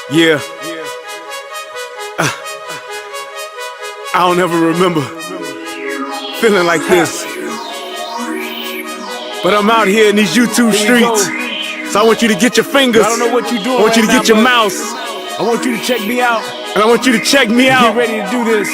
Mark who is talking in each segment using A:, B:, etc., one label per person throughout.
A: Yeah, I don't ever remember feeling like this. But I'm out here in these YouTube streets. So I want you to get your fingers. I don't know what you're doing. I want you to get your mouse. I want you to check me out. And I want you to check me out. Get ready to do this.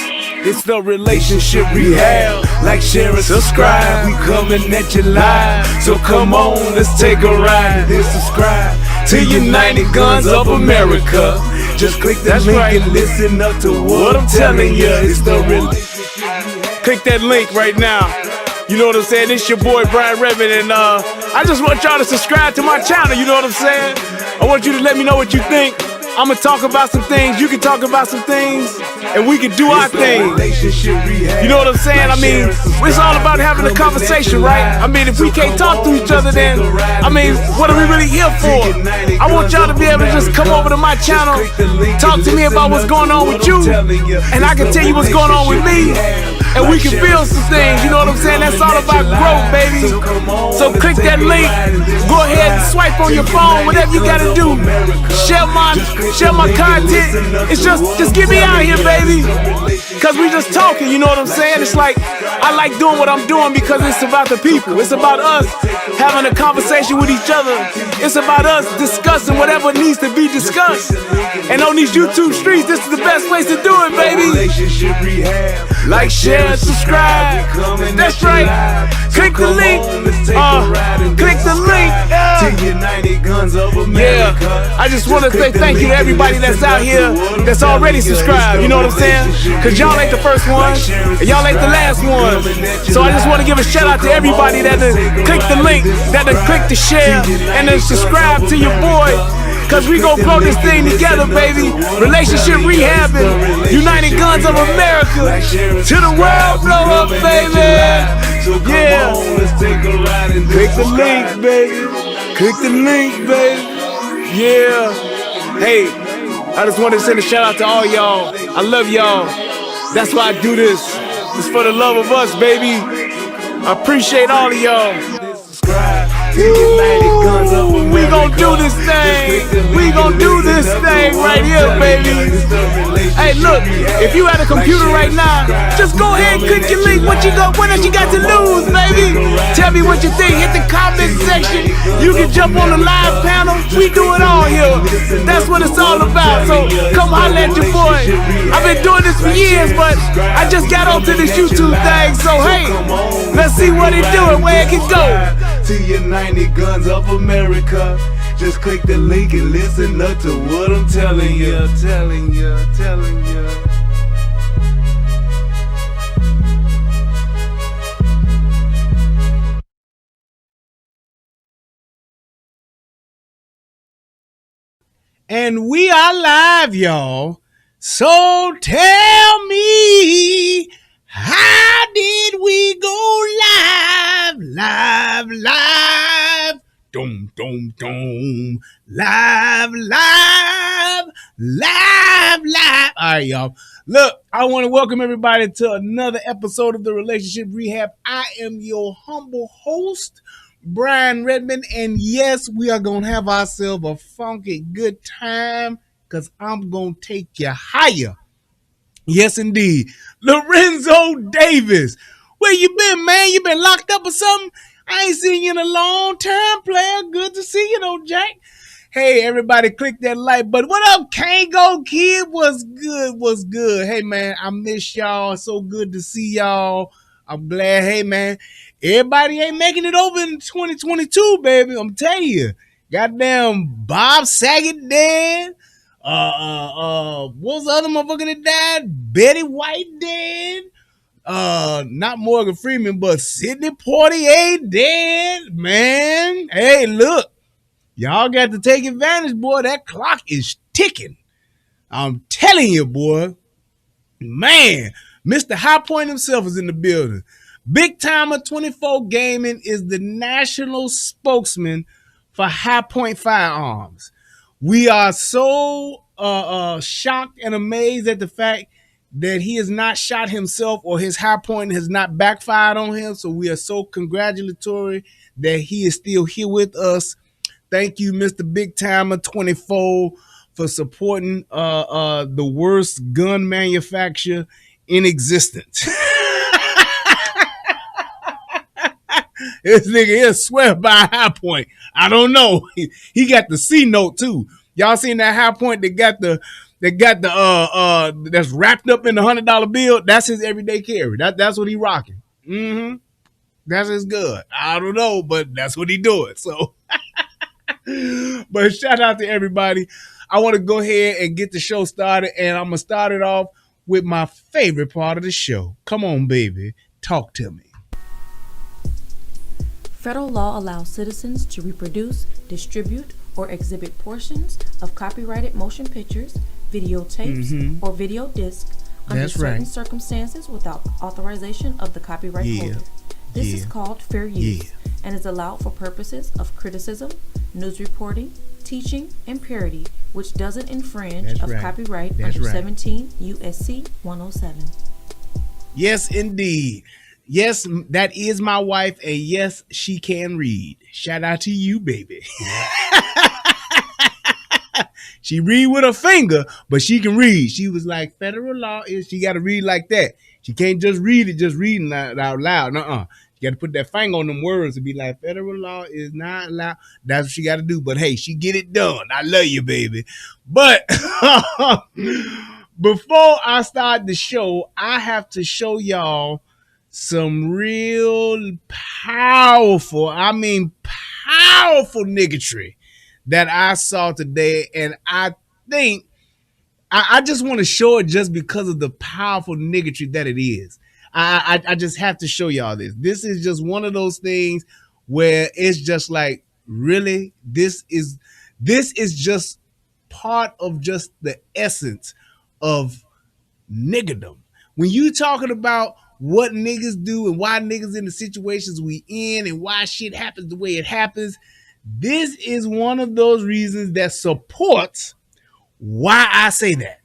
A: It's the relationship rehab. Like, share, and subscribe. We coming at you live. So come on, let's take a ride. Then subscribe to United Guns of America. Just click that link and listen up to what I'm telling you. It's the relationship rehab. Click that link right now. You know what I'm saying? It's your boy Brian Redmond, and I just want y'all to subscribe to my channel. You know what I'm saying? I want you to let me know what you think. I'm gonna talk about some things, you can talk about some things, and we can do our thing. You know what I'm saying? I mean, it's all about having a conversation, right? I mean, if we can't talk to each other, then, I mean, what are we really here for? I want y'all to be able to just come over to my channel, talk to me about what's going on with you, and I can tell you what's going on with me, and we can feel some things. You know what I'm saying? That's all about growth, baby. So click that link, go ahead and swipe on your phone, whatever you gotta do. Share my content. It's just get me out here, baby. Cause we just talking, you know what I'm saying? It's like, I like doing what I'm doing because it's about the people. It's about us having a conversation with each other. It's about us discussing whatever needs to be discussed. And on these YouTube streets, this is the best place to do it, baby. Like, share, subscribe. That's right. Click the link. Click the link. Yeah. I just want to say thank you to everybody that's out here that's already subscribed. You know what I'm saying? Cause y'all ain't the first one, and y'all ain't the last one. So I just want to give a shout out to everybody that click the link, that click the share, and then subscribe to your boy. Cause we gon' grow this thing together, baby. Relationship rehabbing, United Guns of America. To the world blow up, baby. Yeah. Click the link, baby. Click the link, baby. Yeah. Hey, I just want to send a shout out to all y'all. I love y'all. That's why I do this. It's for the love of us, baby. I appreciate all of y'all. Ooh, we gon' do this thing. We gon' do this thing right here, baby. Hey, look, if you at a computer right now, just go ahead and click your link. What else you got to lose, baby? Tell me what you think. Hit the comment section. You can jump on the live panel. We do it all here. That's what it's all about. So come holler at your boy. I've been doing this for years, but I just got onto this YouTube thing. So hey, let's see what it do and where it can go. To United Guns of America. Just click the link and listen up to what I'm telling you.
B: And we are live, y'all. So tell me, how did we go live? Dum, dum, dum. Live. All right, y'all. Look, I want to welcome everybody to another episode of the Relationship Rehab. I am your humble host, Brian Redmond, and yes, we are going to have ourselves a funky good time because I'm going to take you higher. Yes, indeed. Lorenzo Davis. Where you been, man? You been locked up or something? I ain't seen you in a long time, player. Good to see you, though, Jack. Hey, everybody, click that like button. What up, Kango Kid? What's good? Hey, man, I miss y'all. So good to see y'all. I'm glad. Hey, man, everybody ain't making it over in 2022, baby. I'm telling you. Goddamn Bob Saget dead. What was the other motherfucker that died? Betty White dead. Not Morgan Freeman, but Sidney Poitier dead, man. Hey, look, y'all got to take advantage, boy. That clock is ticking. I'm telling you, boy. Man, Mr. High Point himself is in the building. Big Timer 24 Gaming is the national spokesman for High Point Firearms. We are so shocked and amazed at the fact that he has not shot himself or his High Point has not backfired on him. So we are so congratulatory that he is still here with us. Thank you, Mr. Big Timer 24, for supporting the worst gun manufacturer in existence. This nigga here swear by High Point. I don't know. He got the C note too. Y'all seen that High Point that got the that's wrapped up in the $100 bill? That's his everyday carry. That's what he rocking. Mm-hmm. That's his good. I don't know, but that's what he doing. So, but shout out to everybody. I want to go ahead and get the show started, and I'm gonna start it off with my favorite part of the show. Come on, baby, talk to me.
C: Federal law allows citizens to reproduce, distribute, or exhibit portions of copyrighted motion pictures, videotapes, or video discs under certain circumstances without authorization of the copyright holder. This is called fair use and is allowed for purposes of criticism, news reporting, teaching, and parody, which doesn't infringe copyright under 17 U.S.C. 107.
B: Yes, indeed. Yes, that is my wife, and yes, she can read. Shout out to you, baby. She read with her finger, but she can read. She was like, federal law is, she got to read like that. She can't just read it, just reading out loud. Nuh-uh. You got to put that finger on them words and be like, federal law is not allowed. That's what she got to do. But hey, she get it done. I love you, baby. But before I start the show, I have to show y'all some real powerful niggatry that I saw today. And I think I just want to show it just because of the powerful niggatry that it is. I just have to show y'all this. This is just one of those things where it's just like, really, this is just part of just the essence of niggerdom. When you talking about what niggas do and why niggas in the situations we in and why shit happens the way it happens, this is one of those reasons that supports why I say that.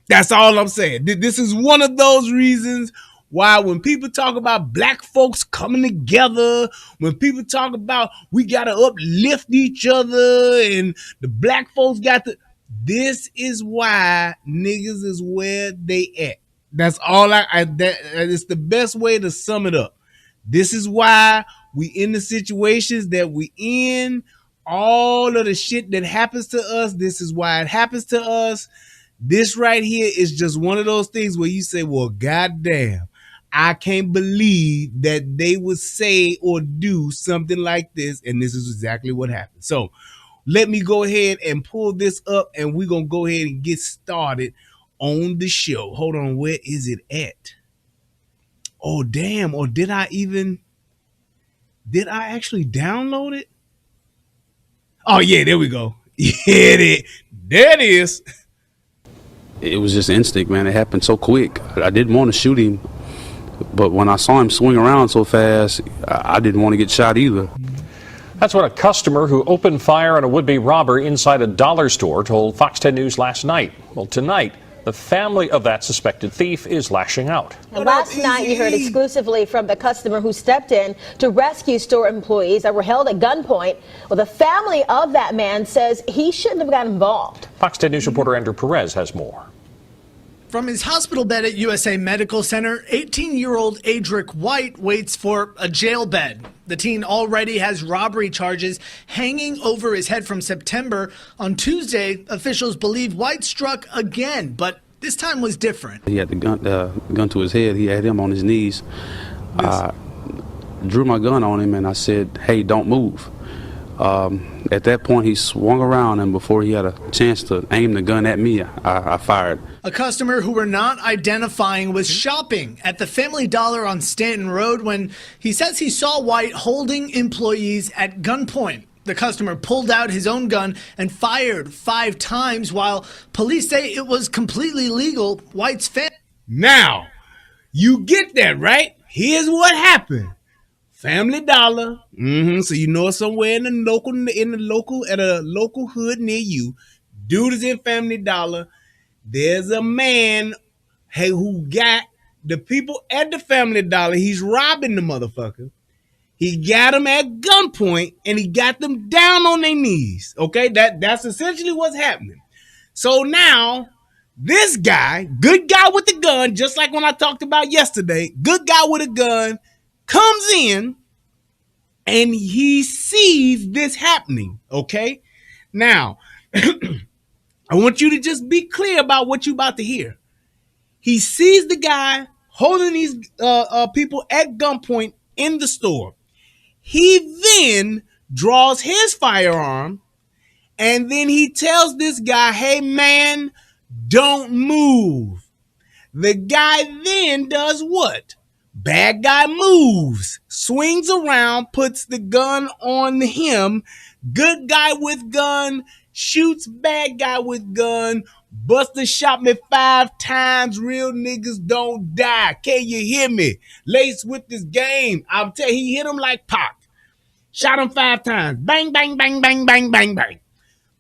B: That's all I'm saying. This is one of those reasons why when people talk about black folks coming together, when people talk about we got to uplift each other and the black folks got to, this is why niggas is where they at. That's all it's the best way to sum it up. This is why we in the situations that we in, all of the shit that happens to us. This is why it happens to us. This right here is just one of those things where you say, well, goddamn, I can't believe that they would say or do something like this. And this is exactly what happened. So let me go ahead and pull this up and we're going to go ahead and get started on the show. Hold on. Where is it at? Oh, damn. Or did I actually download it? Oh, yeah, there we go. Yeah, there it is.
D: It was just instinct, man. It happened so quick. I didn't want to shoot him, but when I saw him swing around so fast, I didn't want to get shot either.
E: That's what a customer who opened fire on a would-be robber inside a dollar store told Fox 10 News last night. Well, tonight, the family of that suspected thief is lashing out.
F: Last night, you heard exclusively from the customer who stepped in to rescue store employees that were held at gunpoint. Well, the family of that man says he shouldn't have got involved.
E: Fox 10 News reporter Andrew Perez has more.
G: From his hospital bed at USA Medical Center, 18-year-old Adric White waits for a jail bed. The teen already has robbery charges hanging over his head from September. On Tuesday, officials believe White struck again, but this time was different.
D: He had the gun to his head. He had him on his knees. I drew my gun on him and I said, hey, don't move. At that point, he swung around, and before he had a chance to aim the gun at me, I fired.
G: A customer who we're not identifying was shopping at the Family Dollar on Stanton Road when he says he saw White holding employees at gunpoint. The customer pulled out his own gun and fired 5 times, while police say it was completely legal. White's family.
B: Now, you get that, right? Here's what happened. Family Dollar. So you know it's somewhere at a local hood near you. Dude is in Family Dollar. There's a man, who got the people at the Family Dollar. He's robbing the motherfucker. He got them at gunpoint and he got them down on their knees. Okay, that's essentially what's happening. So now this guy, good guy with the gun, just like when I talked about yesterday, good guy with a gun comes in and he sees this happening. Okay, now I want you to just be clear about what you're about to hear. He sees the guy holding these people at gunpoint in the store. He then draws his firearm and then he tells this guy, hey man, don't move. The guy then does what? Bad guy moves, swings around, puts the gun on him. Good guy with gun shoots bad guy with gun. Buster shot me 5 times. Real niggas don't die. Can you hear me? Lace with this game. I'll tell you, he hit him like Pac. Shot him 5 times. Bang, bang, bang, bang, bang, bang, bang.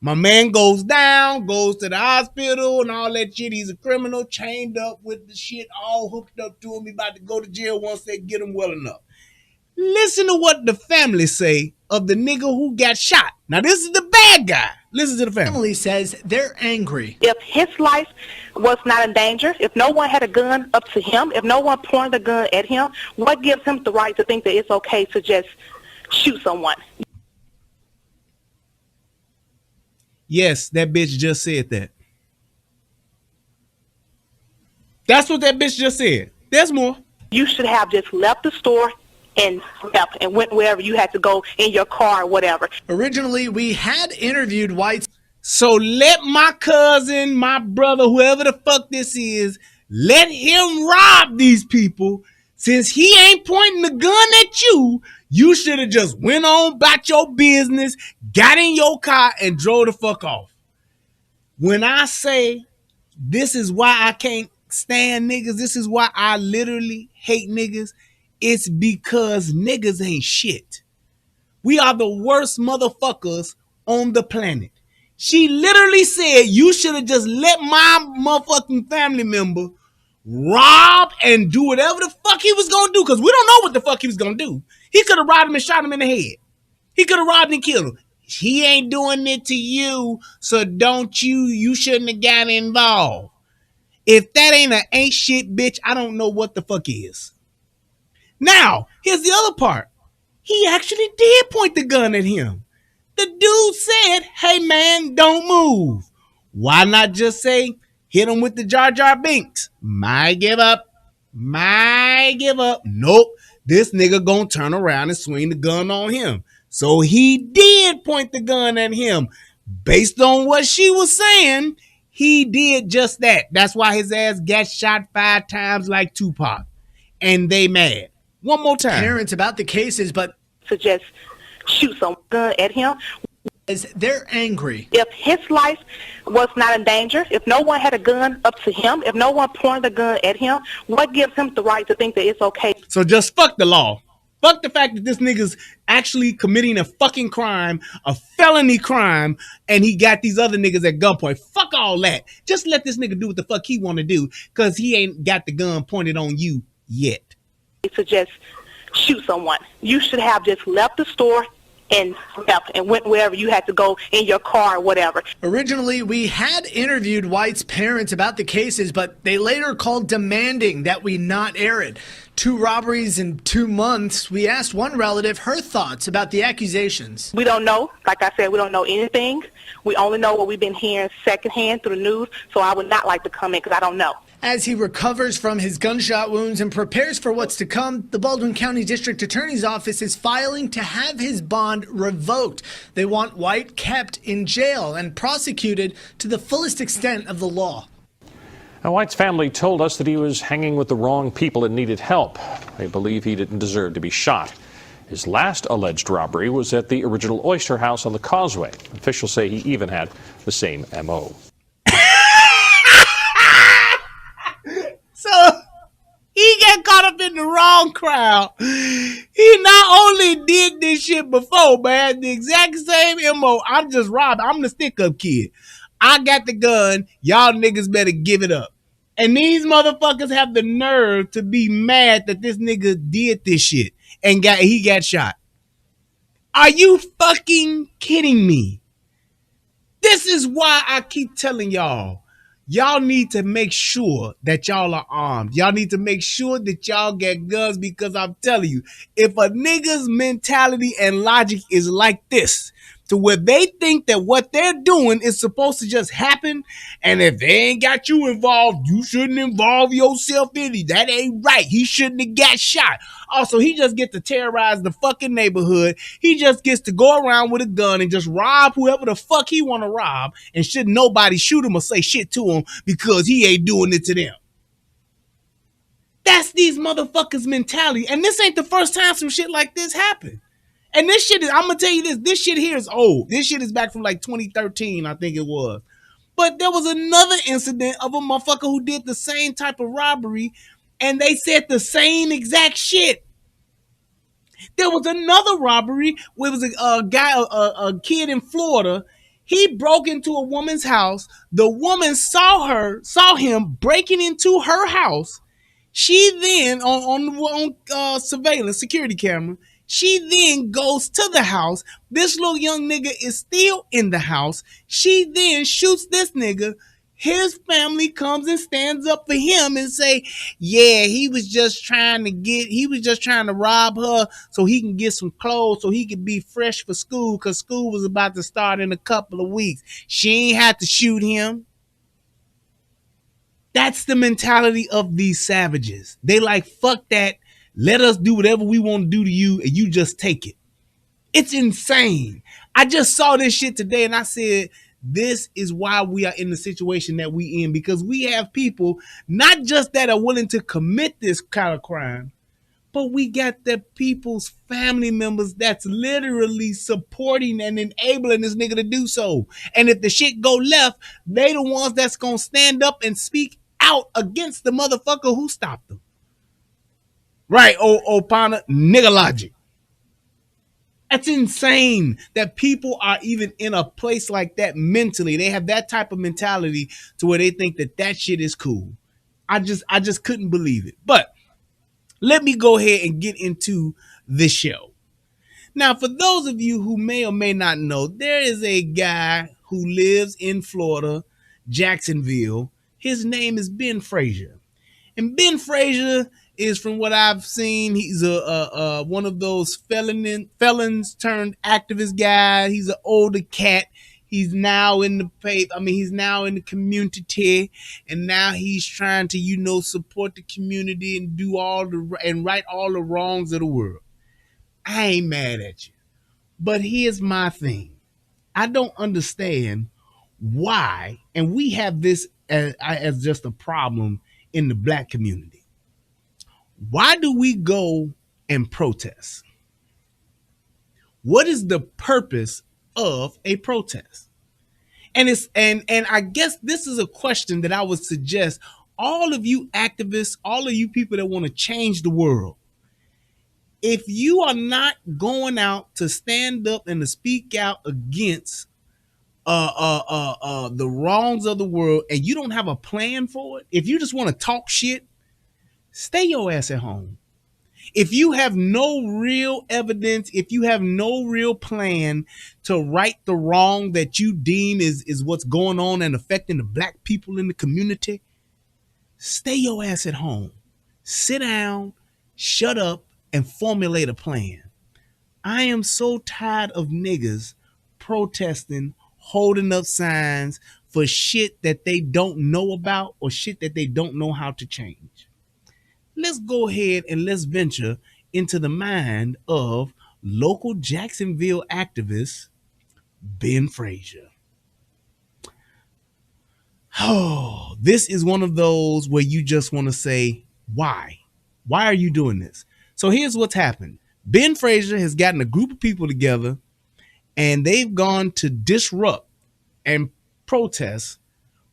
B: My man goes down, goes to the hospital and all that shit. He's a criminal, chained up with the shit all hooked up to him. He about to go to jail once they get him well enough. Listen to what the family say of the nigga who got shot. Now, this is the bad guy. Listen to the family.
G: Family says they're angry.
H: If his life was not in danger, if no one had a gun up to him, if no one pointed a gun at him, what gives him the right to think that it's okay to just shoot someone?
B: Yes, that bitch just said that. That's what that bitch just said. There's more.
H: You should have just left the store and left and went wherever you had to go in your car or whatever.
G: Originally, we had interviewed White's.
B: So let my cousin, my brother, whoever the fuck this is, let him rob these people. Since he ain't pointing the gun at you, you should have just went on about your business, got in your car, and drove the fuck off. When I say this is why I can't stand niggas, this is why I literally hate niggas, it's because niggas ain't shit. We are the worst motherfuckers on the planet. She literally said you should have just let my motherfucking family member rob and do whatever the fuck he was gonna do, because we don't know what the fuck he was gonna do. He could have robbed him and shot him in the head. He could have robbed and killed him. He ain't doing it to you, so you shouldn't have got involved. If that ain't shit bitch, I don't know what the fuck is. Now, here's the other part. He actually did point the gun at him. The dude said, hey man, don't move. Why not just say, hit him with the Jar Jar Binks? Might give up. Nope. This nigga gonna turn around and swing the gun on him. So he did point the gun at him. Based on what she was saying, he did just that. That's why his ass got shot 5 times like Tupac. And they mad. One more time.
G: Parents about the cases, but
H: To just shoot some gun at him.
G: as they're angry.
H: If his life was not in danger, if no one had a gun up to him, if no one pointed a gun at him, what gives him the right to think that it's okay?
B: So just fuck the law. Fuck the fact that this nigga's actually committing a fucking crime, a felony crime, and he got these other niggas at gunpoint. Fuck all that. Just let this nigga do what the fuck he want to do, because he ain't got the gun pointed on you yet.
H: To just shoot someone. You should have just left the store and left and went wherever you had to go in your car or whatever.
G: Originally, we had interviewed White's parents about the cases, but they later called demanding that we not air it. 2 robberies in 2 months. We asked one relative her thoughts about the accusations.
H: We don't know. Like I said, we don't know anything. We only know what we've been hearing secondhand through the news, so I would not like to comment because I don't know.
G: As he recovers from his gunshot wounds and prepares for what's to come, the Baldwin County District Attorney's Office is filing to have his bond revoked. They want White kept in jail and prosecuted to the fullest extent of the law.
E: Now, White's family told us that he was hanging with the wrong people and needed help. They believe he didn't deserve to be shot. His last alleged robbery was at the original Oyster House on the Causeway. Officials say he even had the same M.O.
B: So he got caught up in the wrong crowd. He not only did this shit before, but had the exact same MO. I'm just robbed. I'm the stick-up kid. I got the gun. Y'all niggas better give it up. And these motherfuckers have the nerve to be mad that this nigga did this shit. and he got shot. Are you fucking kidding me? This is why I keep telling y'all need to make sure that y'all are armed. Y'all need to make sure that y'all get guns, because I'm telling you, if a nigga's mentality and logic is like this, to where they think that what they're doing is supposed to just happen, and if they ain't got you involved, you shouldn't involve yourself in it. That ain't right. He shouldn't have got shot. Also, he just gets to terrorize the fucking neighborhood. He just gets to go around with a gun and just rob whoever the fuck he want to rob, and should nobody shoot him or say shit to him because he ain't doing it to them. That's these motherfuckers' mentality. And this ain't the first time some shit like this happened. And this shit is, I'm going to tell you this shit here is old. This shit is back from like 2013, I think it was. But there was another incident of a motherfucker who did the same type of robbery, and they said the same exact shit. There was another robbery where it was a kid in Florida. He broke into a woman's house. The woman saw him breaking into her house. She then, on surveillance, security camera, she then goes to the house. This little young nigga is still in the house. She then shoots this nigga. His family comes and stands up for him and say, yeah, he was just trying to rob her so he can get some clothes so he could be fresh for school, because school was about to start in a couple of weeks. She ain't had to shoot him. That's the mentality of these savages. They like, fuck that. Let us do whatever we want to do to you, and you just take it. It's insane. I just saw this shit today, and I said, this is why we are in the situation that we in, because we have people not just that are willing to commit this kind of crime, but we got the people's family members that's literally supporting and enabling this nigga to do so. And if the shit go left, they the ones that's gonna stand up and speak out against the motherfucker who stopped them. Right, Opana, nigga logic. That's insane that people are even in a place like that mentally. They have that type of mentality to where they think that shit is cool. I just couldn't believe it. But let me go ahead and get into the show. Now, for those of you who may or may not know, there is a guy who lives in Florida, Jacksonville. His name is Ben Frazier. And Ben Frazier is, from what I've seen, he's a one of those felons turned activist guy. He's an older cat. He's now in the he's now in the community, and now he's trying to, support the community and do and right all the wrongs of the world. I ain't mad at you, but here's my thing. I don't understand why, and we have this as just a problem in the black community. Why do we go and protest? What is the purpose of a protest? And I guess this is a question that I would suggest all of you activists, all of you people that want to change the world. If you are not going out to stand up and to speak out against the wrongs of the world, and you don't have a plan for it, if you just want to talk shit, stay your ass at home. If you have no real evidence, if you have no real plan to right the wrong that you deem is what's going on and affecting the black people in the community, stay your ass at home. Sit down, shut up, and formulate a plan. I am so tired of niggas protesting, holding up signs for shit that they don't know about or shit that they don't know how to change. Let's go ahead and let's venture into the mind of local Jacksonville activist Ben Frazier. Oh, this is one of those where you just want to say, why? Why are you doing this? So here's what's happened. Ben Frazier has gotten a group of people together, and they've gone to disrupt and protest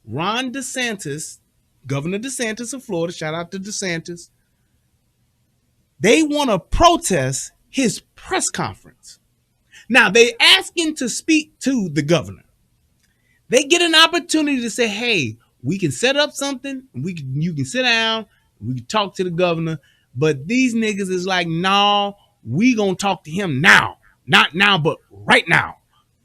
B: Ron DeSantis, Governor DeSantis of Florida. Shout out to DeSantis. They want to protest his press conference. Now, they asking to speak to the governor. They get an opportunity to say, hey, we can set up something. You can sit down. We can talk to the governor. But these niggas is like, no, we gonna talk to him now. Not now, but right now.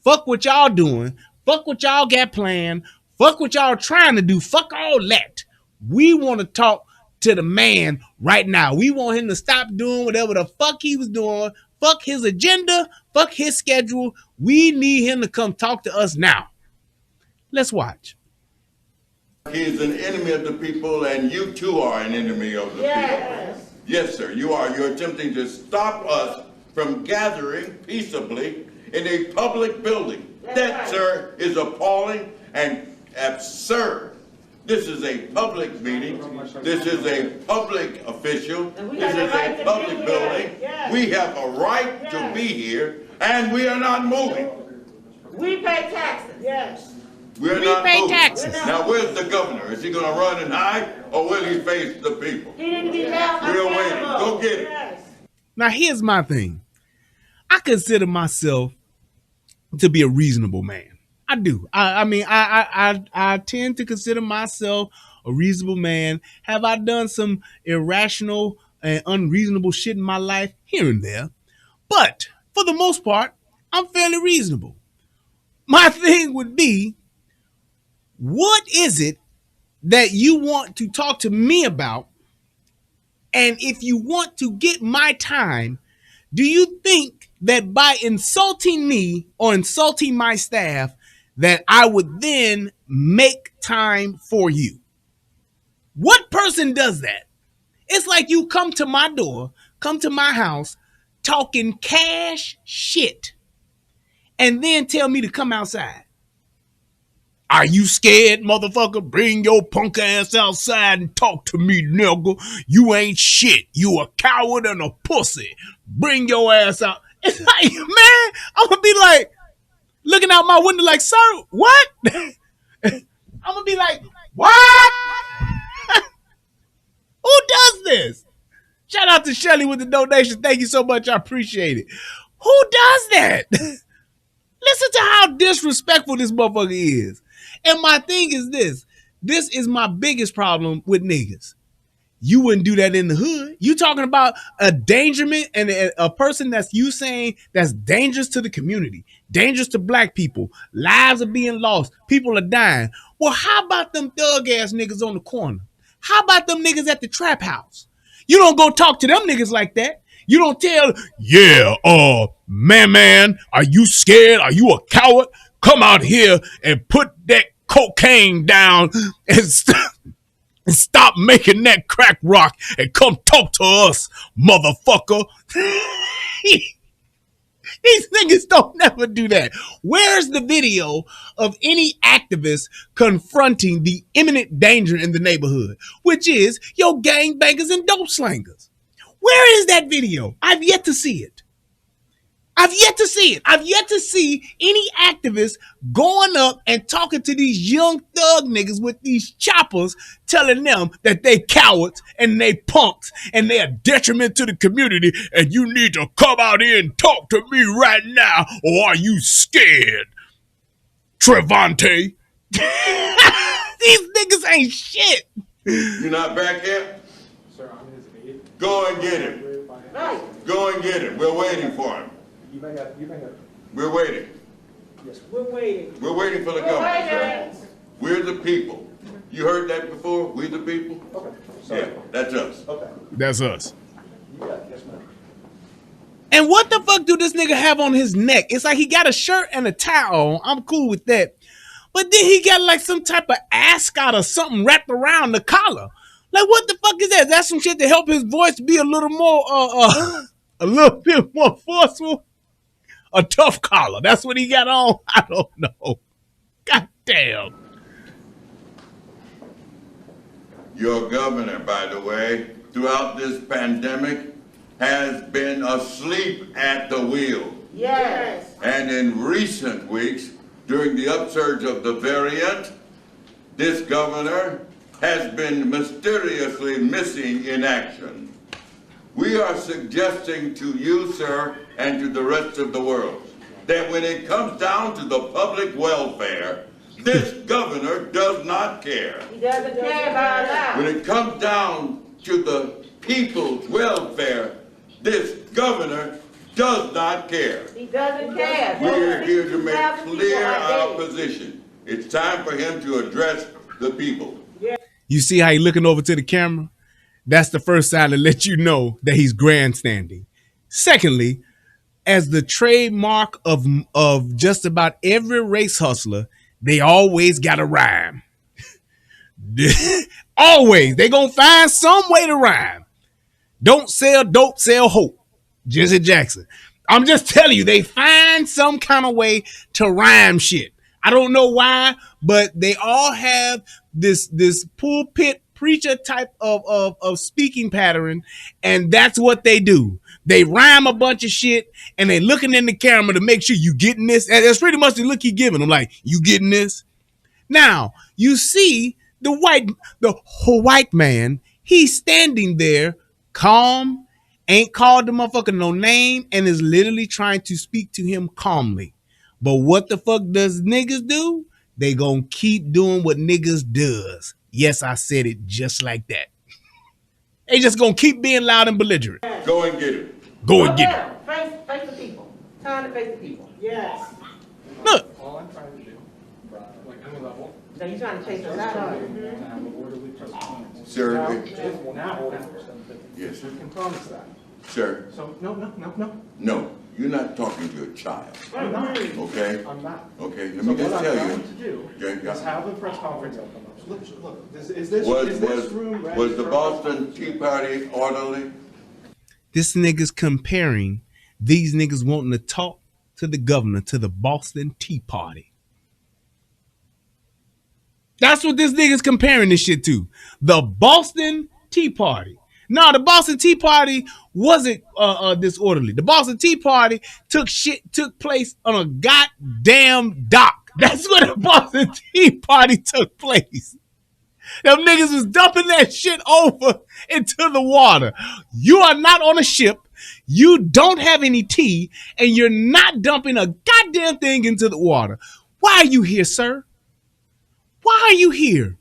B: Fuck what y'all doing. Fuck what y'all got planned. Fuck what y'all trying to do. Fuck all that. We want to talk to the man right now. We want him to stop doing whatever the fuck he was doing. Fuck his agenda. Fuck his schedule. We need him to come talk to us now. Let's watch.
I: He is an enemy of the people, and you too are an enemy of the people. Yes, sir, you are. You're attempting to stop us from gathering peaceably in a public building. That, sir, is appalling and absurd. This is a public meeting. This is a public official. This is a public building. We have a right to be here, and we are not moving.
J: We pay taxes. Yes.
I: We're not moving. Taxes. Now, where's the governor? Is he going to run and hide, or will he face the people?
J: He need to be held
I: We're waiting. Go get it.
B: Now, here's my thing. I consider myself to be a reasonable man. I do. I tend to consider myself a reasonable man. Have I done some irrational and unreasonable shit in my life? Here and there. But for the most part, I'm fairly reasonable. My thing would be, what is it that you want to talk to me about? And if you want to get my time, do you think that by insulting me or insulting my staff, that I would then make time for you? What person does that? It's like you come to my door, come to my house, talking cash shit, and then tell me to come outside. Are you scared, motherfucker? Bring your punk ass outside and talk to me, nigga. You ain't shit. You a coward and a pussy. Bring your ass out. It's like, man, I'm gonna be like, looking out my window like, sir, what? I'm gonna be like, what? Who does this? Shout out to Shelly with the donation. Thank you so much. I appreciate it. Who does that? Listen to how disrespectful this motherfucker is. And my thing is this. This is my biggest problem with niggas. You wouldn't do that in the hood. You talking about a endangerment and a person that's you saying that's dangerous to the community, dangerous to black people. Lives are being lost. People are dying. Well, how about them thug ass niggas on the corner? How about them niggas at the trap house? You don't go talk to them niggas like that. You don't tell, yeah, man, are you scared? Are you a coward? Come out here and put that cocaine down and stop making that crack rock and come talk to us, motherfucker. These niggas don't never do that. Where's the video of any activist confronting the imminent danger in the neighborhood, which is your gangbangers and dope slangers? Where is that video? I've yet to see it. I've yet to see any activists going up and talking to these young thug niggas with these choppers, telling them that they cowards and they punks and they a detriment to the community and you need to come out here and talk to me right now, or are you scared? Trevante. These niggas ain't shit.
I: You not back yet?
K: Sir, I'm his aide.
I: Go and get him. Go and get him. We're waiting for him.
K: You may have.
I: We're waiting.
K: Yes,
J: We're waiting.
I: We're waiting for the government, sir. We're the people. You heard that before? We the people?
K: Okay. Sorry.
I: Yeah, that's us.
K: Okay.
B: That's us.
K: You got it. Yes, ma'am.
B: And what the fuck do this nigga have on his neck? It's like he got a shirt and a tie on. I'm cool with that. But then he got like some type of ascot or something wrapped around the collar. Like, what the fuck is that? That's some shit to help his voice be a little more, a little bit more forceful. A tough collar. That's what he got on. I don't know. God damn.
I: Your governor, by the way, throughout this pandemic, has been asleep at the wheel.
J: Yes.
I: And in recent weeks, during the upsurge of the variant, this governor has been mysteriously missing in action. We are suggesting to you, sir, and to the rest of the world, that when it comes down to the public welfare, this governor does not care.
J: He doesn't care about that.
I: When it comes down to the people's welfare, This governor does not care.
J: He doesn't care.
I: We're here to make
J: 2,000 people
I: clear
J: are
I: our
J: dead.
I: position. It's time for him to address the people.
B: You see how he looking over to the camera? That's the first sign to let you know that he's grandstanding. Secondly, as the trademark of just about every race hustler, they always got a rhyme. Always. They gonna find some way to rhyme. Don't sell dope, sell hope. Jesse Jackson. I'm just telling you, they find some kind of way to rhyme shit. I don't know why, but they all have this pulpit preacher type of speaking pattern, and that's what they do. They rhyme a bunch of shit, and they looking in the camera to make sure you getting this. And that's pretty much the look he giving them, like, you getting this? Now, you see the white man, he's standing there calm, ain't called the motherfucker no name, and is literally trying to speak to him calmly. But what the fuck does niggas do? They gonna keep doing what niggas does. Yes, I said it just like that. They just gonna keep being loud and belligerent.
I: Go and get him.
B: Go and get it.
J: Face the people. Time to face the people. Yes.
B: Look.
K: All I'm trying to do, like any level,
J: So you trying to chase us out of it?
K: to have an orderly proceeding.
I: Sir,
K: Now,
I: yes,
K: you can promise that.
I: sir.
K: So, no.
I: No, you're not talking to a child,
K: I'm not.
I: okay?
K: I'm not.
I: Okay, let
K: So
I: me just
K: what
I: tell
K: I'm
I: you.
K: going to do
I: Yeah.
K: is have the press conference. Look, is this room ready?
I: Was the
K: for-
I: Boston Tea Party orderly?
B: This nigga's comparing these niggas wanting to talk to the governor to the Boston Tea Party. That's what this nigga's comparing this shit to. The Boston Tea Party. No, the Boston Tea Party wasn't disorderly. The Boston Tea Party took place on a goddamn dock. That's where the Boston Tea Party took place. Them niggas was dumping that shit over into the water. You are not on a ship. You don't have any tea, and you're not dumping a goddamn thing into the water. Why are you here, sir? Why are you here?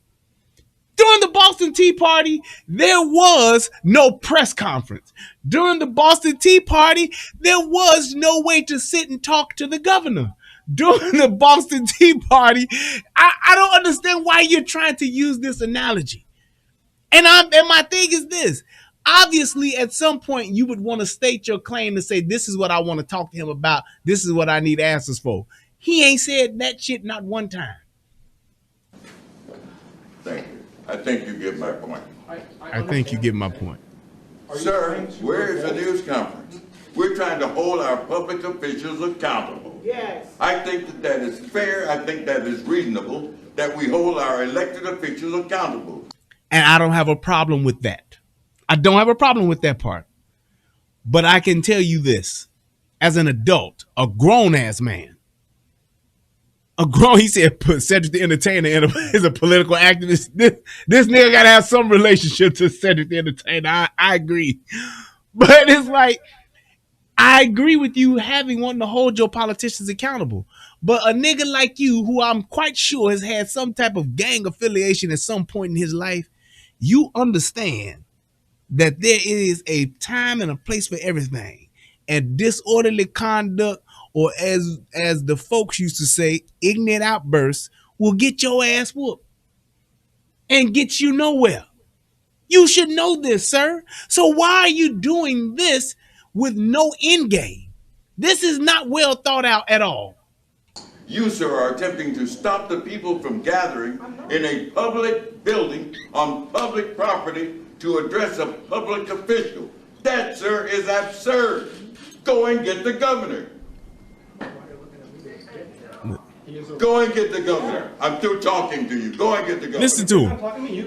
B: During the Boston Tea Party, there was no press conference. During the Boston Tea Party, there was no way to sit and talk to the governor. During the Boston Tea Party, I don't understand why you're trying to use this analogy. And my thing is this. Obviously, at some point, you would want to state your claim to say, this is what I want to talk to him about. This is what I need answers for. He ain't said that shit not one time.
I: Thank you. I think you get my point.
B: I think you get my point.
I: Sir, where is the news conference? We're trying to hold our public officials accountable.
J: Yes.
I: I think that is fair. I think that is reasonable that we hold our elected officials accountable.
B: And I don't have a problem with that. I don't have a problem with that part. But I can tell you this, as an adult, a grown-ass man, he said, put Cedric the Entertainer is a political activist. This nigga got to have some relationship to Cedric the Entertainer. I agree. But it's like, I agree with you wanting to hold your politicians accountable. But a nigga like you, who I'm quite sure has had some type of gang affiliation at some point in his life, you understand that there is a time and a place for everything. And disorderly conduct, or as the folks used to say, ignorant outbursts, will get your ass whooped and get you nowhere. You should know this, sir. So why are you doing this with no end game? This is not well thought out at all.
I: You, sir, are attempting to stop the people from gathering in a public building on public property to address a public official. That, sir, is absurd. Go and get the governor. Go and get the governor. I'm through talking to you. Go and get the governor.
B: Listen to him.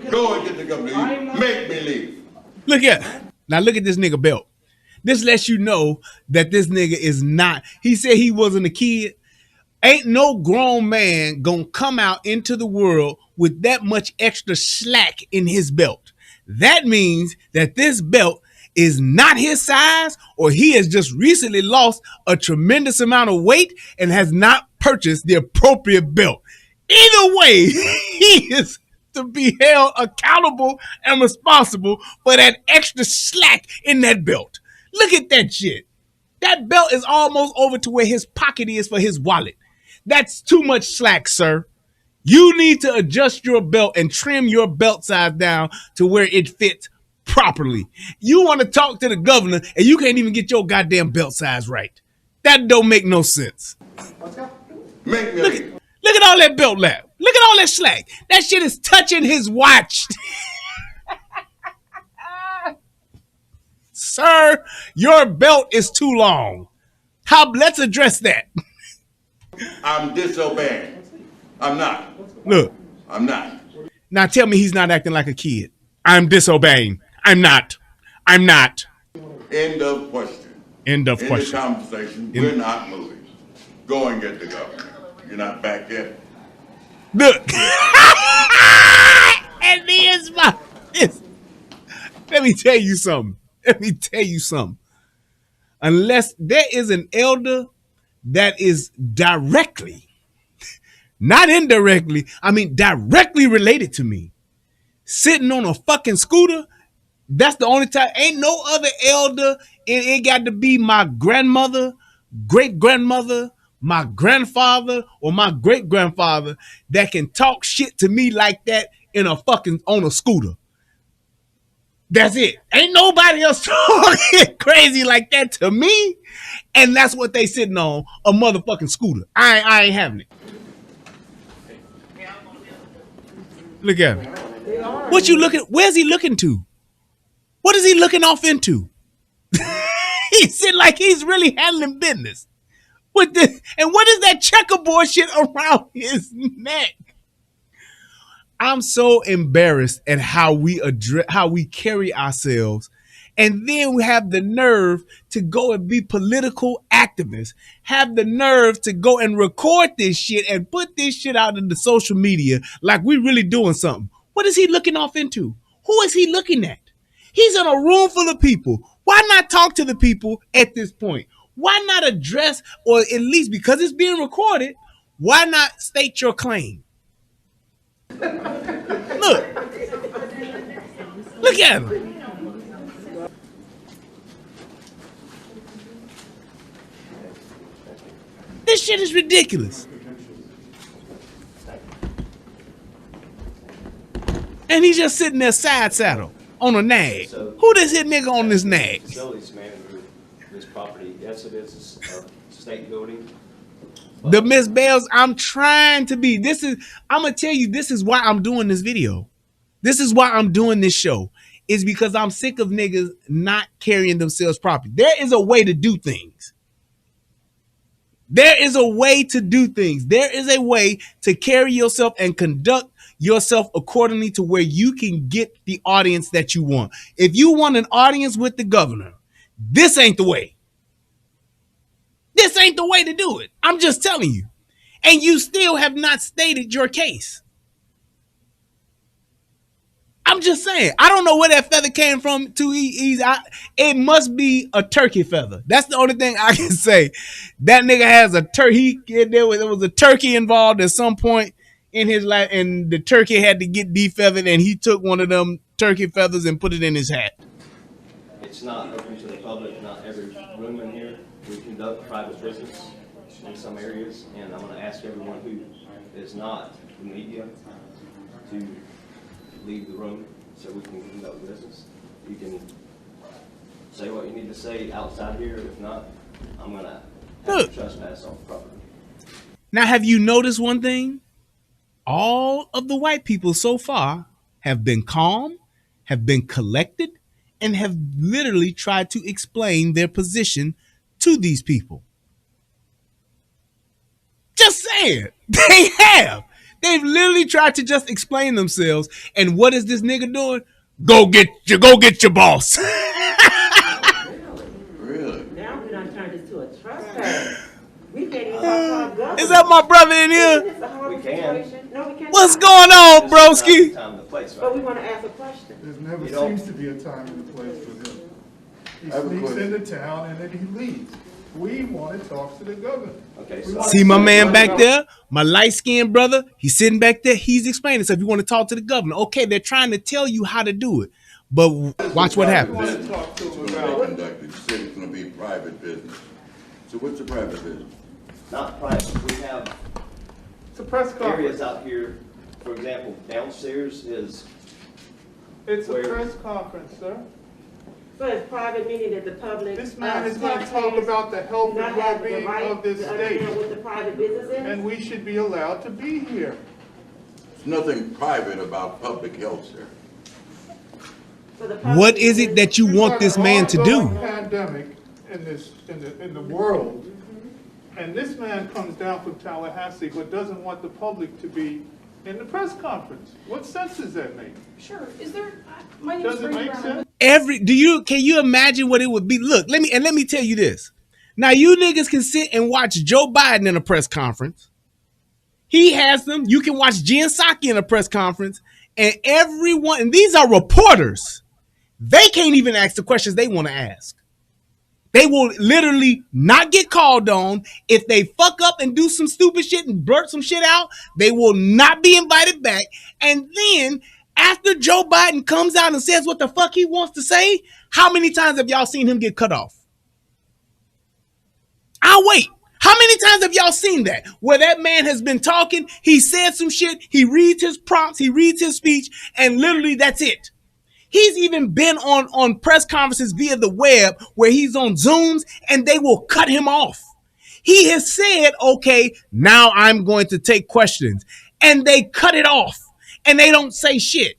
I: Go and get the governor. You make me leave.
B: Look at this nigga belt. This lets you know that this nigga is not. He said he wasn't a kid. Ain't no grown man gonna come out into the world with that much extra slack in his belt. That means that this belt is not his size, or he has just recently lost a tremendous amount of weight and has not purchased the appropriate belt. Either way, he is to be held accountable and responsible for that extra slack in that belt. Look at that shit. That belt is almost over to where his pocket is for his wallet. That's too much slack, sir. You need to adjust your belt and trim your belt size down to where it fits properly. You want to talk to the governor and you can't even get your goddamn belt size right. That don't make no sense.
I: Look
B: at all that belt lap. Look at all that slack. That shit is touching his watch. Sir, your belt is too long. Let's address that.
I: I'm disobeying. I'm not.
B: Look.
I: I'm not.
B: Now tell me he's not acting like a kid. I'm disobeying. I'm not. I'm not.
I: End of question.
B: End of
I: End
B: question.
I: of conversation. We're not moving. Go and get the governor. You're not back yet.
B: Look. And here's this. Let me tell you something. Unless there is an elder that is directly, not indirectly, I mean directly related to me, sitting on a fucking scooter, that's the only time. Ain't no other elder, and it got to be my grandmother, great-grandmother, my grandfather, or my great-grandfather that can talk shit to me like that on a scooter. That's it. Ain't nobody else talking crazy like that to me. And that's what they sitting on, a motherfucking scooter. I ain't having it. Look at him. Where's he looking to? What is he looking off into? He's sitting like he's really handling business. And what is that checkerboard shit around his neck? I'm so embarrassed at how we carry ourselves, and then we have the nerve to go and be political activists, have the nerve to go and record this shit and put this shit out into social media like we really doing something. What is he looking off into? Who is he looking at? He's in a room full of people. Why not talk to the people at this point? Why not address, or at least because it's being recorded, why not state your claim? Look at him. This shit is ridiculous. And he's just sitting there side saddle on a nag. Who this hit nigga on this nag?
L: Facilities manager, this property, yes, it is a state building.
B: The Miss Bells, I'm trying to be. I'm going to tell you, this is why I'm doing this video. This is why I'm doing this show. Is because I'm sick of niggas not carrying themselves properly. There is a way to do things. There is a way to do things. There is a way to carry yourself and conduct yourself accordingly to where you can get the audience that you want. If you want an audience with the governor, this ain't the way. This ain't the way to do it. I'm just telling you. And you still have not stated your case. I'm just saying. I don't know where that feather came from. It must be a turkey feather. That's the only thing I can say. That nigga has a turkey. There was a turkey involved at some point in his life, and the turkey had to get defeathered, and he took one of them turkey feathers and put it in his hat.
L: It's not open to the public. Not every room in here. We conduct private business in some areas, and I'm going to ask everyone who is not the media to leave the room so we can conduct business. You can say what you need to say outside here. If not, I'm going to have to trespass on property.
B: Now, have you noticed one thing? All of the white people so far have been calm, have been collected, and have literally tried to explain their position to these people. Just saying. They have. They've literally tried to just explain themselves. And what is this nigga doing? Go get your boss.
I: Really?
J: Now we done turned this to a trespass. We can't even talk to our government.
B: Is that my brother in here?
J: It's a horrible situation. No, we can't.
B: What's going on, broski?
J: But we want to ask a question.
K: There never seems to be a time and a place for him. He sneaks into town and then he leaves. We want to talk to the governor.
L: Okay,
B: see my man back there, my light-skinned brother, he's sitting back there, he's explaining. So if you want to talk to the governor, okay, they're trying to tell you how to do it. But watch what happens.
I: It's going to be conducted. You said it's going to be private business. So what's the private business?
L: Not private. We have
K: It's a press
L: areas
K: conference.
L: out here, for example, downstairs is
K: It's a
L: where-
K: press conference, sir.
J: So it's private, meaning that the public.
K: This man is going to talk about the health and well-being of this state.
J: What the private business is?
K: And we should be allowed to be here.
I: There's nothing private about public health, sir.
J: So the public
B: What is it that you want this man to do?
K: We've got an ongoing pandemic in the world, and this man comes down from Tallahassee but doesn't want the public to be in the press conference. What sense does that make?
M: Sure. Is there? My name
K: Does
M: is
K: it
M: Frazier.
K: make sense?
B: Can you imagine what it would be? Look, let me tell you this. Now you niggas can sit and watch Joe Biden in a press conference. He has them. You can watch Jen Psaki in a press conference, and everyone, and these are reporters. They can't even ask the questions they want to ask. They will literally not get called on. If they fuck up and do some stupid shit and blurt some shit out, they will not be invited back. And then after Joe Biden comes out and says what the fuck he wants to say, how many times have y'all seen him get cut off? I'll wait. How many times have y'all seen that? Where that man has been talking, he said some shit, he reads his prompts, he reads his speech, and literally that's it. He's even been on press conferences via the web where he's on Zooms and they will cut him off. He has said, okay, now I'm going to take questions. And they cut it off and they don't say shit.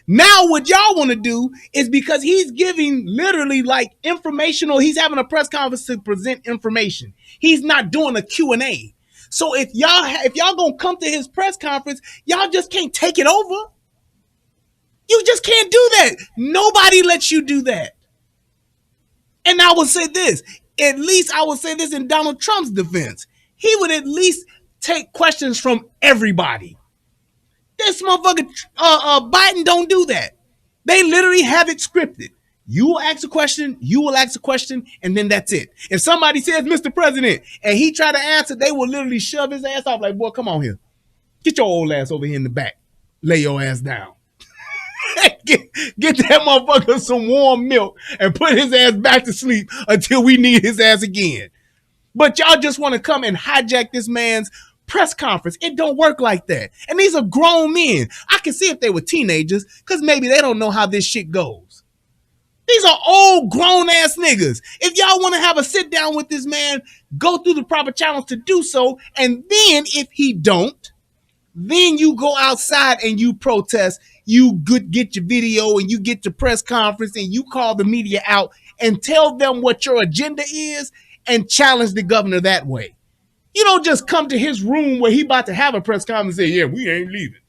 B: Now what y'all want to do is, because he's giving literally like informational, he's having a press conference to present information. He's not doing a Q&A. So if y'all gonna come to his press conference, y'all just can't take it over. You just can't do that. Nobody lets you do that. And I will say this, at least I will say this in Donald Trump's defense. He would at least take questions from everybody. This motherfucker, Biden don't do that. They literally have it scripted. You will ask a question, and then that's it. If somebody says, Mr. President, and he try to answer, they will literally shove his ass off like, boy, come on here. Get your old ass over here in the back. Lay your ass down. Get that motherfucker some warm milk and put his ass back to sleep until we need his ass again. But y'all just want to come and hijack this man's press conference. It don't work like that. And these are grown men. I can see if they were teenagers, because maybe they don't know how this shit goes. These are old grown ass niggas. If y'all want to have a sit down with this man, go through the proper channels to do so. And then if he don't, then you go outside and you protest. You get your video and you get your press conference and you call the media out and tell them what your agenda is and challenge the governor that way. You don't just come to his room where he about to have a press conference and say, yeah, we ain't leaving.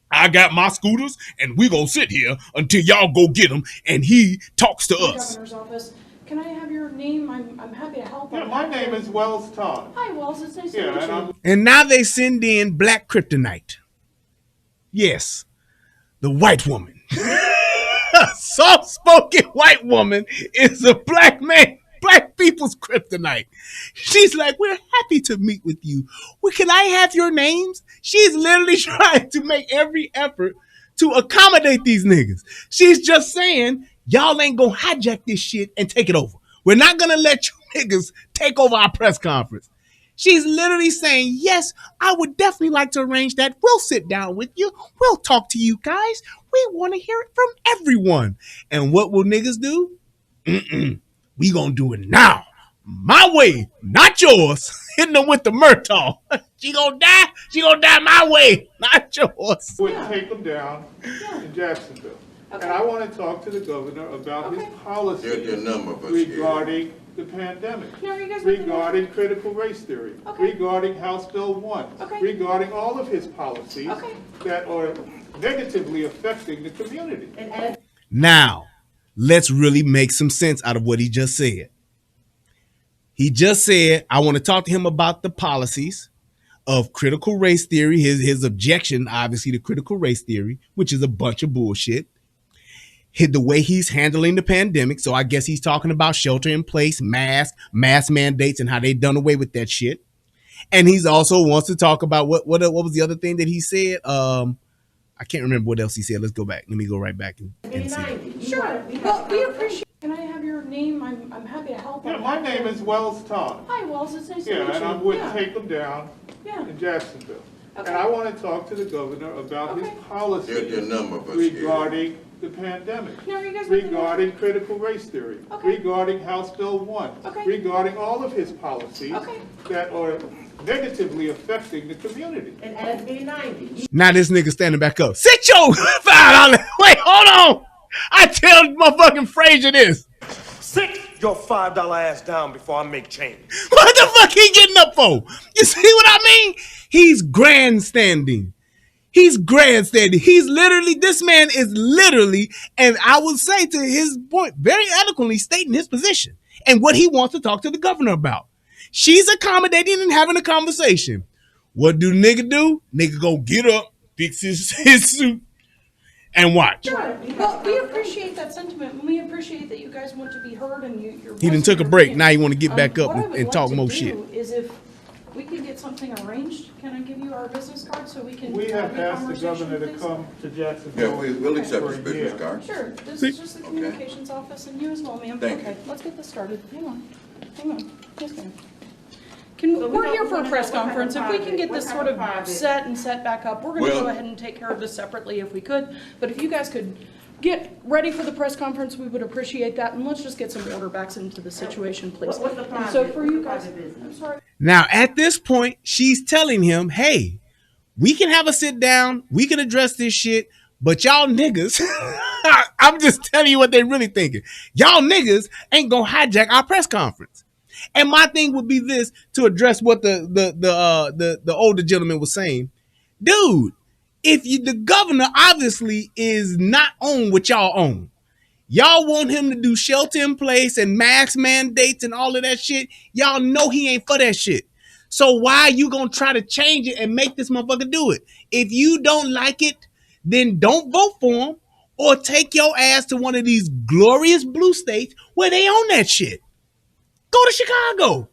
B: I got my scooters and we gonna sit here until y'all go get them and he talks to us.
M: Governor's office. Can I have your name? I'm happy to help.
K: Yeah, my name is Wells Todd.
M: Hi, Wells. It's nice
K: Yeah,
M: to meet
K: and
M: you.
B: And now they send in Black Kryptonite. Yes, the white woman. A soft-spoken white woman is a black man, black people's kryptonite. She's like, we're happy to meet with you. Well, can I have your names? She's literally trying to make every effort to accommodate these niggas. She's just saying, y'all ain't gonna hijack this shit and take it over. We're not gonna let you niggas take over our press conference. She's literally saying, yes, I would definitely like to arrange that. We'll sit down with you. We'll talk to you guys. We want to hear it from everyone. And what will niggas do? We gonna do it now. My way, not yours. Hitting them with the Murtaugh. She gonna die my way, not yours.
K: Would take them down in Jacksonville.
M: Okay.
K: And I want to talk to the governor about his policy
I: Get your number, but here.
K: regarding the pandemic,
M: No, you guys want to
K: regarding critical race theory,
M: Okay.
K: regarding House Bill 1,
M: Okay.
K: regarding all of his policies
M: Okay.
K: that are negatively affecting the community.
B: Now, let's really make some sense out of what he just said. He just said, I want to talk to him about the policies of critical race theory, his objection, obviously, to critical race theory, which is a bunch of bullshit. The way he's handling the pandemic. So I guess he's talking about shelter in place, mask mandates, and how they done away with that shit. And he's also wants to talk about what was the other thing that he said? I can't remember what else he said. Let's go back. Let me go right back and see.
M: Sure. Well, we appreciate. Can I have your name? I'm happy to help.
K: Yeah, my name is Wells Todd.
M: Hi, Wells. It's nice to meet you.
K: Yeah, and I'm with Take Them Down
M: Yeah.
K: in Jacksonville.
M: Okay.
K: And I want to talk to the governor about his policy
I: Here's your number, but
K: regarding the pandemic,
M: Now, are you guys
K: regarding critical race theory,
M: Okay.
K: regarding House Bill 1,
M: Okay.
K: regarding all of his policies
M: Okay.
K: that are negatively affecting the community.
J: And SB 90.
B: Now this nigga standing back up. Sit your $5. Wait, hold on. I tell motherfucking Frazier this.
N: Sit your $5 ass down before I make change.
B: What the fuck he getting up for? You see what I mean? He's grandstanding. He's grandstanding. He's literally, this man is literally, and I would say to his point, very eloquently stating his position and what he wants to talk to the governor about. She's accommodating and having a conversation. What do nigga do? Nigga go get up, fix his suit, and watch.
M: Sure. Well, we appreciate that sentiment, and we appreciate that you guys want to be heard, and you're.
B: He done took a break. Now he want to get back up and talk more shit.
M: Is if we can get something arranged, can I give you our business card so we can?
K: We have
M: a
K: asked the
M: conversation,
K: governor to
M: please?
K: come to Jacksonville.
I: Yeah, we'll accept
K: for
I: his
K: a
I: business
K: year.
I: card.
M: Sure, this is just the communications office, and you as well, ma'am.
I: Thank
M: Okay,
I: you.
M: let's get this started. Hang on. Yes, ma'am.
J: So
M: We're here for a
J: what
M: press
J: type of
M: conference. If we can get
J: what
M: this
J: type
M: sort of
J: private?
M: set and set back up, we're gonna
I: Well-
M: go ahead and take care of this separately if we could. But if you guys could get ready for the press conference, we would appreciate that. And let's just get some order back into the situation, please.
J: What's the
M: And
J: private?
M: so for
J: What's
M: you
J: the
M: guys,
J: private business?
M: I'm sorry.
B: Now, at this point, she's telling him, hey, we can have a sit down. We can address this shit. But y'all niggas, I'm just telling you what they really thinking. Y'all niggas ain't gonna hijack our press conference. And my thing would be this to address what the older gentleman was saying. Dude, if you, the governor obviously is not on what y'all own. Y'all want him to do shelter in place and mask mandates and all of that shit. Y'all know he ain't for that shit. So why are you gonna try to change it and make this motherfucker do it? If you don't like it, then don't vote for him or take your ass to one of these glorious blue states where they own that shit. Go to Chicago.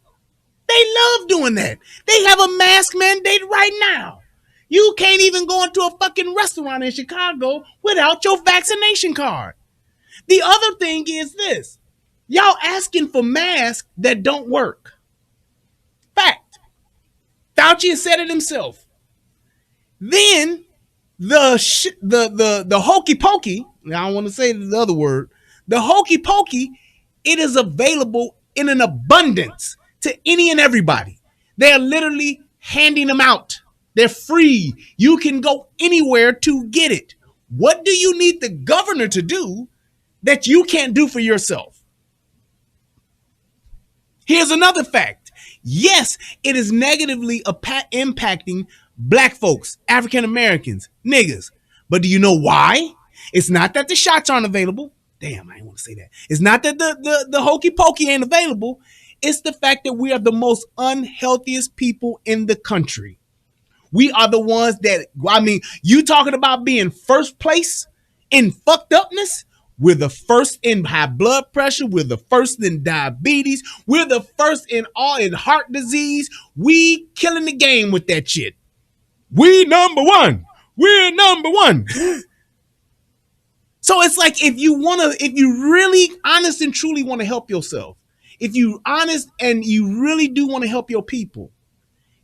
B: They love doing that. They have a mask mandate right now. You can't even go into a fucking restaurant in Chicago without your vaccination card. The other thing is this. Y'all asking for masks that don't work. Fact. Fauci has said it himself. Then the hokey pokey, I don't want to say the other word, the hokey pokey, it is available in an abundance to any and everybody. They're literally handing them out. They're free. You can go anywhere to get it. What do you need the governor to do that you can't do for yourself? Here's another fact. Yes, it is negatively impacting black folks, African Americans, niggas. But do you know why? It's not that the shots aren't available. Damn, I didn't want to say that. It's not that the hokey pokey ain't available. It's the fact that we are the most unhealthiest people in the country. We are the ones that, I mean, you talking about being first place in fucked upness? We're the first in high blood pressure. We're the first in diabetes. We're the first in heart disease. We killing the game with that shit. We number one. We're number one. So it's like if you really honest and truly want to help yourself, if you honest and you really do want to help your people,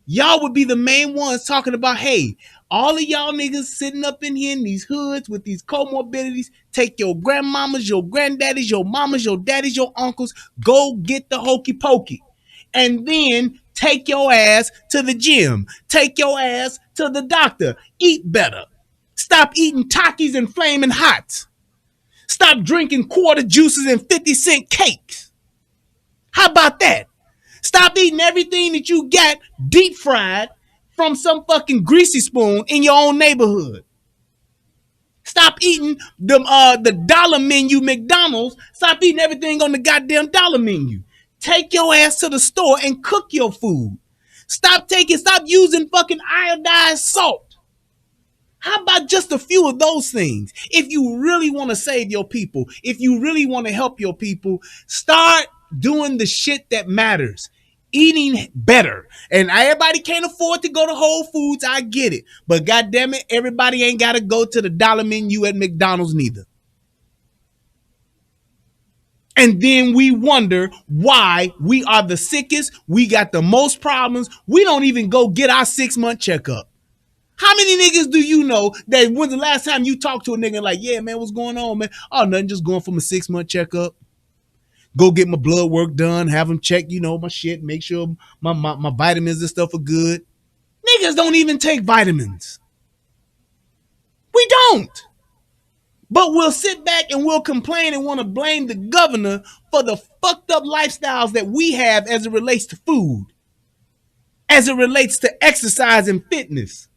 B: y'all would be the main ones talking about, hey, all of y'all niggas sitting up in here in these hoods with these comorbidities, take your grandmamas, your granddaddies, your mamas, your daddies, your uncles, go get the hokey pokey. And then take your ass to the gym. Take your ass to the doctor. Eat better. Stop eating Takis and Flamin' Hots. Stop drinking quarter juices and 50-cent cakes. How about that? Stop eating everything that you got deep fried from some fucking greasy spoon in your own neighborhood. Stop eating the dollar menu McDonald's. Stop eating everything on the goddamn dollar menu. Take your ass to the store and cook your food. Stop using fucking iodized salt. How about just a few of those things? If you really want to save your people, if you really want to help your people, start doing the shit that matters. eating better. And everybody can't afford to go to Whole Foods. I get it. But goddamn it, everybody ain't got to go to the dollar menu at McDonald's neither. And then we wonder why we are the sickest. We got the most problems. We don't even go get our 6-month checkup. How many niggas do you know that when's the last time you talked to a nigga like, yeah, man, what's going on, man? Oh, nothing, just going for my 6-month checkup. Go get my blood work done, have them check, my shit, make sure my vitamins and stuff are good. Niggas don't even take vitamins. We don't. But we'll sit back and we'll complain and want to blame the governor for the fucked up lifestyles that we have as it relates to food, as it relates to exercise and fitness.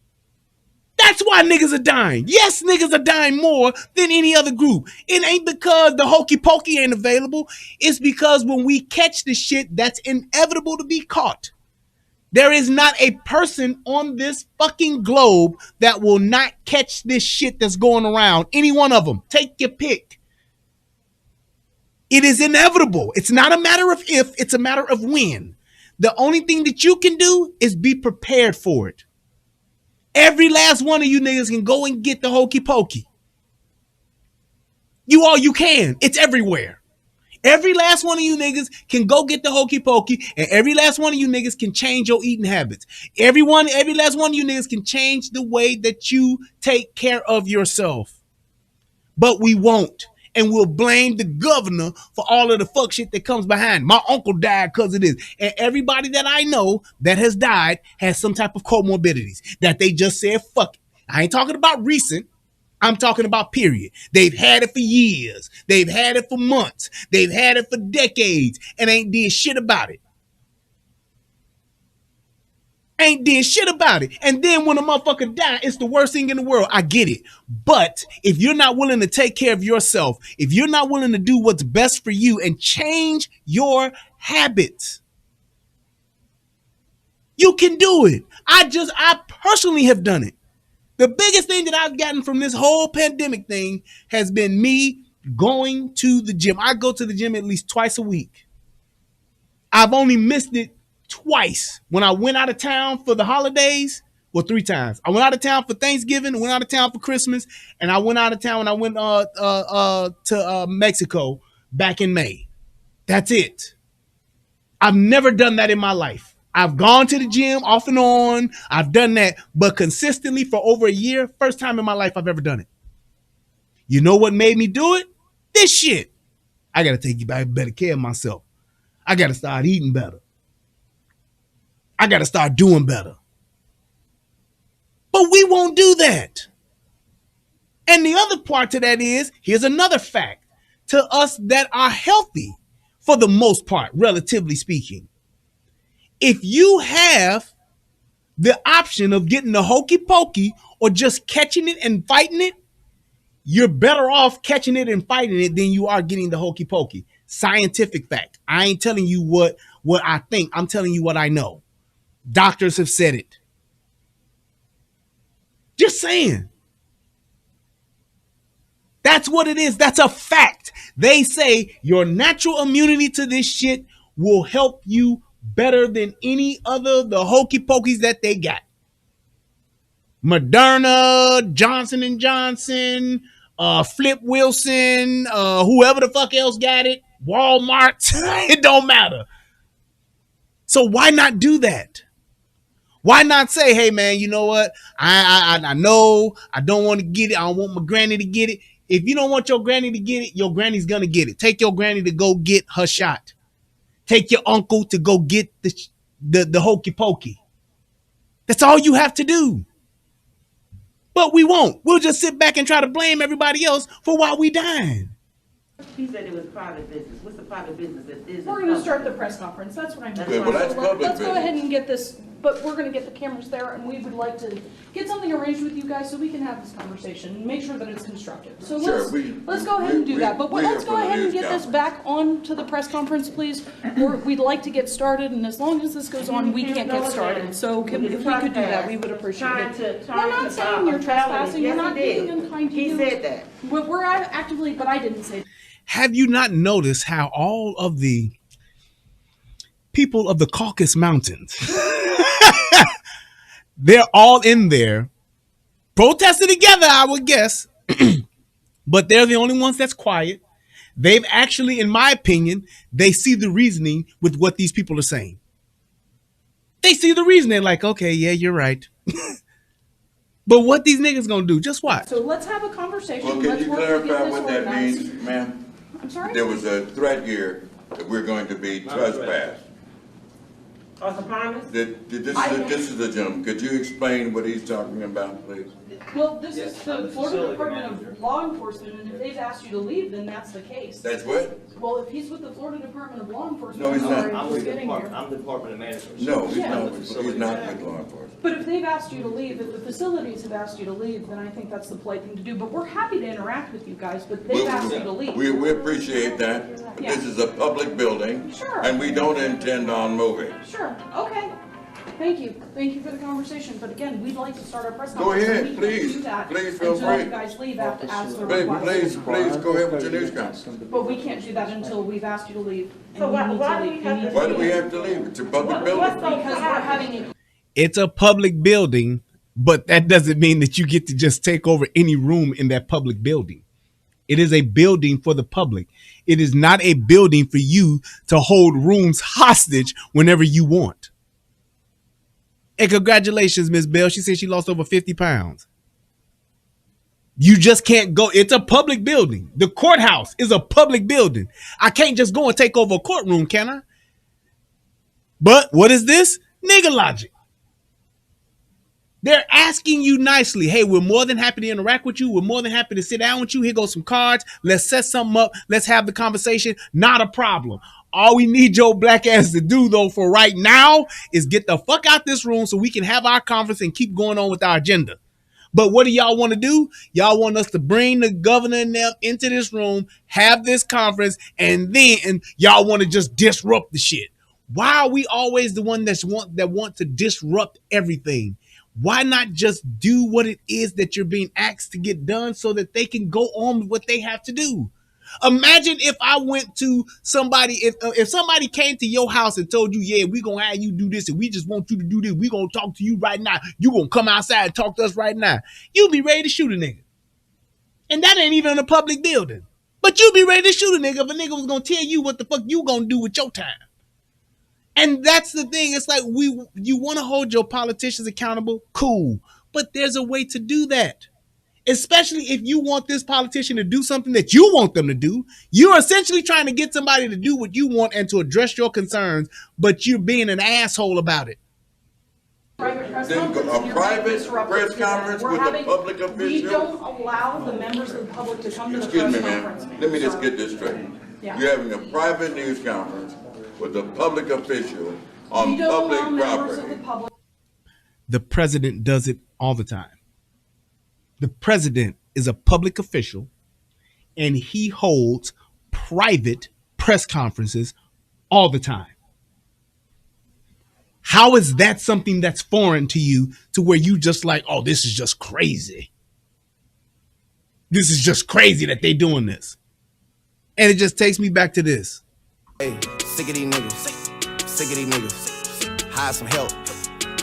B: That's why niggas are dying. Yes, niggas are dying more than any other group. It ain't because the hokey pokey ain't available. It's because when we catch the shit that's inevitable to be caught, there is not a person on this fucking globe that will not catch this shit that's going around. Any one of them. Take your pick. It is inevitable. It's not a matter of if, it's a matter of when. The only thing that you can do is be prepared for it. Every last one of you niggas can go and get the hokey pokey. You can. It's everywhere. Every last one of you niggas can go get the hokey pokey, and every last one of you niggas can change your eating habits. Every last one of you niggas can change the way that you take care of yourself. But we won't. And we'll blame the governor for all of the fuck shit that comes behind. My uncle died because of this. And everybody that I know that has died has some type of comorbidities that they just said, fuck it. I ain't talking about recent. I'm talking about period. They've had it for years. They've had it for months. They've had it for decades and ain't did shit about it. Ain't did shit about it. And then when a motherfucker die, it's the worst thing in the world. I get it. But if you're not willing to take care of yourself, if you're not willing to do what's best for you and change your habits, you can do it. I personally have done it. The biggest thing that I've gotten from this whole pandemic thing has been me going to the gym. I go to the gym at least twice a week. I've only missed it twice. When I went out of town for the holidays, well, 3 times. I went out of town for Thanksgiving, went out of town for Christmas, and I went out of town when I went to Mexico back in May. That's it. I've never done that in my life. I've gone to the gym off and on. I've done that, but consistently for over a year, first time in my life I've ever done it. You know what made me do it? This shit. I got to take better care of myself. I got to start eating better. I got to start doing better. But we won't do that. And the other part to that is, here's another fact. To us that are healthy, for the most part, relatively speaking, if you have the option of getting the hokey pokey or just catching it and fighting it, you're better off catching it and fighting it than you are getting the hokey pokey. Scientific fact. I ain't telling you what I think. I'm telling you what I know. Doctors have said it. Just saying. That's what it is. That's a fact. They say your natural immunity to this shit will help you better than any other the hokey pokeys that they got. Moderna, Johnson & Johnson, Flip Wilson, whoever the fuck else got it, Walmart, it don't matter. So why not do that? Why not say, hey man, you know what? I know I don't want to get it. I don't want my granny to get it. If you don't want your granny to get it, your granny's gonna get it. Take your granny to go get her shot. Take your uncle to go get the hokey pokey. That's all you have to do. But we won't. We'll just sit back and try to blame everybody else for why we dying.
J: He said it was private business. What's the private business that is?
M: We're going to start the press conference. That's what I'm doing.
I: Okay, well, that's public
M: Let's go
I: business.
M: ahead and get this, but we're going to get the cameras there, and we would like to get something arranged with you guys so we can have this conversation and make sure that it's constructive. So
I: Sure,
M: let's go ahead and do that. But let's go ahead and get this back on to the press conference, please. We'd like to get started, and as long as this goes on, we can't get started. So if we could do that, we would appreciate it. We're not saying you're trespassing. You're not being unkind to you.
J: He said that.
M: We're actively, but I didn't say that.
B: Have you not noticed how all of the people of the Caucasus Mountains. They're all in there protesting together, I would guess. But they're the only ones that's quiet. They've actually, in my opinion, they see the reasoning with what these people are saying. They see the reason. They're like, okay, yeah, you're right. But what these niggas gonna do? Just watch.
M: So let's have a conversation.
I: Well, can you clarify what that means, ma'am?
M: I'm sorry?
I: There was a threat here that we're going to be trespassed. This is the gentleman. Could you explain what he's talking about, please?
M: Well, this is the Florida Department of Law Enforcement, and if they've asked you to leave, then that's the case.
I: That's what?
M: Well, if he's with the Florida Department of Law Enforcement,
I: No, he's not.
L: I'm with the Department of Management.
I: No, he's
M: Yeah.
I: not. He's not with law enforcement.
M: but if they've asked you to leave, if the facilities have asked you to leave, then I think that's the polite thing to do. But we're happy to interact with you guys, but they've asked you to leave.
I: We appreciate that. But
M: Yeah.
I: this is a public building.
M: Sure.
I: And we don't intend on moving.
M: Sure, okay. Thank you. Thank you for the conversation. But again, we'd like to start our press
I: Go
M: conference.
I: ahead,
M: We can't
I: please.
M: do that
I: Please feel
M: until
I: free.
M: you guys leave after as the
I: Please,
M: request.
I: please go ahead with your news conference.
M: But we can't do that until we've asked you to leave.
J: So
M: And
J: why-
M: you need
J: why
M: to
J: do
M: leave.
J: we have
M: You need
J: to
I: Why
M: to
I: do we
M: leave.
I: have to leave? It's a public
J: What's
I: building.
M: Because we're having a
B: It's a public building, but that doesn't mean that you get to just take over any room in that public building. It is a building for the public. It is not a building for you to hold rooms hostage whenever you want. And congratulations, Miss Bell. She said she lost over 50 pounds. You just can't go. It's a public building. The courthouse is a public building. I can't just go and take over a courtroom, can I? But what is this? Nigga logic. They're asking you nicely, hey, we're more than happy to interact with you. We're more than happy to sit down with you. Here goes some cards. Let's set something up. Let's have the conversation. Not a problem. All we need your black ass to do, though, for right now is get the fuck out this room so we can have our conference and keep going on with our agenda. But what do y'all want to do? Y'all want us to bring the governor and them into this room, have this conference, and then y'all want to just disrupt the shit. Why are we always the one that want to disrupt everything? Why not just do what it is that you're being asked to get done so that they can go on with what they have to do? Imagine if I went to somebody, if somebody came to your house and told you, yeah, we're going to have you do this and we just want you to do this. We're going to talk to you right now. You're going to come outside and talk to us right now. You'll be ready to shoot a nigga. And that ain't even in a public building. But you'll be ready to shoot a nigga if a nigga was going to tell you what the fuck you going to do with your time. And that's the thing. It's like you want to hold your politicians accountable. Cool. But there's a way to do that. Especially if you want this politician to do something that you want them to do. You're essentially trying to get somebody to do what you want and to address your concerns, but you're being an asshole about it.
M: private press
I: Then
M: conference.
I: a
M: and you're
I: private
M: being disruptive
I: press
M: to that.
I: conference
M: We're
I: with a
M: having-
I: public official?
M: We don't allow the members of the public to come to the
I: Excuse
M: press
I: me,
M: conference.
I: ma'am. Let me just get this straight.
M: Yeah.
I: You're having a private news conference with a public official on
M: We don't allow
I: public
M: members of
I: property.
M: the public.
B: The president does it all the time. The president is a public official and he holds private press conferences all the time. How is that something that's foreign to you to where you just like, oh, this is just crazy. This is just crazy that they doing this. And it just takes me back to this.
O: Hey, sick of these niggas. Sick of these niggas. Hire some help.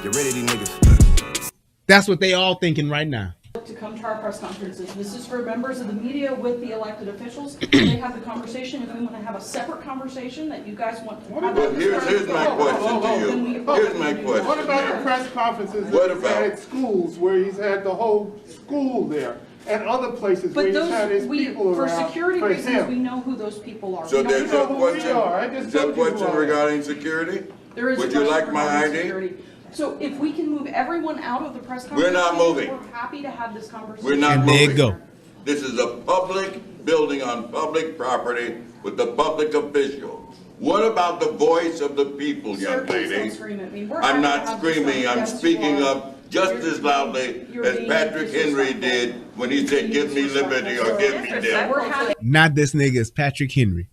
O: Get rid of these niggas.
B: That's what they all thinking right now.
M: To come to our press conferences. This is for members of the media with the elected officials. They have the conversation. If we want to have a separate conversation that you guys want to have.
I: But here's my question to you. Here's my question.
K: What about the press conferences
I: What
K: that he's
I: about?
K: had at schools where he's had the whole school there and other places where
M: But
K: he's had his
M: those, we,
K: people
M: for
K: around
M: security
K: for
M: reasons, we
K: him?
M: know who those people are.
I: So
M: We know
I: there's
M: who
I: a
K: who we
I: question,
K: are. I just
I: is there a
K: told you
I: question
K: who I am.
I: regarding security?
M: There is a
I: Would you
M: question
I: like my
M: regarding
I: ID?
M: security. So if we can move everyone out of the press conference.
I: We're not moving.
M: We're happy to have this conversation.
I: We're not
B: And there
I: moving.
B: you go.
I: This is a public building on public property with the public official. What about the voice of the people,
M: Sir,
I: young
M: please don't
I: lady?
M: scream at me. We're
I: I'm
M: happy to
I: not
M: have this
I: screaming, I'm
M: yes, you
I: speaking
M: are.
I: up just
M: You're-
I: as loudly
M: you're
I: as
M: being
I: Patrick Henry
M: disrespectful.
I: did when he said, give me liberty or give me death.
M: We're happy.
B: Not this nigga, it's Patrick Henry.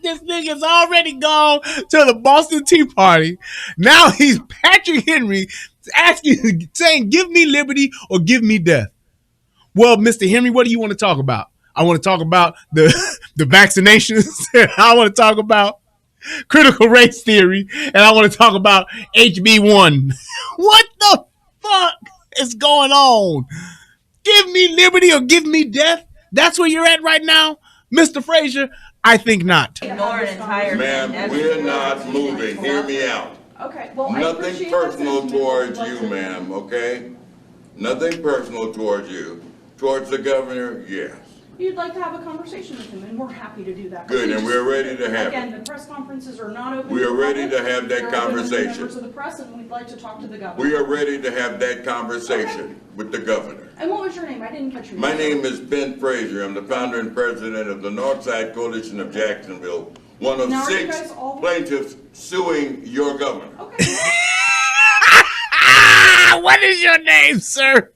B: This nigga's already gone to the Boston Tea Party. Now he's Patrick Henry asking, saying, give me liberty or give me death. Well, Mr. Henry, what do you want to talk about? I want to talk about the vaccinations. I want to talk about critical race theory, and I want to talk about HB1. What the fuck is going on? Give me liberty or give me death? That's where you're at right now, Mr. Frazier? I think not.
I: Ma'am, we're not moving. Hear me out.
M: Okay, well,
I: Nothing personal towards you, ma'am, okay? Nothing personal towards you. Towards the governor, yes.
M: You'd like to have a conversation with him, and we're happy to do that.
I: Good, and we're ready to have it.
M: Again, the press conferences are not open.
I: We are ready to have that
M: They're open to
I: conversation.
M: members of the press, and we'd like to talk to the governor.
I: We are ready to have that conversation with the governor.
M: And what was your name? I didn't catch your name.
I: My name is Ben Frazier. I'm the founder and president of the Northside Coalition of Jacksonville, one of
M: Now, are you
I: 6
M: guys all-
I: plaintiffs suing your governor.
M: Okay.
B: What is your name, sir?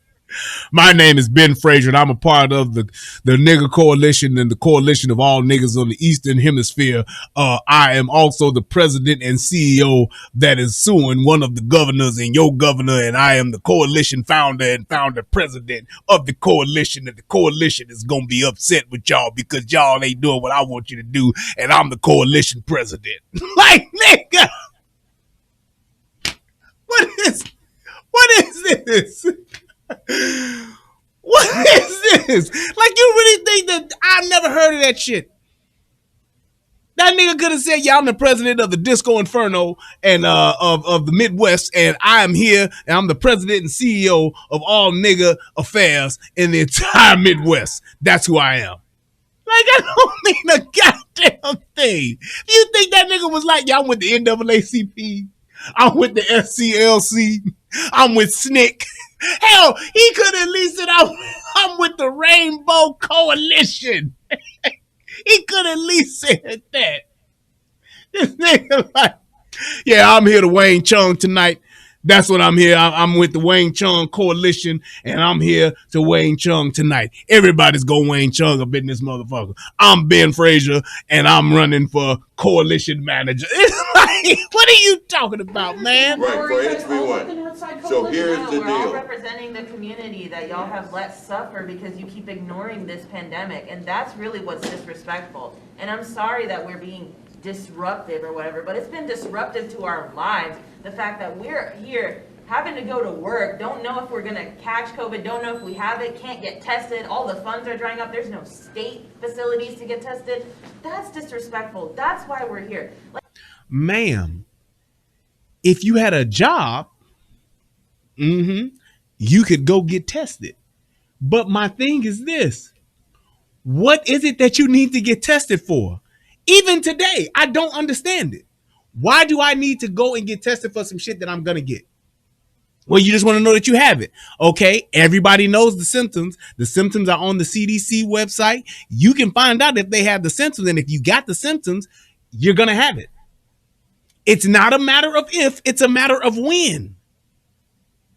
B: My name is Ben Frazier, and I'm a part of the Nigger Coalition and the coalition of all niggas on the Eastern Hemisphere. I am also the president and CEO that is suing one of the governors and your governor, and I am the coalition founder and founder president of the coalition, and the coalition is going to be upset with y'all because y'all ain't doing what I want you to do, and I'm the coalition president. Like, nigga! What is this? What is this? Like, you really think that I've never heard of that shit? That nigga could have said, yeah, I'm the president of the Disco Inferno and of the Midwest, and I am here, and I'm the president and CEO of all nigga affairs in the entire Midwest. That's who I am. Like, I don't mean a goddamn thing. Do you think that nigga was like, yeah, I'm with the NAACP, I'm with the SCLC, I'm with SNCC. Hell, he could at least said, I'm with the Rainbow Coalition. He could at least said that. This nigga like, yeah, I'm here to Wayne Chung tonight. That's what I'm here. I'm with the Wayne Chung Coalition, and I'm here to Wayne Chung tonight. Everybody's going Wayne Chung up in this motherfucker. I'm Ben Frazier, and I'm running for coalition manager. It's like, what are you talking about, man?
I: Right, for HB1. So here's the
P: We're all
I: deal.
P: representing the community that y'all have let suffer because you keep ignoring this pandemic, and that's really what's disrespectful. And I'm sorry that we're being disruptive or whatever, but it's been disruptive to our lives. The fact that we're here having to go to work, don't know if we're gonna catch COVID, don't know if we have it, can't get tested, all the funds are drying up, there's no state facilities to get tested. That's disrespectful. That's why we're here.
B: Ma'am, if you had a job, you could go get tested. But my thing is this: what is it that you need to get tested for? Even today, I don't understand it. Why do I need to go and get tested for some shit that I'm gonna get? Well, you just want to know that you have it. Okay, everybody knows the symptoms. The symptoms are on the CDC website. You can find out if they have the symptoms, and if you got the symptoms, you're gonna have it. It's not a matter of if, it's a matter of when.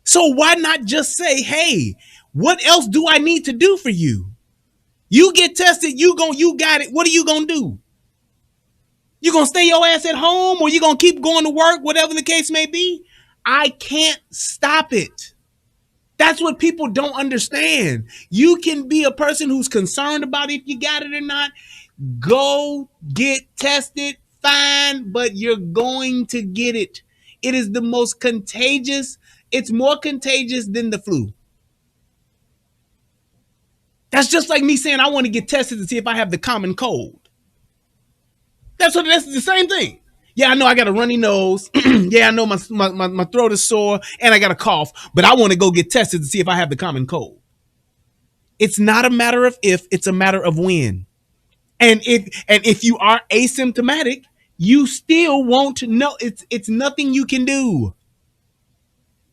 B: So why not just say, hey, what else do I need to do for you? You get tested, you got it. What are you gonna do? You gonna stay your ass at home, or you gonna keep going to work, whatever the case may be? I can't stop it. That's what people don't understand. You can be a person who's concerned about if you got it or not. Go get tested, fine, but you're going to get it. It is the most contagious. It's more contagious than the flu. That's just like me saying I want to get tested to see if I have the common cold. That's the same thing. Yeah, I know I got a runny nose. Yeah, I know my throat is sore and I got a cough, but I want to go get tested to see if I have the common cold. It's not a matter of if, it's a matter of when. And if you are asymptomatic, you still won't know. It's nothing you can do.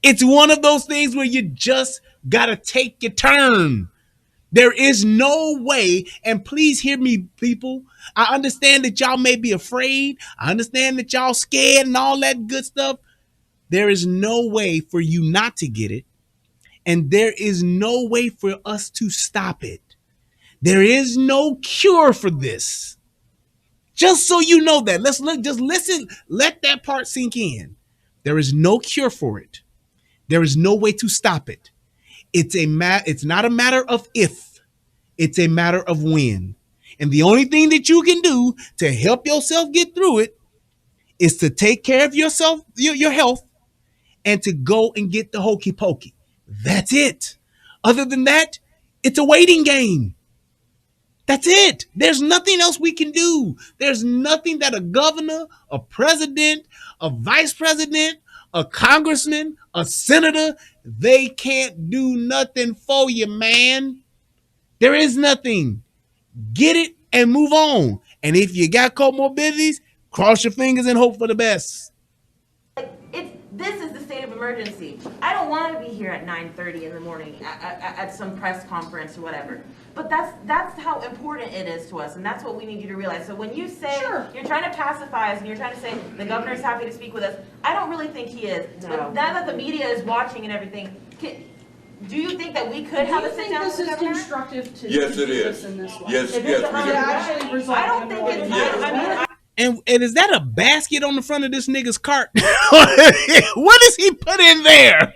B: It's one of those things where you just gotta take your turn. There is no way, and please hear me, people. I understand that y'all may be afraid. I understand that y'all scared and all that good stuff. There is no way for you not to get it. And there is no way for us to stop it. There is no cure for this. Just so you know that. Just listen, let that part sink in. There is no cure for it. There is no way to stop it. It's not a matter of if, it's a matter of when. And the only thing that you can do to help yourself get through it is to take care of yourself, your health, and to go and get the hokey pokey. That's it. Other than that, it's a waiting game. That's it. There's nothing else we can do. There's nothing that a governor, a president, a vice president, a congressman, a senator, they can't do nothing for you, man. There is nothing. Get it and move on. And if you got comorbidities, cross your fingers and hope for the best.
P: This is the state of emergency. I don't want to be here at 9:30 in the morning at some press conference or whatever. But that's how important it is to us, and that's what we need you to realize. So when you say you're trying to pacify us and you're trying to say the governor's happy to speak with us, I don't really think he is. No. But now that the media is watching and everything, do you think that we could have a sit down with the governor?
M: This is constructive to
I: yes, it
M: do
I: is.
M: this in this way?
I: Yes, yes, we do.
P: I don't think it's.
I: Yes.
P: I mean,
B: And is that a basket on the front of this nigga's cart? What does he put in there?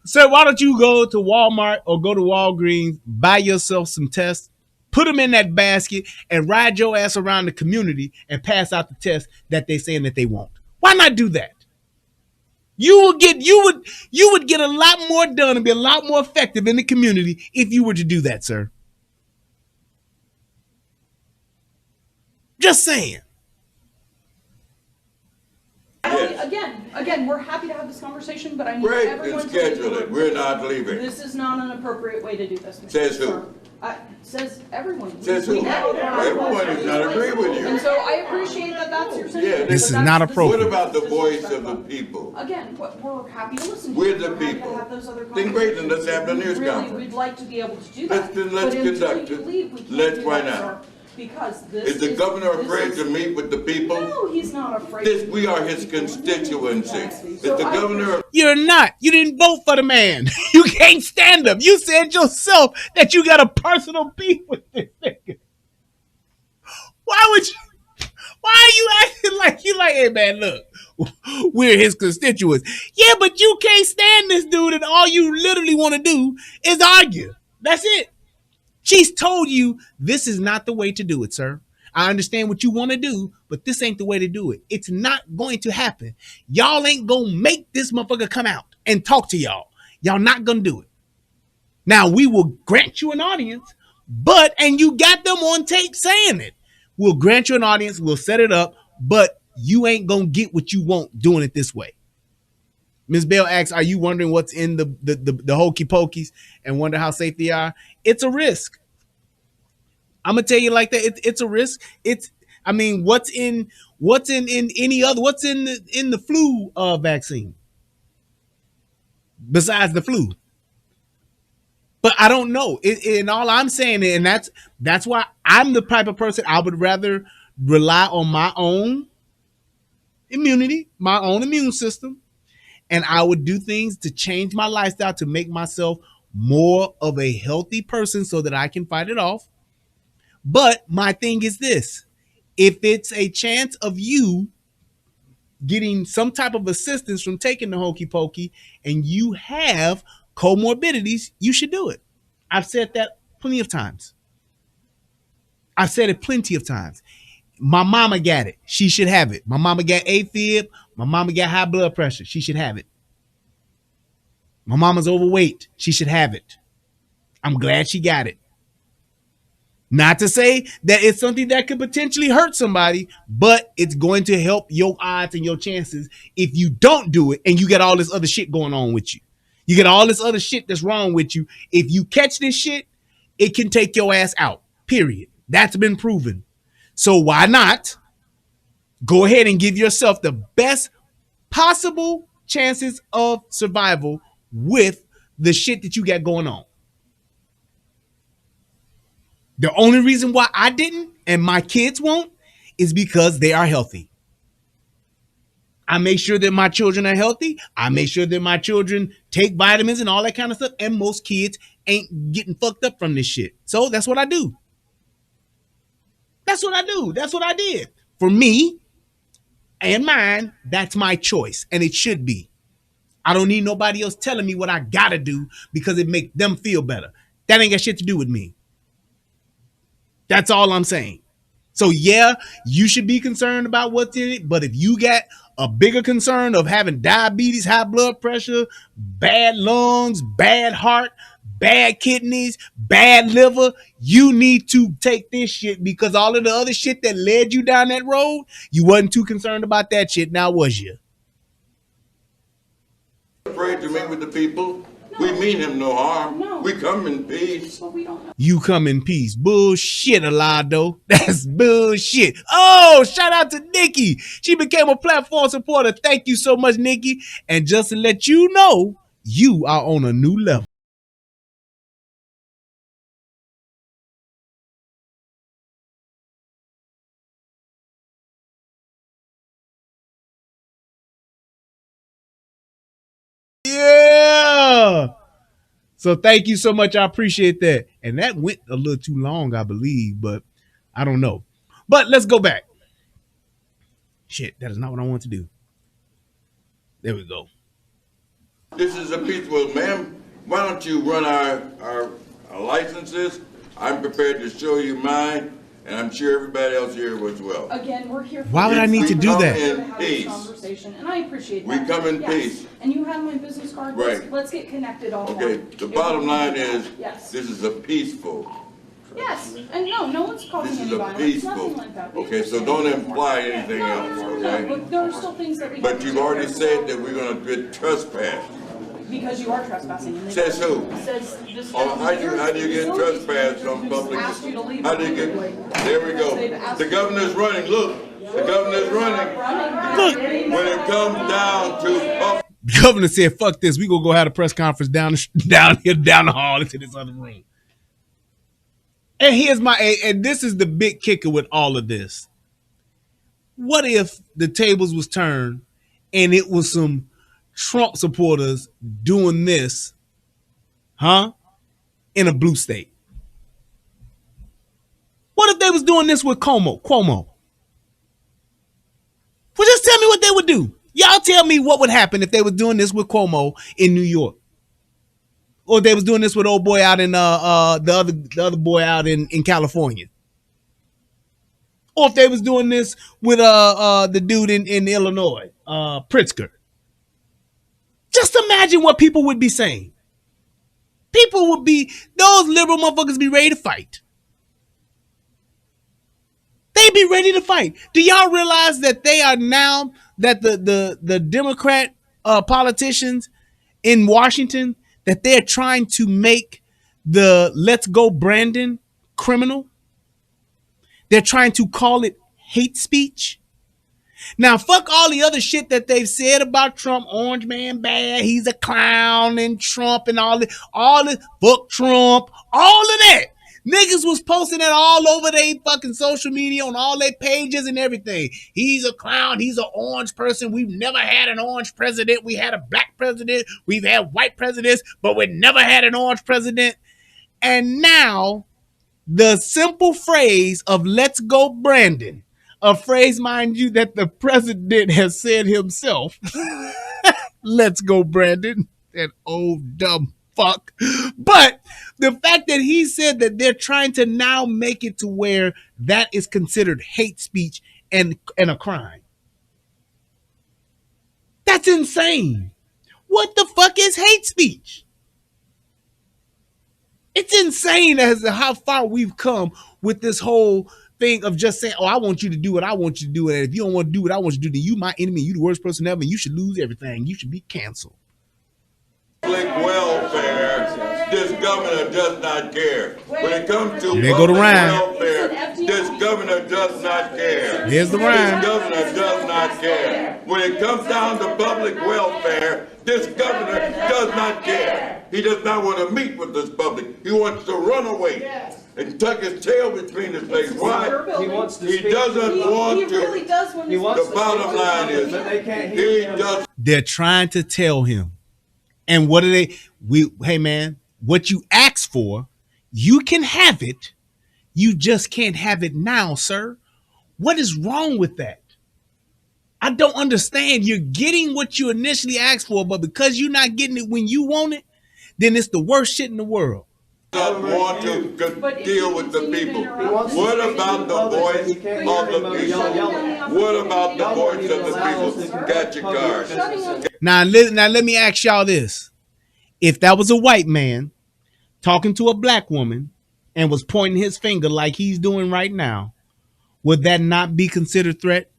B: So why don't you go to Walmart or go to Walgreens, buy yourself some tests, put them in that basket, and ride your ass around the community and pass out the tests that they're saying that they won't? Why not do that? You would get a lot more done and be a lot more effective in the community if you were to do that, sir. Just saying.
M: Again, we're happy to have this conversation, but I need
I: Great,
M: everyone to
I: schedule it. We're not leaving.
M: This is not an appropriate way to do this.
I: Says who?
M: Says everyone.
I: Says who? Everyone does not agree with you.
M: And so I appreciate that that's your sentiment.
I: Yeah,
B: this is not appropriate.
I: What about the voice of the people?
M: Again, we're happy to listen to
I: We're
M: you.
I: the people.
M: Have those other
I: Then great, then let's have the news
M: really,
I: conference.
M: we'd like to be able to do that.
I: Let's conduct it. Why not?
M: Because this
I: is the governor afraid to meet with the people?
M: No, he's not afraid.
I: We are his constituency. Is the governor?
B: You're not. You didn't vote for the man. You can't stand him. You said yourself that you got a personal beef with this nigga. Why are you acting like hey man, look, we're his constituents. Yeah, but you can't stand this dude and all you literally want to do is argue. That's it. She's told you this is not the way to do it, sir. I understand what you want to do, but this ain't the way to do it. It's not going to happen. Y'all ain't gonna make this motherfucker come out and talk to y'all. Y'all not gonna do it. Now, we will grant you an audience, and you got them on tape saying it. We'll grant you an audience, we'll set it up, but you ain't gonna get what you want doing it this way. Ms. Bell asks, are you wondering what's in the hokey pokies and wonder how safe they are? It's a risk. I'm gonna tell you like that. It's a risk. What's in the flu vaccine besides the flu? But I don't know. And all I'm saying, and that's why I'm the type of person I would rather rely on my own immunity, my own immune system. And I would do things to change my lifestyle to make myself more of a healthy person so that I can fight it off. But my thing is this. If it's a chance of you getting some type of assistance from taking the hokey pokey and you have comorbidities, you should do it. I've said that plenty of times. I've said it plenty of times. My mama got it. She should have it. My mama got AFib. My mama got high blood pressure. She should have it. My mama's overweight. She should have it. I'm glad she got it. Not to say that it's something that could potentially hurt somebody, but it's going to help your odds and your chances if you don't do it and you got all this other shit going on with you. You get all this other shit that's wrong with you. If you catch this shit, it can take your ass out, period. That's been proven. So why not go ahead and give yourself the best possible chances of survival with the shit that you got going on? The only reason why I didn't and my kids won't is because they are healthy. I make sure that my children are healthy. I make sure that my children take vitamins and all that kind of stuff. And most kids ain't getting fucked up from this shit. So that's what I do. That's what I do. That's what I did. For me and mine, that's my choice. And it should be. I don't need nobody else telling me what I gotta do because it make them feel better. That ain't got shit to do with me. That's all I'm saying. So yeah, you should be concerned about what's in it. But if you got a bigger concern of having diabetes, high blood pressure, bad lungs, bad heart, bad kidneys, bad liver, you need to take this shit, because all of the other shit that led you down that road, you wasn't too concerned about that shit. Now was you?
I: Afraid to meet with the people. We mean him no harm. We come in peace.
B: You come in peace. Bullshit, Alado. That's bullshit. Oh, shout out to Nikki. She became a platform supporter. Thank you so much, Nikki. And just to let you know, you are on a new level. Yeah. So thank you so much. I appreciate that. And that went a little too long, I believe, but I don't know. But let's go back. Shit, that is not what I want to do. There we go.
I: This is a peaceful, ma'am. Why don't you run our licenses? I'm prepared to show you mine, and I'm sure everybody else here as well.
M: Again, we're here for
B: Why would I need to do that?
I: In peace.
M: Conversation, and I appreciate
I: We
M: that.
I: come in
M: Yes.
I: peace.
M: And you have my business card.
I: Right.
M: Let's get connected on
I: Okay,
M: that.
I: the bottom line is,
M: Yes.
I: this is a peaceful.
M: Yes, and no one's causing
I: This is
M: any
I: a
M: violence.
I: peaceful.
M: Nothing like that. We
I: Okay, so
M: understand.
I: don't imply anything else,
M: No,
I: okay?
M: but there are still things that we.
I: But
M: have to
I: you've
M: take
I: already
M: care of.
I: said that we're gonna get trespassed.
M: Because you are trespassing. And they-
I: Says who?
M: Says this.
I: Oh, how do you get trespassed on public?
M: Asked you to leave.
I: How do you get, there we go. The governor's running, look, the governor's running.
B: Look.
I: When it comes down to public.
B: The governor said, fuck this. We gonna go have a press conference down here, down the hall into this other room. And here's and this is the big kicker with all of this. What if the tables was turned and it was some Trump supporters doing this, in a blue state? What if they was doing this with Cuomo? Well, just tell me what they would do. Y'all tell me what would happen if they was doing this with Cuomo in New York. Or they was doing this with old boy out in the other boy out in California. Or if they was doing this with the dude in Illinois, Pritzker. Just imagine what people would be saying. People would be, those liberal motherfuckers be ready to fight. They be ready to fight. Do y'all realize that they are now, that the Democrat politicians in Washington, that they're trying to make the Let's Go Brandon criminal? They're trying to call it hate speech. Now, fuck all the other shit that they've said about Trump. Orange man bad, he's a clown, and Trump and all this, fuck Trump, all of that. Niggas was posting that all over their fucking social media, on all their pages and everything. He's a clown, he's an orange person. We've never had an orange president. We had a black president, we've had white presidents, but we never had an orange president. And now, the simple phrase of let's go Brandon, a phrase, mind you, that the president has said himself. Let's go Brandon, that old dumb fuck. But the fact that he said that they're trying to now make it to where that is considered hate speech and a crime. That's insane. What the fuck is hate speech? It's insane as to how far we've come with this whole thing of just saying, oh, I want you to do what I want you to do. And if you don't want to do what I want you to do, then you my enemy. You the worst person ever. And you should lose everything. You should be canceled.
I: Public welfare, this governor does not care. When it comes to
B: There go the
I: public
B: rhyme.
I: welfare, this governor does not care.
B: Here's the rhyme.
I: This governor does not care. When it comes down to public welfare, this governor does not care. He does not want to meet with this public. He wants to run away and tuck his tail between his legs. Why?
L: He wants to
I: He
L: speak.
I: doesn't want
M: He really
I: to.
M: does when
L: He wants
I: The
L: to
I: bottom
L: speak.
I: line is,
L: But they can't
I: he
L: hear him.
I: does.
B: They're trying to tell him. And what are they? Hey man, what you asked for, you can have it. You just can't have it now, sir. What is wrong with that? I don't understand. You're getting what you initially asked for, but because you're not getting it when you want it, then it's the worst shit in the world.
I: not want to deal with the people. What about the voice of the people? What about the voice of the people? Got your card.
B: Now let me ask y'all this. If that was a white man talking to a black woman and was pointing his finger like he's doing right now, would that not be considered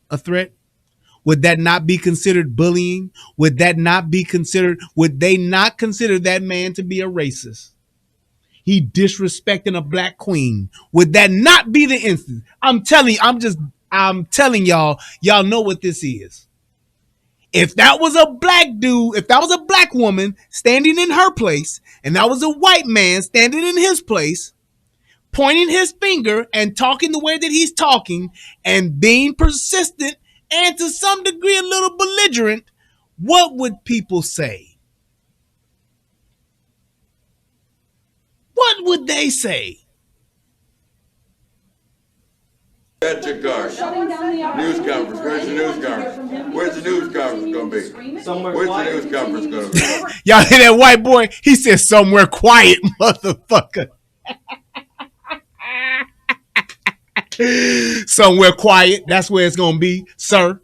B: a threat? Would that not be considered bullying? Would they not consider that man to be a racist? He disrespecting a black queen. Would that not be the instance? I'm telling y'all know what this is. If that was a black dude, if that was a black woman standing in her place, and that was a white man standing in his place, pointing his finger and talking the way that he's talking and being persistent and to some degree a little belligerent, what would people say? What would they say?
I: Got your card. News conference. Where's the news conference? Where's the news conference going to be? Where's the news conference going to be?
B: Y'all hear that white boy? He said somewhere quiet, motherfucker. Somewhere quiet. That's where it's going to be, sir.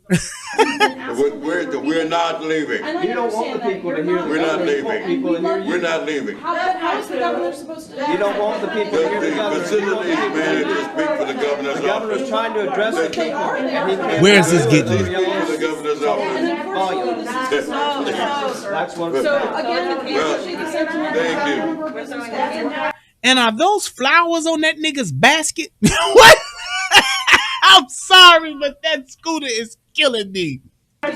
I: We're not leaving.
L: You don't want the people to hear the
I: We're not
L: governor.
I: leaving. We're not leaving.
M: How is the governor supposed to?
L: You don't want the people to hear the governor.
I: The facilities manager speak for the governor's
L: The governor's
I: office.
L: trying to address the people, and he can't.
B: Where is this getting
I: Speak
B: you?
I: for the governor's office.
L: That's what.
M: So again, we appreciate the sentiment.
I: Thank you.
B: And are those flowers on that nigga's basket? What? I'm sorry, but that scooter is killing me.
I: Tell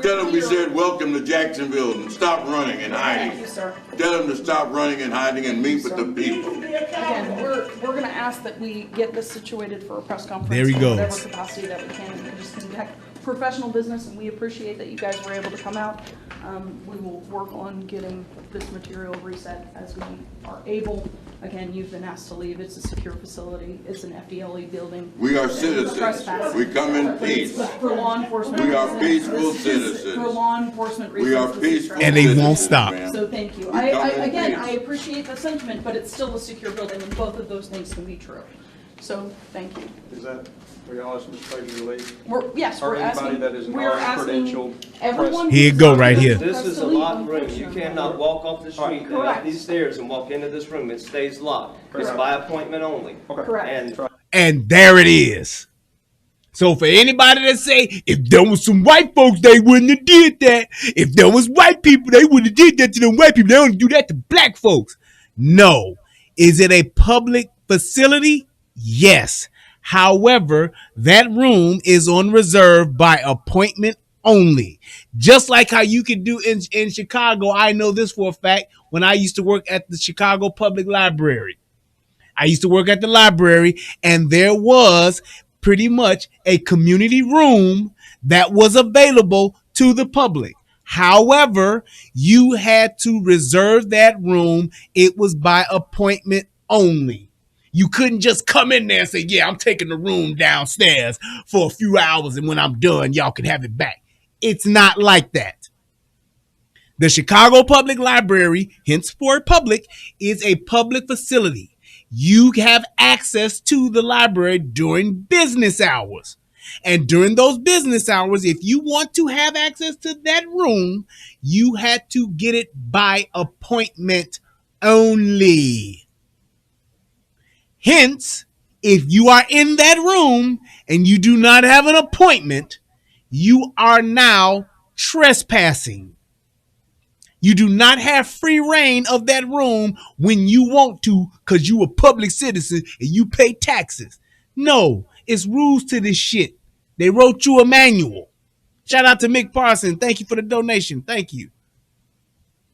I: them we said welcome to Jacksonville and stop running and hiding.
M: Thank you, sir.
I: Tell them to stop running and hiding and meet with the people.
M: Again, we're going to ask that we get this situated for a press conference.
B: There he
M: in
B: goes.
M: whatever capacity that we can, and just conduct professional business, and we appreciate that you guys were able to come out. We will work on getting this material reset as we are able. Again, you've been asked to leave. It's a secure facility. It's an FDLE building.
I: We are
M: And
I: citizens.
M: trespassing.
I: We come in
M: But it's
I: peace.
M: for law enforcement
I: We are
M: reasons.
I: peaceful
M: This is
I: citizens.
M: For law enforcement reasons.
I: We are
M: this is
I: peaceful
B: And they
I: citizens,
B: won't stop.
I: ma'am.
M: So thank you.
I: We come in
M: Again,
I: peace.
M: I appreciate the sentiment, but it's still a secure building, and both of those things can be true. So, thank you.
Q: Is that, are y'all asking Mr. Frazier to leave?
M: Yes,
Q: Or
M: we're
Q: anybody
M: asking,
Q: that is
M: we're asking
Q: non-credentialed
M: everyone.
B: Here you
M: who's
B: go,
M: not
B: right here.
L: This is a locked room. You cannot walk off the street and
M: Correct.
L: up these stairs and walk into this room. It stays locked. It's by appointment only.
M: Correct.
L: And
B: And there it is. So for anybody that say, if there was some white folks, they wouldn't have did that. If there was white people, they wouldn't have did that to them white people. They don't do that to black folks. No. Is it a public facility? Yes. However, that room is on reserve by appointment only. Just like how you could do in Chicago. I know this for a fact when I used to work at the Chicago Public Library. I used to work at the library, and there was pretty much a community room that was available to the public. However, you had to reserve that room. It was by appointment only. You couldn't just come in there and say, yeah, I'm taking the room downstairs for a few hours, and when I'm done, y'all can have it back. It's not like that. The Chicago Public Library, henceforth public, is a public facility. You have access to the library during business hours. And during those business hours, if you want to have access to that room, you had to get it by appointment only. Hence, if you are in that room and you do not have an appointment, you are now trespassing. You do not have free reign of that room when you want to because you a public citizen and you pay taxes. No, it's rules to this shit. They wrote you a manual. Shout out to Mick Parson. Thank you for the donation. Thank you.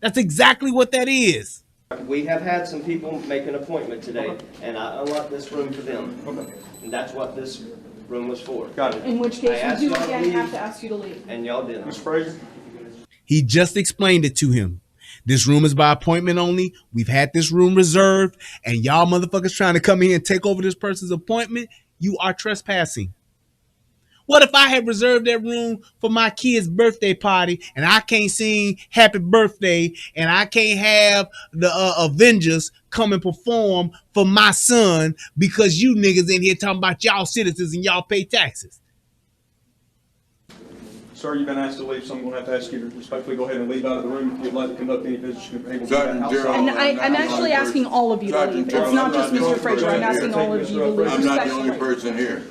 B: That's exactly what that is.
L: we have had some people make an appointment today, and I unlocked this room for them. And that's what this room was for.
Q: Got it.
M: In which case, we do again have to ask you to leave.
L: And y'all didn't.
Q: Mr. Frazier?
B: He just explained it to him. This room is by appointment only. We've had this room reserved, and y'all motherfuckers trying to come in and take over this person's appointment. You are trespassing. What if I had reserved that room for my kid's birthday party and I can't sing happy birthday and I can't have the Avengers come and perform for my son because you niggas in here talking about y'all citizens and y'all pay taxes?
Q: Sir, you've been asked to leave, so I'm going to have to ask you to respectfully go ahead and leave out of the room. If you'd like to conduct any business, you're able to do that outside.
M: And I'm actually asking all of you to leave. It's not just Mr. Frazier. I'm asking all of you to leave.
I: I'm not the only person here.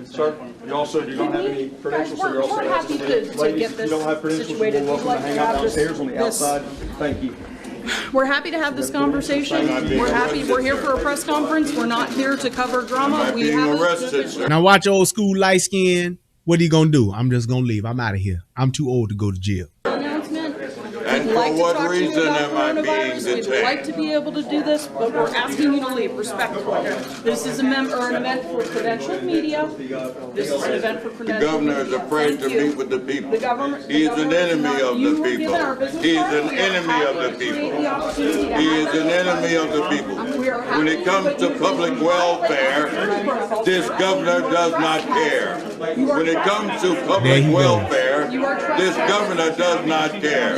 Q: Sir, you also do not have any credentials, so you're also asked to leave. Ladies, if you don't have credentials, you're welcome to hang out downstairs on the outside. Thank you.
M: We're happy to have this conversation. We're happy. We're here for a press conference. We're not here to cover drama. We have
B: Now watch old school light skin. What are you gonna do? I'm just gonna leave. I'm out of here. I'm too old to go to jail.
I: And for what reason am I being
M: We'd
I: detained?
M: like to be able to do this, but we're asking you to leave respectfully. This is an event for credentialed media. This is an event for
I: The
M: credentialed
I: governor is
M: media.
I: afraid to meet with the people. He is an enemy of the people. He is an enemy of the people. He is an enemy of the people. When it comes to public welfare, this governor does not care. When it comes to public welfare, this governor does not care.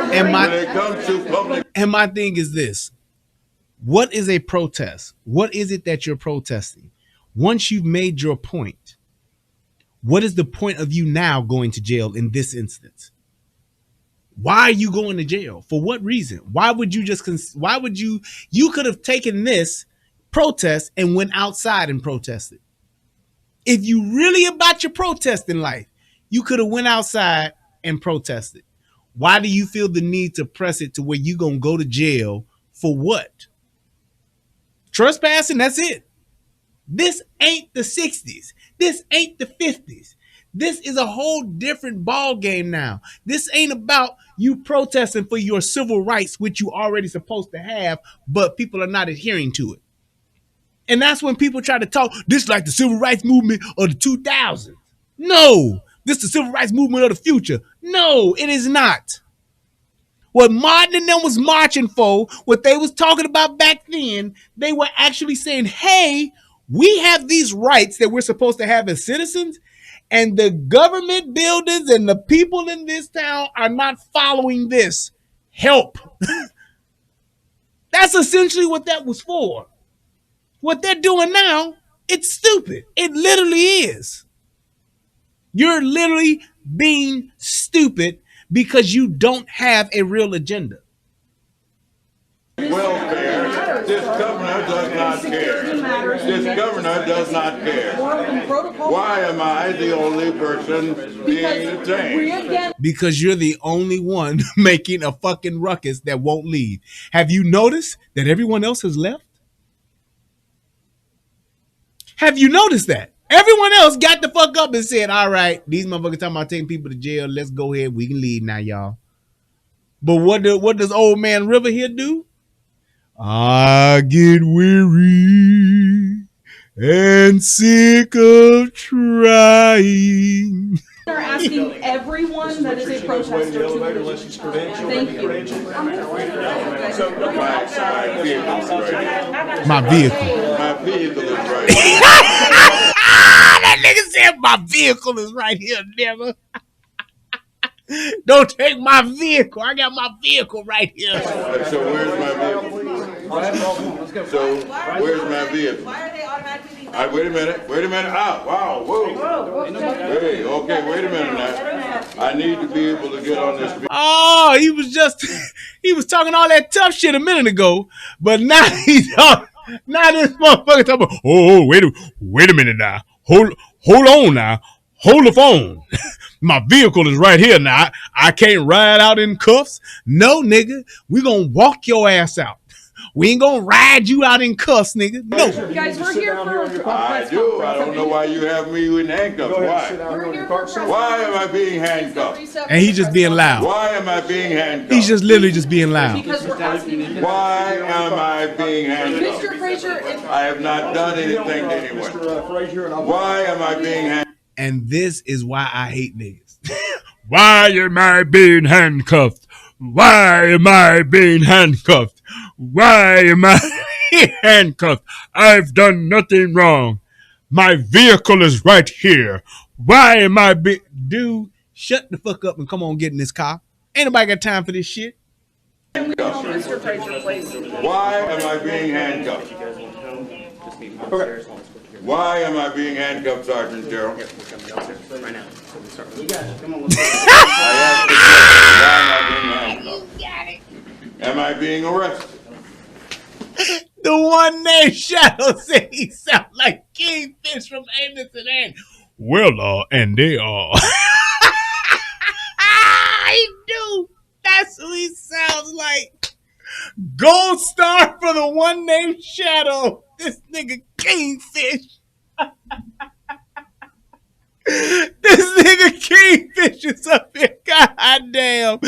B: And
I: when it comes to public,
B: and my thing is this: what is a protest? What is it that you're protesting? Once you've made your point, what is the point of you now going to jail in this instance? Why are you going to jail? For what reason? Why would you you could have taken this protest and went outside and protested. If you really about your protesting life, you could have went outside and protested. Why do you feel the need to press it to where you gonna go to jail for what? Trespassing, that's it. This ain't the 60s. This ain't the 50s. This is a whole different ball game now. This ain't about you protesting for your civil rights, which you already supposed to have, but people are not adhering to it. And that's when people try to talk, this like the civil rights movement of the 2000s. No, this is the civil rights movement of the future. No, it is not. What Martin and them was marching for, what they was talking about back then, they were actually saying, hey, we have these rights that we're supposed to have as citizens, and the government buildings and the people in this town are not following this. Help. That's essentially what that was for. What they're doing now, it's stupid. It literally is. You're literally being stupid because you don't have a real agenda.
I: Welfare, this governor does not care. This governor does not care. Why am I the only person being detained?
B: Because you're the only one making a fucking ruckus that won't leave. Have you noticed that everyone else has left? Have you noticed that? Everyone else got the fuck up and said, all right, these motherfuckers talking about taking people to jail. Let's go ahead. We can leave now, y'all. But what does old man River here do? I get weary and sick of trying.
M: They're asking everyone that is a protester to leave. Thank you.
B: My vehicle.
I: My vehicle is right.
B: That nigga said my vehicle is right here, nigga. Don't take my vehicle. I got my vehicle right here.
I: So where's my vehicle? So where's my vehicle? Wait a minute. Ah, wow, whoa. Hey, okay, wait a minute now. I need to be able to get on this.
B: Oh, he was talking all that tough shit a minute ago, but now he's talking. Now this motherfucker talking about, oh, wait a minute now. Hold on now. Hold the phone. My vehicle is right here now. I can't ride out in cuffs. No, nigga. We gonna walk your ass out. We ain't gonna ride you out in cuffs, nigga. No.
M: Guys, we're here for
I: I do. I don't know why you have me in handcuffs. Why? Why am I being handcuffed?
B: And he's just being loud.
I: Why am I being handcuffed?
B: He's just literally just being loud.
M: Because we're asking.
I: Why am I being handcuffed?
M: Mr. Frazier,
I: I have not done anything to anyone. Why am I being handcuffed?
B: And this is why I hate niggas. Why am I being handcuffed? Why am I being handcuffed? Why am I handcuffed? I've done nothing wrong. My vehicle is right here. Why am I being... Dude, shut the fuck up and come on get in this car. Ain't nobody got time for this shit.
I: Mr. Frazier, please. Why am I being handcuffed? Okay. Why am I being handcuffed, Sergeant Gerald?
J: Right now.
I: Come on. Am I being arrested?
B: The one named Shadow said he sound like Kingfish from Amos and Ann. Well, and they are. I do. That's who he sounds like. Gold star for the one named Shadow. This nigga Kingfish. This nigga Kingfish is up here. God damn.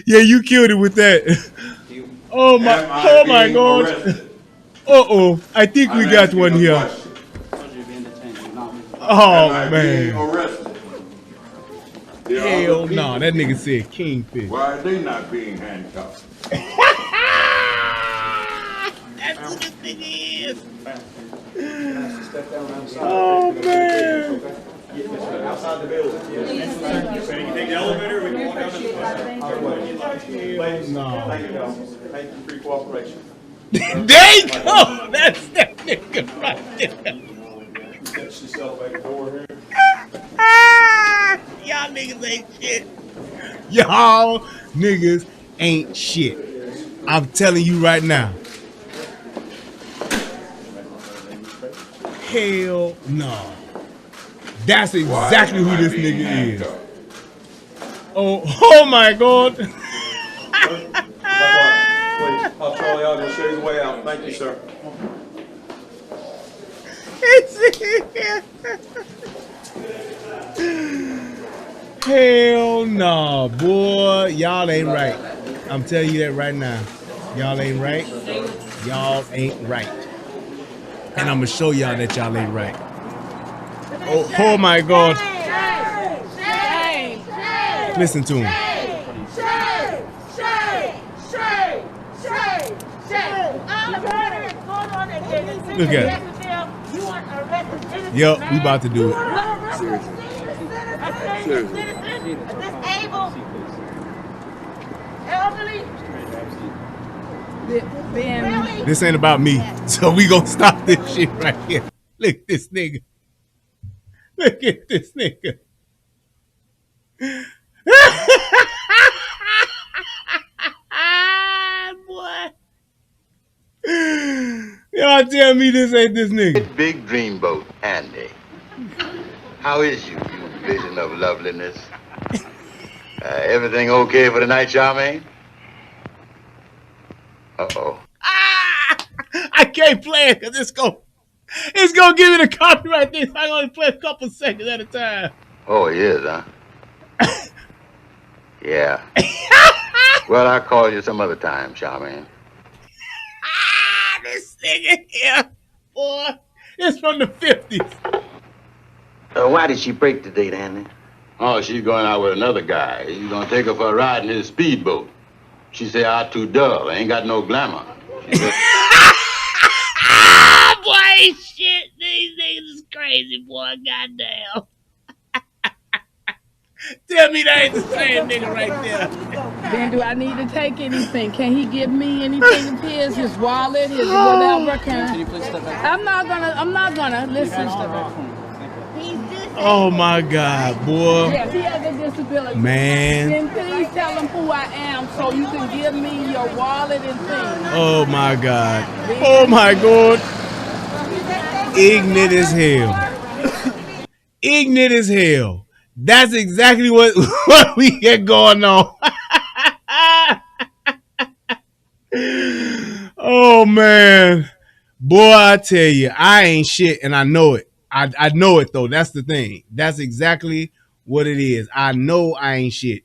B: Yeah, you killed it with that. Oh my God. Uh-oh. I think we got one here. Oh, man. Hell no. That nigga said Kingfish.
I: Why are they not being handcuffed?
B: That's who this nigga is. Oh, man.
Q: Outside the building. You take the elevator, we can walk down to the bus.
B: No.
Q: Thank you, guys. Thank you for your cooperation.
B: There you go. That's that nigga right there.
Q: Catch yourself back door here.
B: Y'all niggas ain't shit. Y'all niggas ain't shit. I'm telling you right now. Hell no. That's exactly who this nigga is. Oh my God.
Q: Please, I'll Charlie out and show you the way out. Thank you, sir.
B: Hell no, boy. Y'all ain't right. I'm telling you that right now. Y'all ain't right. Y'all ain't right. And I'm going to show y'all that y'all ain't right. Oh my God. Listen to him. Look at it. Yup, we about to do it. This ain't about me, so we gonna stop this shit right here. Look at this nigga. Look at this nigga. Boy. Y'all tell me this ain't this nigga.
R: Big dreamboat, Andy. How is you vision of loveliness? Everything okay for the night, Charmaine? Uh-oh.
B: I can't play it because it's gonna give me the copyright thing. So I can only play a couple seconds at a time.
R: Oh, he is, huh? Yeah. Well, I'll call you some other time, Charmaine.
B: This nigga here, boy. It's from the 50s.
R: Why did she break the date, Andy? Oh, she's going out with another guy. He's gonna take her for a ride in his speedboat. She said, I'm too dull. I ain't got no glamour. Boy,
B: shit. These niggas is crazy, boy. Goddamn. Tell me that ain't the same nigga right there.
S: Then do I need to take anything? Can he give me anything of his wallet, his whatever? Can you please step back? I'm not gonna listen.
B: Oh my God, boy.
S: Yes, he has a disability.
B: Man.
S: Then please tell him who I am so you can give me your wallet and things.
B: Oh my God. Oh my God. Ignorant as hell. Ignorant as hell. That's exactly what we get going on. Oh man. Boy, I tell you, I ain't shit and I know it. I know it though. That's the thing. That's exactly what it is. I know I ain't shit.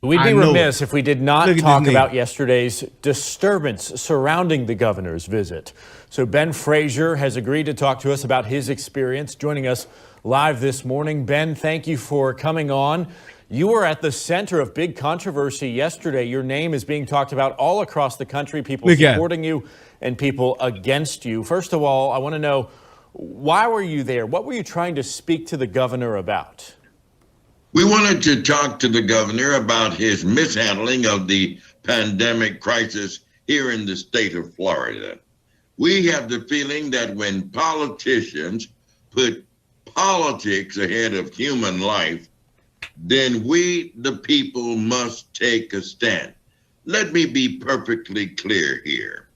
T: We'd be remiss if we did not talk about yesterday's disturbance surrounding the governor's visit. So Ben Frazier has agreed to talk to us about his experience, joining us live this morning. Ben, thank you for coming on. You were at the center of big controversy yesterday. Your name is being talked about all across the country, people supporting you and people against you. First of all, I want to know, Why were you there? What were you trying to speak to the governor about?
I: We wanted to talk to the governor about his mishandling of the pandemic crisis here in the state of Florida. We have the feeling that when politicians put politics ahead of human life, then we, the people, must take a stand. Let me be perfectly clear here.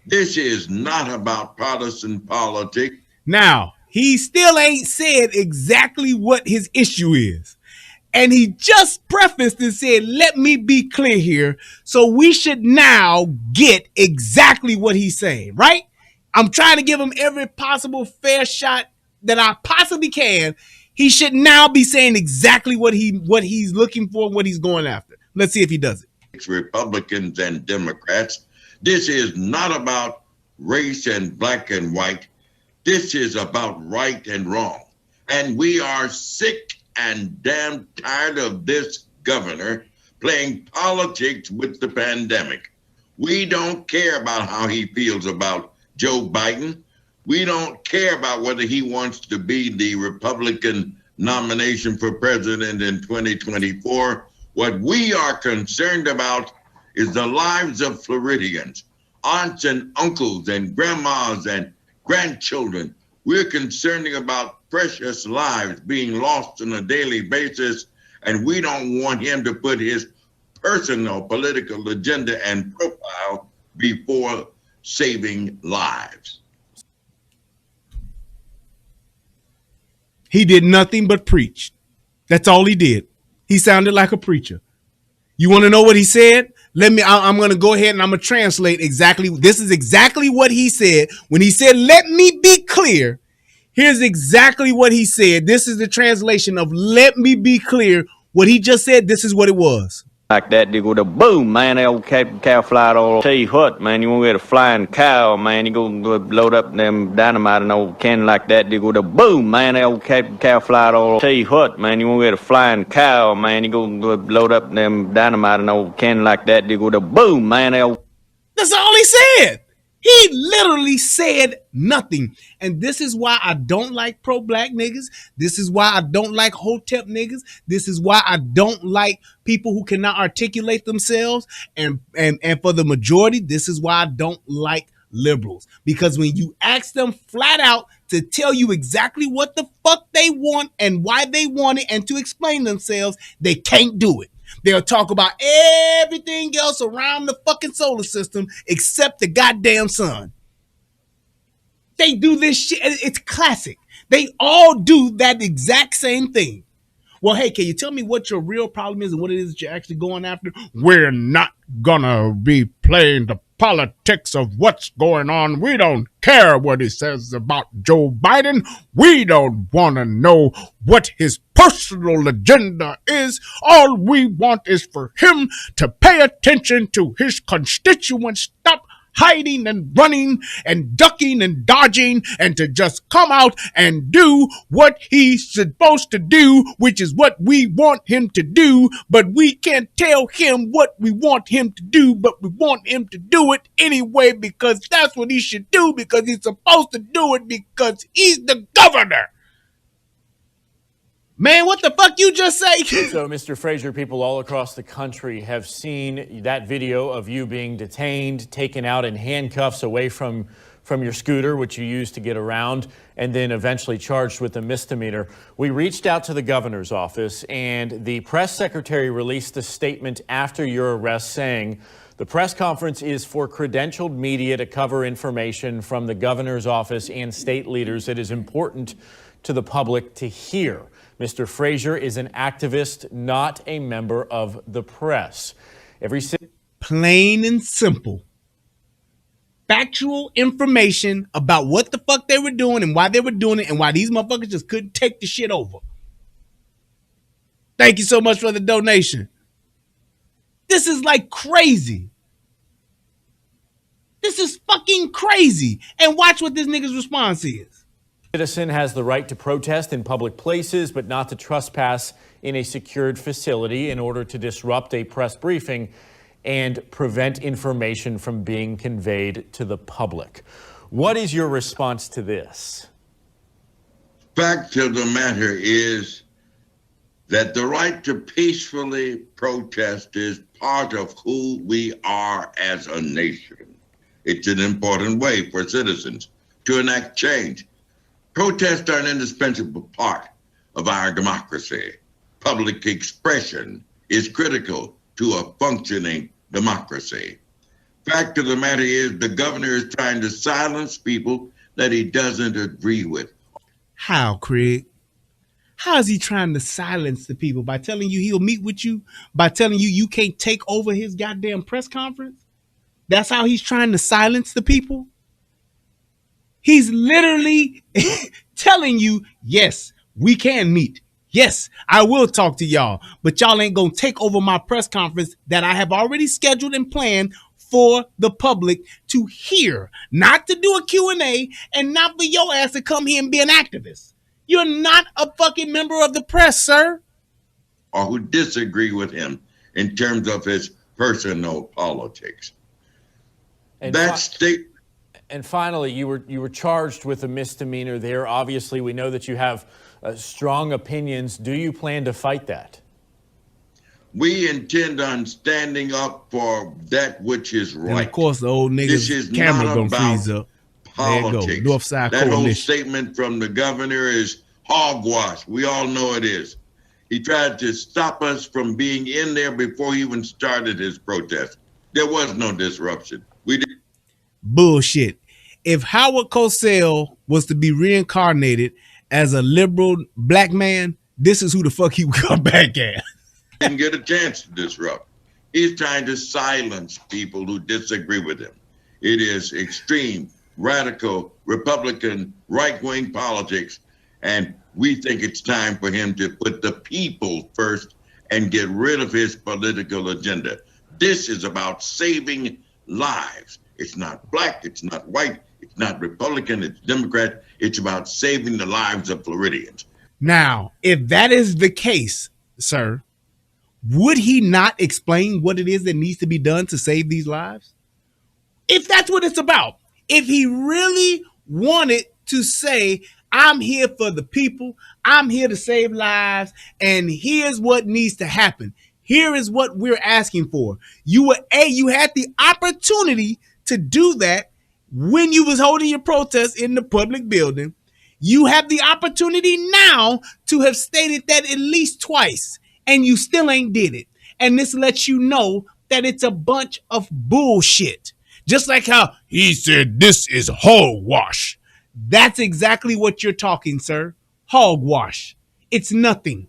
I: This is not about partisan politics.
B: Now, he still ain't said exactly what his issue is. And he just prefaced and said, let me be clear here. So we should now get exactly what he's saying, right? I'm trying to give him every possible fair shot that I possibly can. He should now be saying exactly what he's looking for, what he's going after. Let's see if he does it.
I: Republicans and Democrats. This is not about race and black and white. This is about right and wrong. And we are sick and damn tired of this governor playing politics with the pandemic. We don't care about how he feels about Joe Biden. We don't care about whether he wants to be the Republican nomination for president in 2024. What we are concerned about is the lives of Floridians, aunts and uncles and grandmas and grandchildren. We're concerned about precious lives being lost on a daily basis, and we don't want him to put his personal political agenda and profile before saving lives.
B: He did nothing but preach. That's all he did. He sounded like a preacher. You want to know what he said? I'm going to go ahead and I'm going to translate exactly. This is exactly what he said. When he said, let me be clear, here's exactly what he said. This is the translation of let me be clear. What he just said, this is what it was.
U: Like that, they go to boom, man. That old cow fly all. Tell you what, man, you want to get a flying cow, man. You go load up them dynamite and old cannon like that. They go to boom, man. That old cow fly all. Tell you what, man, you want to get a flying cow, man. You go load up them dynamite and old cannon like that. They go to boom, man.
B: That's all he said. He literally said nothing. And this is why I don't like pro-black niggas. This is why I don't like hotep niggas. This is why I don't like people who cannot articulate themselves. And for the majority, this is why I don't like liberals. Because when you ask them flat out to tell you exactly what the fuck they want and why they want it and to explain themselves, they can't do it. They'll talk about everything else around the fucking solar system except the goddamn sun. They do this shit. It's classic. They all do that exact same thing. Well, hey, can you tell me what your real problem is and what it is that you're actually going after? We're not gonna be playing the politics of what's going on. We don't care what he says about Joe Biden. We don't want to know what his personal agenda is. All we want is for him to pay attention to his constituents. Stop hiding and running and ducking and dodging and to just come out and do what he's supposed to do, which is what we want him to do, but we can't tell him what we want him to do, but we want him to do it anyway because that's what he should do because he's supposed to do it because he's the governor. Man, what the fuck you just say?
T: So, Mr. Frazier, people all across the country have seen that video of you being detained, taken out in handcuffs away from your scooter, which you used to get around, and then eventually charged with a misdemeanor. We reached out to the governor's office, and the press secretary released a statement after your arrest saying, the press conference is for credentialed media to cover information from the governor's office and state leaders that is important to the public to hear. Mr. Frazier is an activist, not a member of the press.
B: Plain and simple. Factual information about what the fuck they were doing and why they were doing it and why these motherfuckers just couldn't take the shit over. Thank you so much for the donation. This is like crazy. This is fucking crazy. And watch what this nigga's response is.
T: Citizen has the right to protest in public places, but not to trespass in a secured facility in order to disrupt a press briefing and prevent information from being conveyed to the public. What is your response to this?
I: Fact of the matter is that the right to peacefully protest is part of who we are as a nation. It's an important way for citizens to enact change. Protests are an indispensable part of our democracy. Public expression is critical to a functioning democracy. Fact of the matter is the governor is trying to silence people that he doesn't agree with.
B: How, Craig? How is he trying to silence the people? By telling you he'll meet with you? By telling you you can't take over his goddamn press conference? That's how he's trying to silence the people? He's literally telling you, yes, we can meet. Yes, I will talk to y'all, but y'all ain't gonna take over my press conference that I have already scheduled and planned for the public to hear, not to do a Q&A and not for your ass to come here and be an activist. You're not a fucking member of the press, sir.
I: Or who disagree with him in terms of his personal politics.
T: And
I: that state.
T: And finally, you were charged with a misdemeanor there. Obviously, we know that you have strong opinions. Do you plan to fight that?
I: We intend on standing up for that which is right.
B: And of course, the old nigga's camera gonna freeze up.
I: Politics.
B: There you go. Northside
I: that
B: Coalition.
I: whole statement from the governor is hogwash. We all know it is. He tried to stop us from being in there before he even started his protest. There was no disruption. We did.
B: Bullshit. If Howard Cosell was to be reincarnated as a liberal black man, this is who the fuck he would come back as.
I: Didn't get a chance to disrupt. He's trying to silence people who disagree with him. It is extreme, radical, Republican, right-wing politics, and we think it's time for him to put the people first and get rid of his political agenda. This is about saving lives. It's not black, it's not white, it's not Republican, it's Democrat. It's about saving the lives of Floridians.
B: Now, if that is the case, sir, would he not explain what it is that needs to be done to save these lives? If that's what it's about, if he really wanted to say, I'm here for the people, I'm here to save lives, and here's what needs to happen. Here is what we're asking for. You had the opportunity to do that when you was holding your protest in the public building. You have the opportunity now to have stated that at least twice, and you still ain't did it. And this lets you know that it's a bunch of bullshit. Just like how he said this is hogwash. That's exactly what you're talking, sir. Hogwash. It's nothing.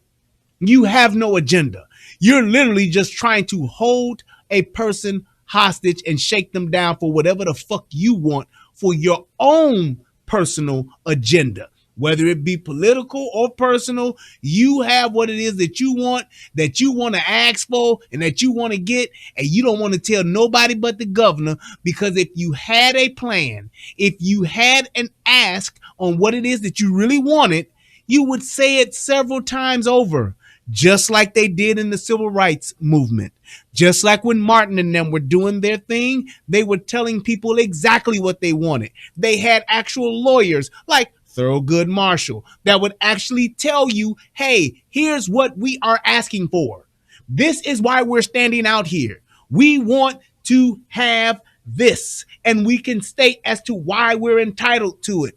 B: You have no agenda. You're literally just trying to hold a person hostage and shake them down for whatever the fuck you want for your own personal agenda. Whether it be political or personal, you have what it is that you want to ask for and that you want to get, and you don't want to tell nobody but the governor, because if you had a plan, if you had an ask on what it is that you really wanted, you would say it several times over, just like they did in the civil rights movement. Just like when Martin and them were doing their thing, they were telling people exactly what they wanted. They had actual lawyers like Thurgood Marshall that would actually tell you, hey, here's what we are asking for. This is why we're standing out here. We want to have this, and we can state as to why we're entitled to it.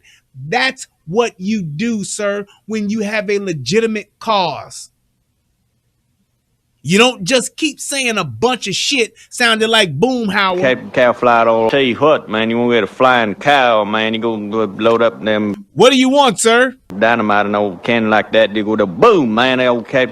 B: That's what you do, sir, when you have a legitimate cause. You don't just keep saying a bunch of shit sounding like boom Howard.
U: Cow fly all. Tell you what, man, you want to get a flying cow, man, you go load up them.
B: What do you want, sir?
U: Dynamite and old cannon like that, they go to boom, man, old cow.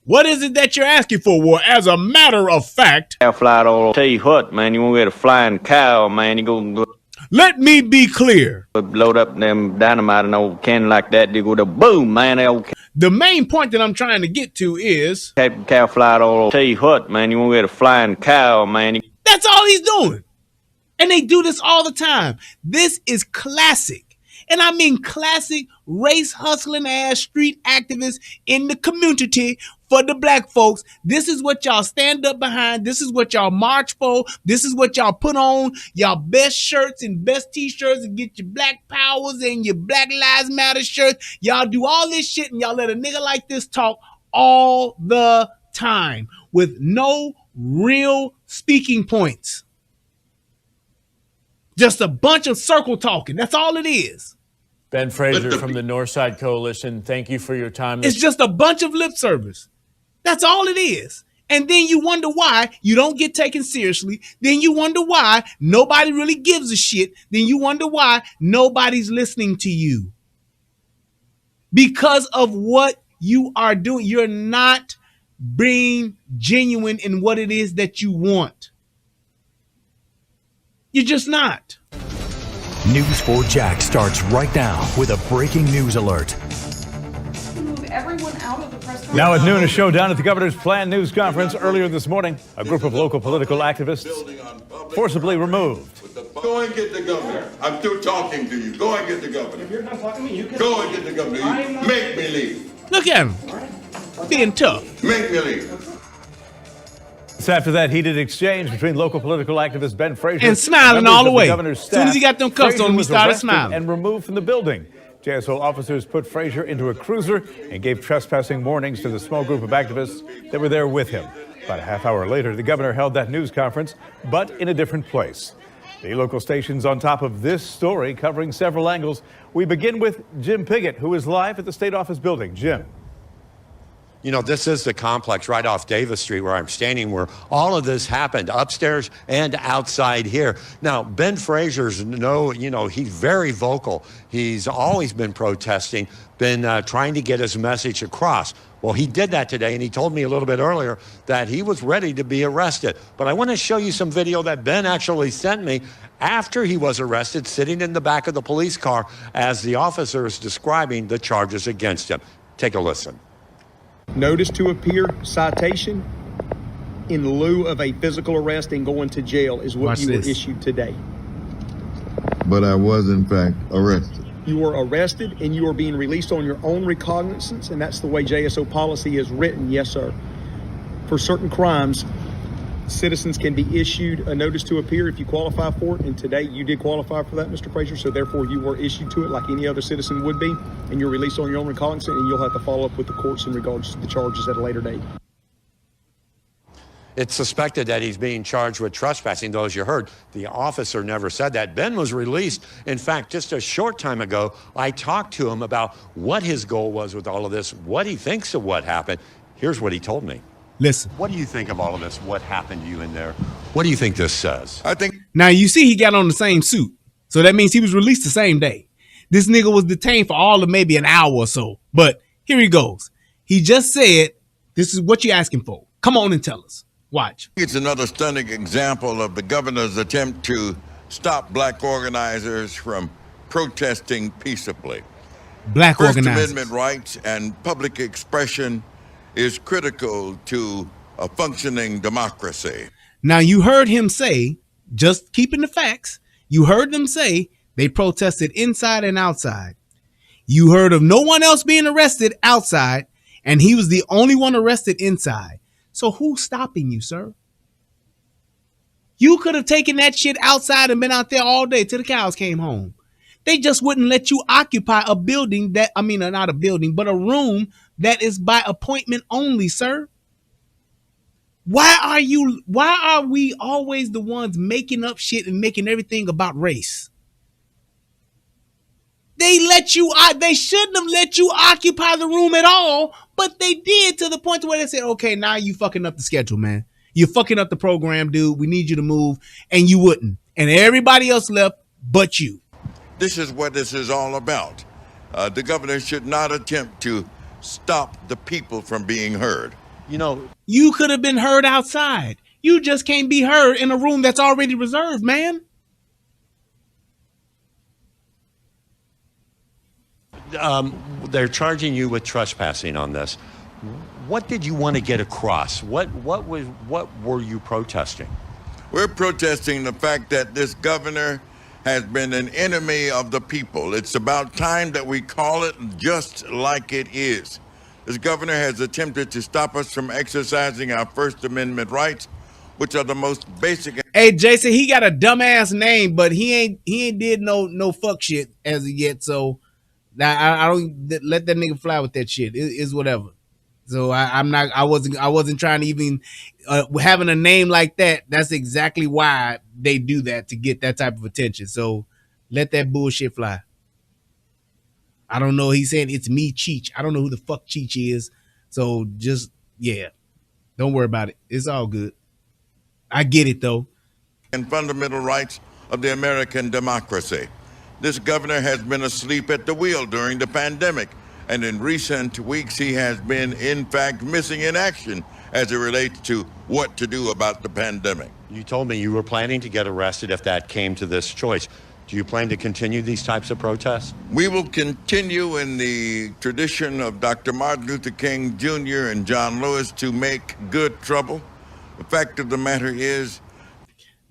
B: What is it that you're asking for? Well, as a matter of fact.
U: Cow fly all. Tell you what, man, you want to get a flying cow, man, you go.
B: Let me be clear.
U: Load up them dynamite and old cannon like that, they go to boom, man, old.
B: The main point that I'm trying to get to is
U: cow fly all. Tell you what, man, you want to get a flying cow, man.
B: That's all he's doing. And they do this all the time. This is classic. And I mean classic race hustling ass street activists in the community for the black folks. This is what y'all stand up behind. This is what y'all march for. This is what y'all put on y'all best shirts and best t-shirts and get your black powers and your Black Lives Matter shirts. Y'all do all this shit and y'all let a nigga like this talk all the time with no real speaking points. Just a bunch of circle talking. That's all it is.
T: Ben Frazier from the Northside Coalition, thank you for your time.
B: It's just a bunch of lip service. That's all it is. And then you wonder why you don't get taken seriously. Then you wonder why nobody really gives a shit. Then you wonder why nobody's listening to you. Because of what you are doing. You're not being genuine in what it is that you want. You're just not.
A: News 4 Jack starts right now with a breaking news alert.
M: Move everyone out of the press conference.
V: Now at noon, a showdown at the governor's planned news conference. Earlier this morning, a group of local political activists forcibly removed.
I: Go and get the governor. I'm still talking to you. Go and get the governor. If you're not talking to me, you can go and get the governor. You make me leave.
B: Look at him. Being tough.
I: Make me leave.
V: So after that heated exchange between local political activist Ben Frazier
B: and smiling all the way.
V: As
B: soon as he got them cuffs on him, he started smiling.
V: And removed from the building. JSO officers put Frazier into a cruiser and gave trespassing warnings to the small group of activists that were there with him. About a half hour later, the governor held that news conference, but in a different place. The local station's on top of this story, covering several angles. We begin with Jim Piggott, who is live at the state office building. Jim.
W: You know, this is the complex right off Davis Street where I'm standing, where all of this happened, upstairs and outside here. Now, Ben Frazier's he's very vocal. He's always been protesting, been trying to get his message across. Well, he did that today, and he told me a little bit earlier that he was ready to be arrested. But I want to show you some video that Ben actually sent me after he was arrested, sitting in the back of the police car as the officer is describing the charges against him. Take a listen.
X: Notice to appear citation in lieu of a physical arrest and going to jail is what you were issued today.
Y: But I was, in fact, arrested.
X: You were arrested and you are being released on your own recognizance, and that's the way JSO policy is written, yes, sir. For certain crimes, citizens can be issued a notice to appear if you qualify for it, and today you did qualify for that, Mr. Frazier, so therefore you were issued to it like any other citizen would be, and you're released on your own recognizance, and you'll have to follow up with the courts in regards to the charges at a later date.
W: It's suspected that he's being charged with trespassing, though, as you heard, the officer never said that. Ben was released. In fact, just a short time ago, I talked to him about what his goal was with all of this, what he thinks of what happened. Here's what he told me.
B: Listen.
W: What do you think of all of this? What happened to you in there? What do you think this says?
I: I think.
B: Now, you see he got on the same suit. So that means he was released the same day. This nigga was detained for all of maybe an hour or so. But here he goes. He just said, this is what you're asking for. Come on and tell us. Watch.
I: It's another stunning example of the governor's attempt to stop black organizers from protesting peaceably.
B: Black
I: First
B: organizers.
I: Amendment rights and public expression is critical to a functioning democracy.
B: Now, you heard him say, just keeping the facts, you heard them say they protested inside and outside. You heard of no one else being arrested outside, and he was the only one arrested inside. So who's stopping you, sir? You could have taken that shit outside and been out there all day till the cows came home. They just wouldn't let you occupy a building that, not a building, but a room that is by appointment only, sir. Why are we always the ones making up shit and making everything about race? They shouldn't have let you occupy the room at all, but they did, to the point where they said, okay, now you fucking up the schedule, man. You're fucking up the program, dude. We need you to move. And you wouldn't. And everybody else left but you.
I: This is what this is all about. The governor should not attempt to stop the people from being heard.
W: You know,
B: you could have been heard outside. You just can't be heard in a room that's already reserved, man.
W: They're charging you with trespassing on this. What did you want to get across? What were you protesting?
I: We're protesting the fact that this governor has been an enemy of the people. It's about time that we call it just like it is. This governor has attempted to stop us from exercising our First Amendment rights, which are the most basic.
B: Hey, Jason, he got a dumbass name, but he ain't did no fuck shit as of yet. So I don't let that nigga fly with that shit. It is whatever. So I wasn't trying to even having a name like that. That's exactly why they do that, to get that type of attention. So let that bullshit fly. I don't know. He's saying it's me, Cheech. I don't know who the fuck Cheech is. So just, yeah, don't worry about it. It's all good. I get it though.
I: And fundamental rights of the American democracy. This governor has been asleep at the wheel during the pandemic, and in recent weeks he has been, in fact, missing in action as it relates to what to do about the pandemic.
W: You told me you were planning to get arrested if that came to this choice. Do you plan to continue these types of protests?
I: We will continue in the tradition of Dr. Martin Luther King Jr. and John Lewis to make good trouble. The fact of the matter is,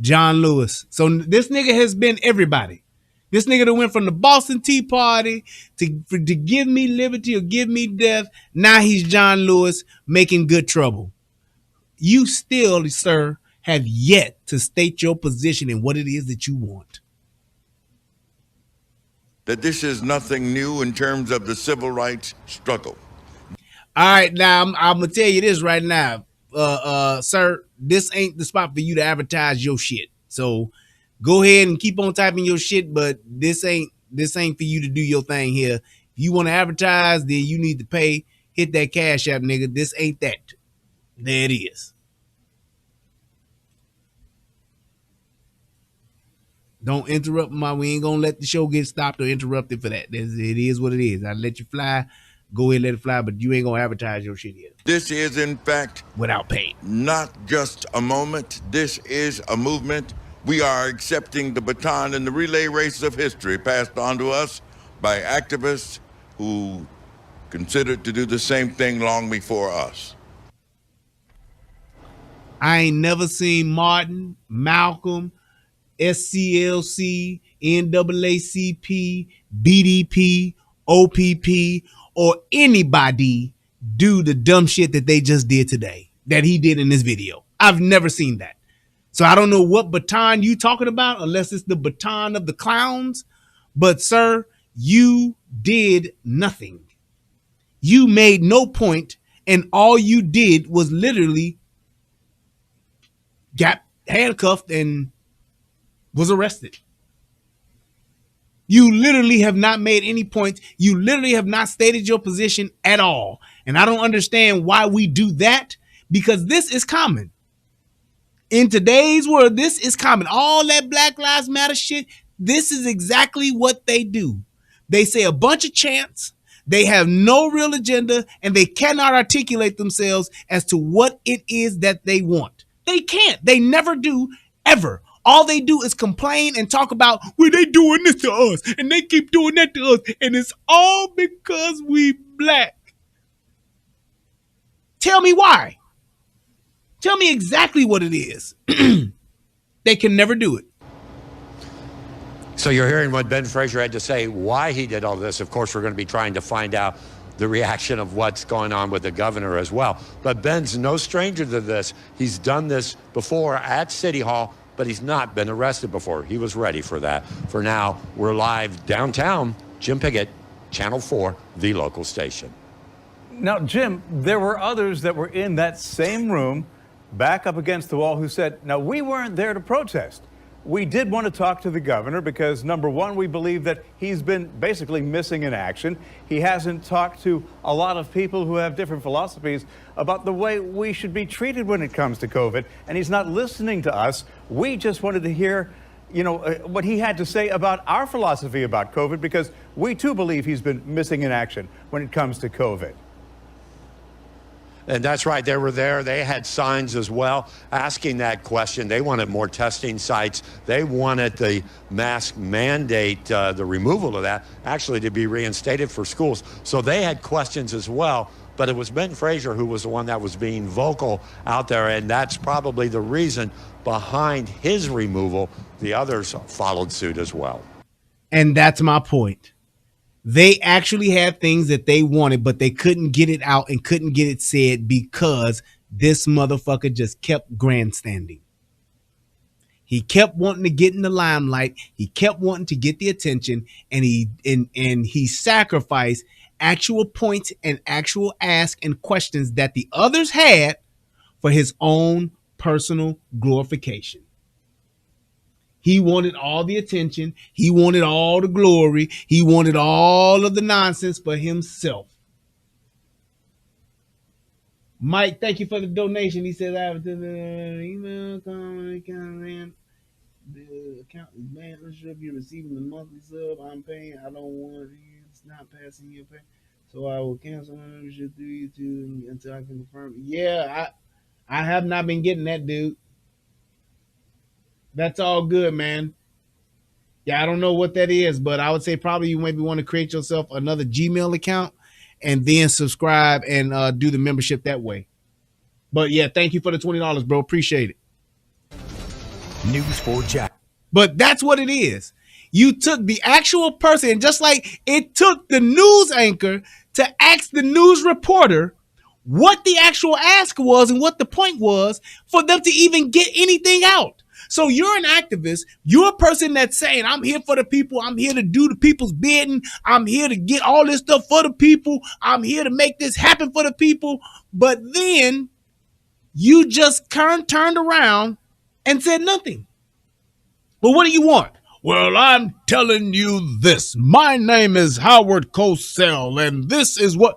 B: John Lewis. So this nigga has been everybody. This nigga that went from the Boston Tea Party to give me liberty or give me death. Now he's John Lewis making good trouble. You still, sir, have yet to state your position and what it is that you want.
I: that this is nothing new in terms of the civil rights struggle.
B: All right, now I'm gonna tell you this right now, sir. This ain't the spot for you to advertise your shit. So go ahead and keep on typing your shit, but this ain't for you to do your thing here. If you want to advertise, then you need to pay. Hit that Cash App, nigga. This ain't that. There it is. Don't interrupt we ain't gonna let the show get stopped or interrupted for that. It is what it is. I let you fly. Go ahead and let it fly, but you ain't gonna advertise your shit yet.
I: This is, in fact,
B: without pay.
I: Not just a moment. This is a movement. We are accepting the baton in the relay race of history passed on to us by activists who considered to do the same thing long before us.
B: I ain't never seen Martin, Malcolm, SCLC, NAACP, BDP, OPP, or anybody do the dumb shit that they just did today, that he did in this video. I've never seen that. So I don't know what baton you talking about, unless it's the baton of the clowns. But sir, you did nothing. You made no point, and all you did was literally got handcuffed and was arrested. You literally have not made any points. You literally have not stated your position at all. And I don't understand why we do that, because this is common. In today's world, this is common. All that Black Lives Matter shit, this is exactly what they do. They say a bunch of chants. They have no real agenda, and they cannot articulate themselves as to what it is that they want. They can't. They never do, ever. All they do is complain and talk about, well, they doing this to us, and they keep doing that to us, and it's all because we black. Tell me why. Tell me exactly what it is. They can never do it.
W: So you're hearing what Ben Frazier had to say, why he did all this. Of course, we're going to be trying to find out the reaction of what's going on with the governor as well. But Ben's no stranger to this. He's done this before at City Hall, but he's not been arrested before. He was ready for that. For now, we're live downtown. Jim Piggott, Channel 4, the local station.
V: Now, Jim, there were others that were in that same room, back up against the wall, who said, now, we weren't there to protest. We did want to talk to the governor because, number one, we believe that he's been basically missing in action. He hasn't talked to a lot of people who have different philosophies about the way we should be treated when it comes to COVID, and he's not listening to us. We just wanted to hear, what he had to say about our philosophy about COVID, because we, too, believe he's been missing in action when it comes to COVID.
W: And that's right, they were there. They had signs as well asking that question. They wanted more testing sites. They wanted the mask mandate, the removal of that, actually to be reinstated for schools. So they had questions as well but it was Ben Frazier who was the one that was being vocal out there, and that's probably the reason behind his removal. The others followed suit as well.
B: And that's my point. They actually had things that they wanted, but they couldn't get it out and couldn't get it said because this motherfucker just kept grandstanding. He kept wanting to get in the limelight. He kept wanting to get the attention, and he sacrificed actual points and actual ask and questions that the others had for his own personal glorification. He wanted all the attention. He wanted all the glory. He wanted all of the nonsense for himself. Mike, thank you for the donation. He says, I have the email, comment, the account is banned. Not sure if you're receiving the monthly sub I'm paying. I don't want it's not passing your pay. So I will cancel my membership through YouTube until I can confirm. Yeah, I have not been getting that, dude. That's all good, man. Yeah, I don't know what that is, but I would say probably you maybe want to create yourself another Gmail account and then subscribe and do the membership that way. But yeah, thank you for the $20, bro. Appreciate it.
A: News for Jack.
B: But that's what it is. You took the actual person, and just like it took the news anchor to ask the news reporter what the actual ask was and what the point was for them to even get anything out. So you're an activist. You're a person that's saying, I'm here for the people. I'm here to do the people's bidding. I'm here to get all this stuff for the people. I'm here to make this happen for the people. But then you just turned around and said nothing. Well, what do you want? Well, I'm telling you this. My name is Howard Cosell, and this is what...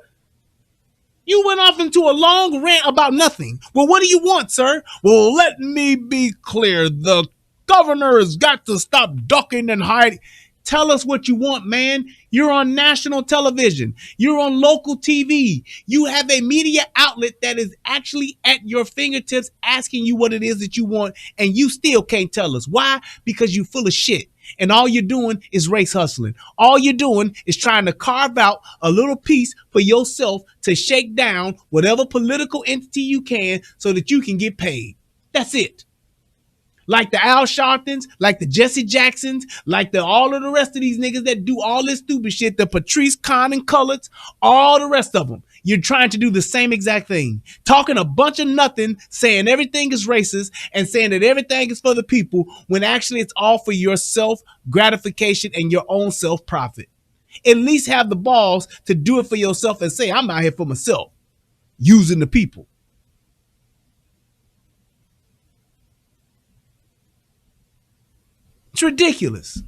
B: You went off into a long rant about nothing. Well, what do you want, sir? Well, let me be clear. The governor has got to stop ducking and hiding. Tell us what you want, man. You're on national television. You're on local TV. You have a media outlet that is actually at your fingertips asking you what it is that you want, and you still can't tell us. Why? Because you're full of shit. And all you're doing is race hustling. All you're doing is trying to carve out a little piece for yourself to shake down whatever political entity you can so that you can get paid. That's it. Like the Al Sharptons, like the Jesse Jacksons, like all of the rest of these niggas that do all this stupid shit, the Patrice Kahn and Cullets, all the rest of them. You're trying to do the same exact thing. Talking a bunch of nothing, saying everything is racist and saying that everything is for the people when actually it's all for your self-gratification and your own self-profit. At least have the balls to do it for yourself and say, I'm out here for myself, using the people. It's ridiculous.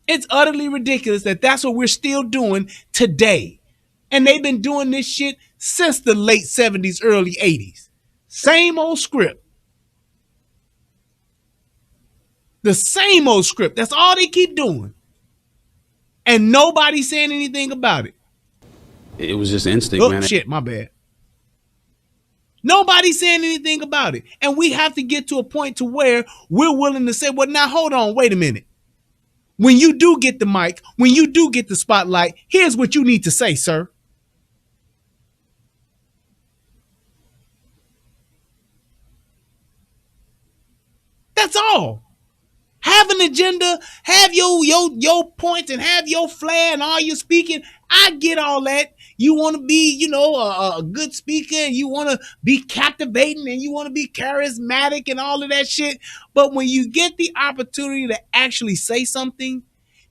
B: It's utterly ridiculous that that's what we're still doing today. And they've been doing this shit since the late 70s, early 80s. Same old script. The same old script. That's all they keep doing. And nobody's saying anything about it.
C: It was just instinct, man.
B: Shit, my bad. Nobody's saying anything about it. And we have to get to a point to where we're willing to say, well, now hold on, wait a minute. When you do get the mic, when you do get the spotlight, here's what you need to say, sir. That's all. Have an agenda, have your points and have your flair and all your speaking. I get all that. You want to be, a good speaker and you want to be captivating and you want to be charismatic and all of that shit. But when you get the opportunity to actually say something,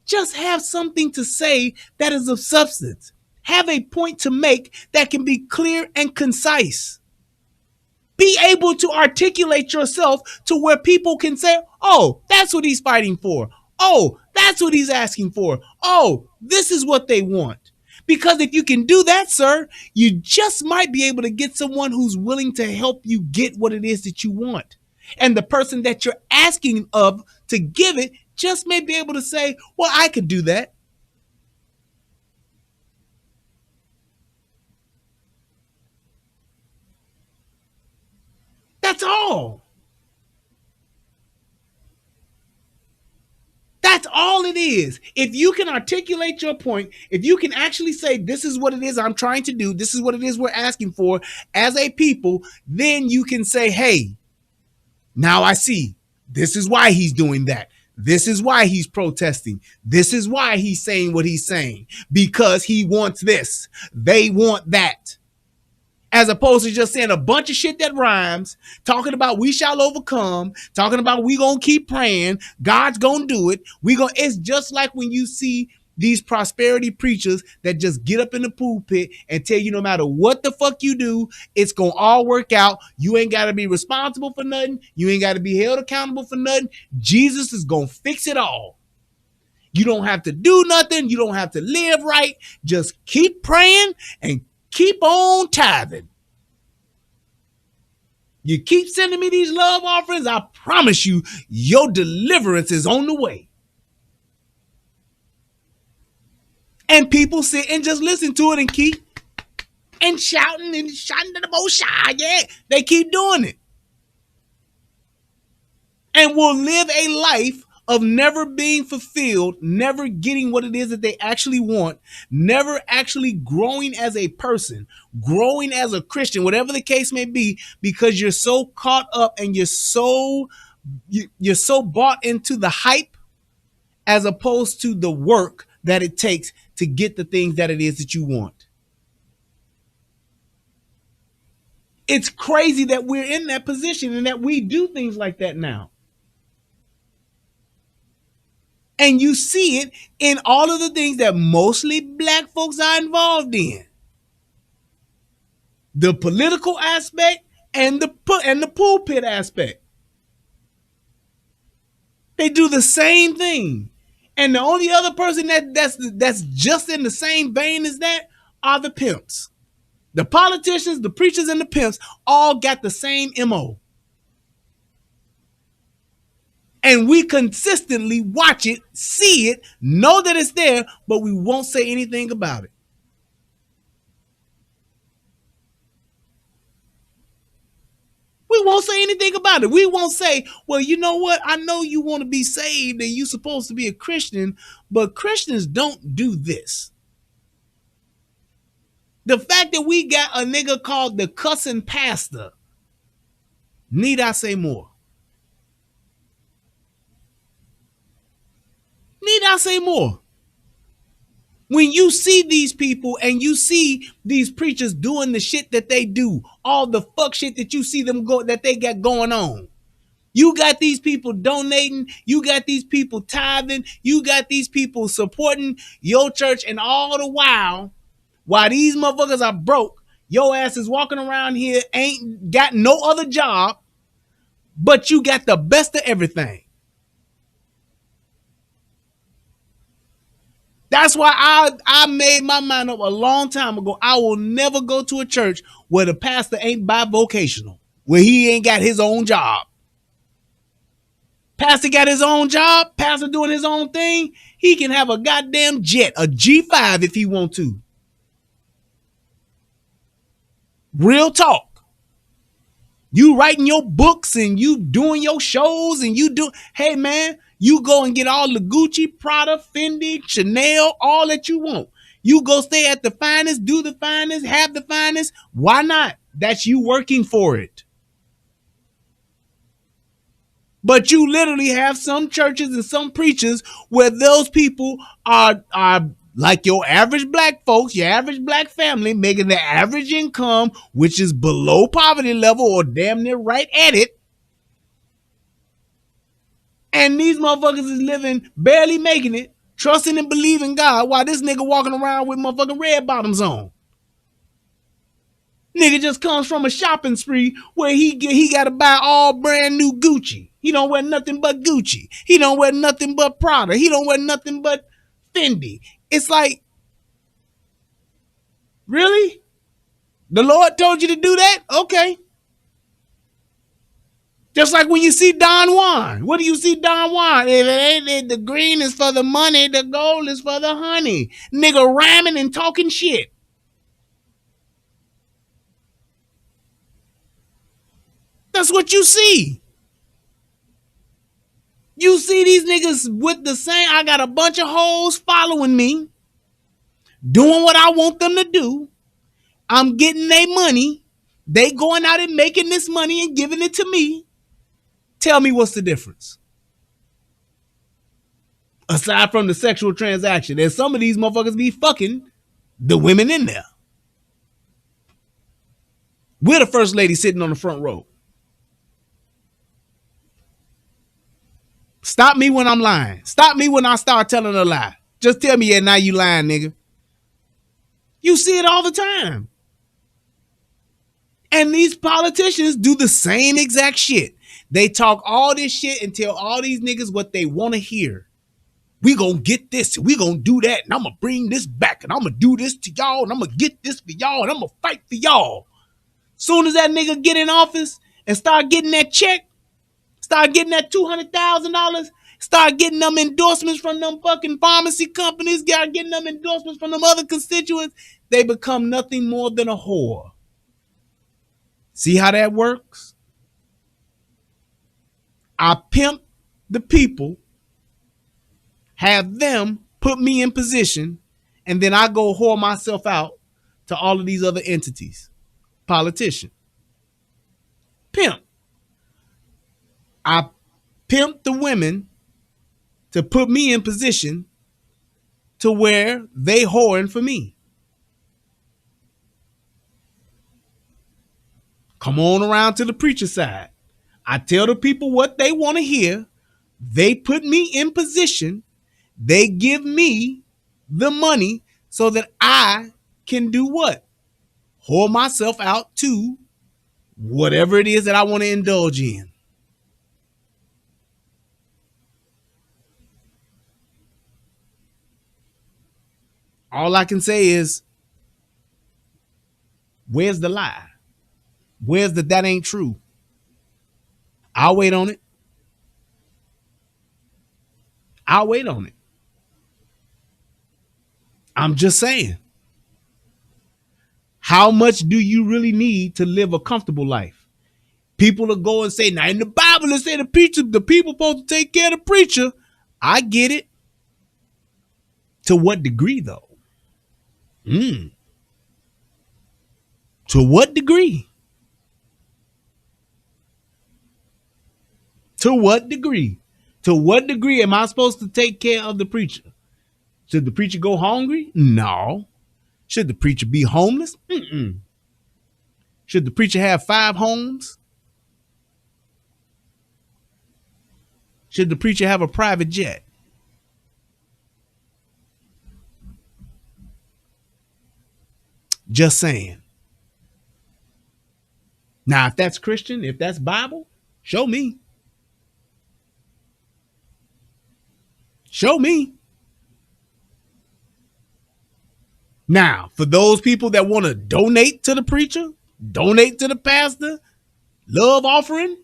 B: just have something to say that is of substance. Have a point to make that can be clear and concise. Be able to articulate yourself to where people can say, oh, that's what he's fighting for. Oh, that's what he's asking for. Oh, this is what they want. Because if you can do that, sir, you just might be able to get someone who's willing to help you get what it is that you want. And the person that you're asking of to give it just may be able to say, well, I could do that. That's all. That's all it is. If you can articulate your point, if you can actually say, this is what it is I'm trying to do, this is what it is we're asking for as a people, then you can say, hey, now I see. This is why he's doing that. This is why he's protesting. This is why he's saying what he's saying. Because he wants this. They want that. As opposed to just saying a bunch of shit that rhymes, talking about we shall overcome, talking about we gonna keep praying, God's gonna do it. It's just like when you see these prosperity preachers that just get up in the pulpit and tell you no matter what the fuck you do, it's gonna all work out. You ain't gotta be responsible for nothing. You ain't gotta be held accountable for nothing. Jesus is gonna fix it all. You don't have to do nothing. You don't have to live right. Just keep praying and keep on tithing. You keep sending me these love offerings, I promise you, your deliverance is on the way. And people sit and just listen to it and keep and shouting to the most high. Yeah, they keep doing it. And will live a life of never being fulfilled, never getting what it is that they actually want, never actually growing as a person, growing as a Christian, whatever the case may be, because you're so caught up and you're so bought into the hype as opposed to the work that it takes to get the things that it is that you want. It's crazy that we're in that position and that we do things like that now. And you see it in all of the things that mostly black folks are involved in. The political aspect and the pulpit aspect. They do the same thing. And the only other person that's just in the same vein as that are the pimps. The politicians, the preachers, and the pimps all got the same MO. And we consistently watch it, see it, know that it's there, but we won't say anything about it. We won't say anything about it. We won't say, well, you know what? I know you want to be saved and you're supposed to be a Christian, but Christians don't do this. The fact that we got a nigga called the cussing pastor, need I say more? Need I say more? When you see these people and you see these preachers doing the shit that they do, all the fuck shit that you see them go that they got going on. You got these people donating, you got these people tithing, you got these people supporting your church, and all the while these motherfuckers are broke, your ass is walking around here, ain't got no other job, but you got the best of everything. That's why I made my mind up a long time ago. I will never go to a church where the pastor ain't bivocational, where he ain't got his own job. Pastor got his own job, pastor doing his own thing. He can have a goddamn jet, a G5 if he want to. Real talk. You writing your books and you doing your shows and hey man, you go and get all the Gucci, Prada, Fendi, Chanel, all that you want. You go stay at the finest, do the finest, have the finest. Why not? That's you working for it. But you literally have some churches and some preachers where those people are like your average black folks, your average black family, making the average income, which is below poverty level or damn near right at it. And these motherfuckers is living, barely making it, trusting and believing God, while this nigga walking around with motherfucking red bottoms on. Nigga just comes from a shopping spree where he got to buy all brand new Gucci. He don't wear nothing but Gucci. He don't wear nothing but Prada. He don't wear nothing but Fendi. It's like, really? The Lord told you to do that? Okay. Just like when you see Don Juan. What do you see Don Juan? If it ain't the green is for the money, the gold is for the honey. Nigga rhyming and talking shit. That's what you see. You see these niggas with the same, I got a bunch of hoes following me, doing what I want them to do. I'm getting their money. They going out and making this money and giving it to me. Tell me what's the difference? Aside from the sexual transaction, and some of these motherfuckers be fucking the women in there. We're the first lady sitting on the front row. Stop me when I'm lying. Stop me when I start telling a lie. Just tell me, yeah, now you lying, nigga. You see it all the time. And these politicians do the same exact shit. They talk all this shit and tell all these niggas what they want to hear. We gonna get this, and we gonna do that, and I'm gonna bring this back, and I'm gonna do this to y'all, and I'm gonna get this for y'all, and I'm gonna fight for y'all. Soon as that nigga get in office and start getting that check, start getting that $200,000, start getting them endorsements from them fucking pharmacy companies, getting them endorsements from them other constituents, they become nothing more than a whore. See how that works? I pimp the people, have them put me in position, and then I go whore myself out to all of these other entities. Politician. Pimp. I pimp the women to put me in position to where they whoring for me. Come on around to the preacher side. I tell the people what they want to hear. They put me in position. They give me the money so that I can do what? Whore myself out to whatever it is that I want to indulge in. All I can say is, where's the lie? Where's the that ain't true? I'll wait on it. I'll wait on it. I'm just saying. How much do you really need to live a comfortable life? People will go and say, now in the Bible, it say the people supposed to take care of the preacher. I get it. To what degree, though? To what degree? To what degree? To what degree am I supposed to take care of the preacher? Should the preacher go hungry? No. Should the preacher be homeless? Should the preacher have 5 homes? Should the preacher have a private jet? Just saying. Now, if that's Christian, if that's Bible, show me. Show me. Now, for those people that want to donate to the preacher, donate to the pastor, love offering,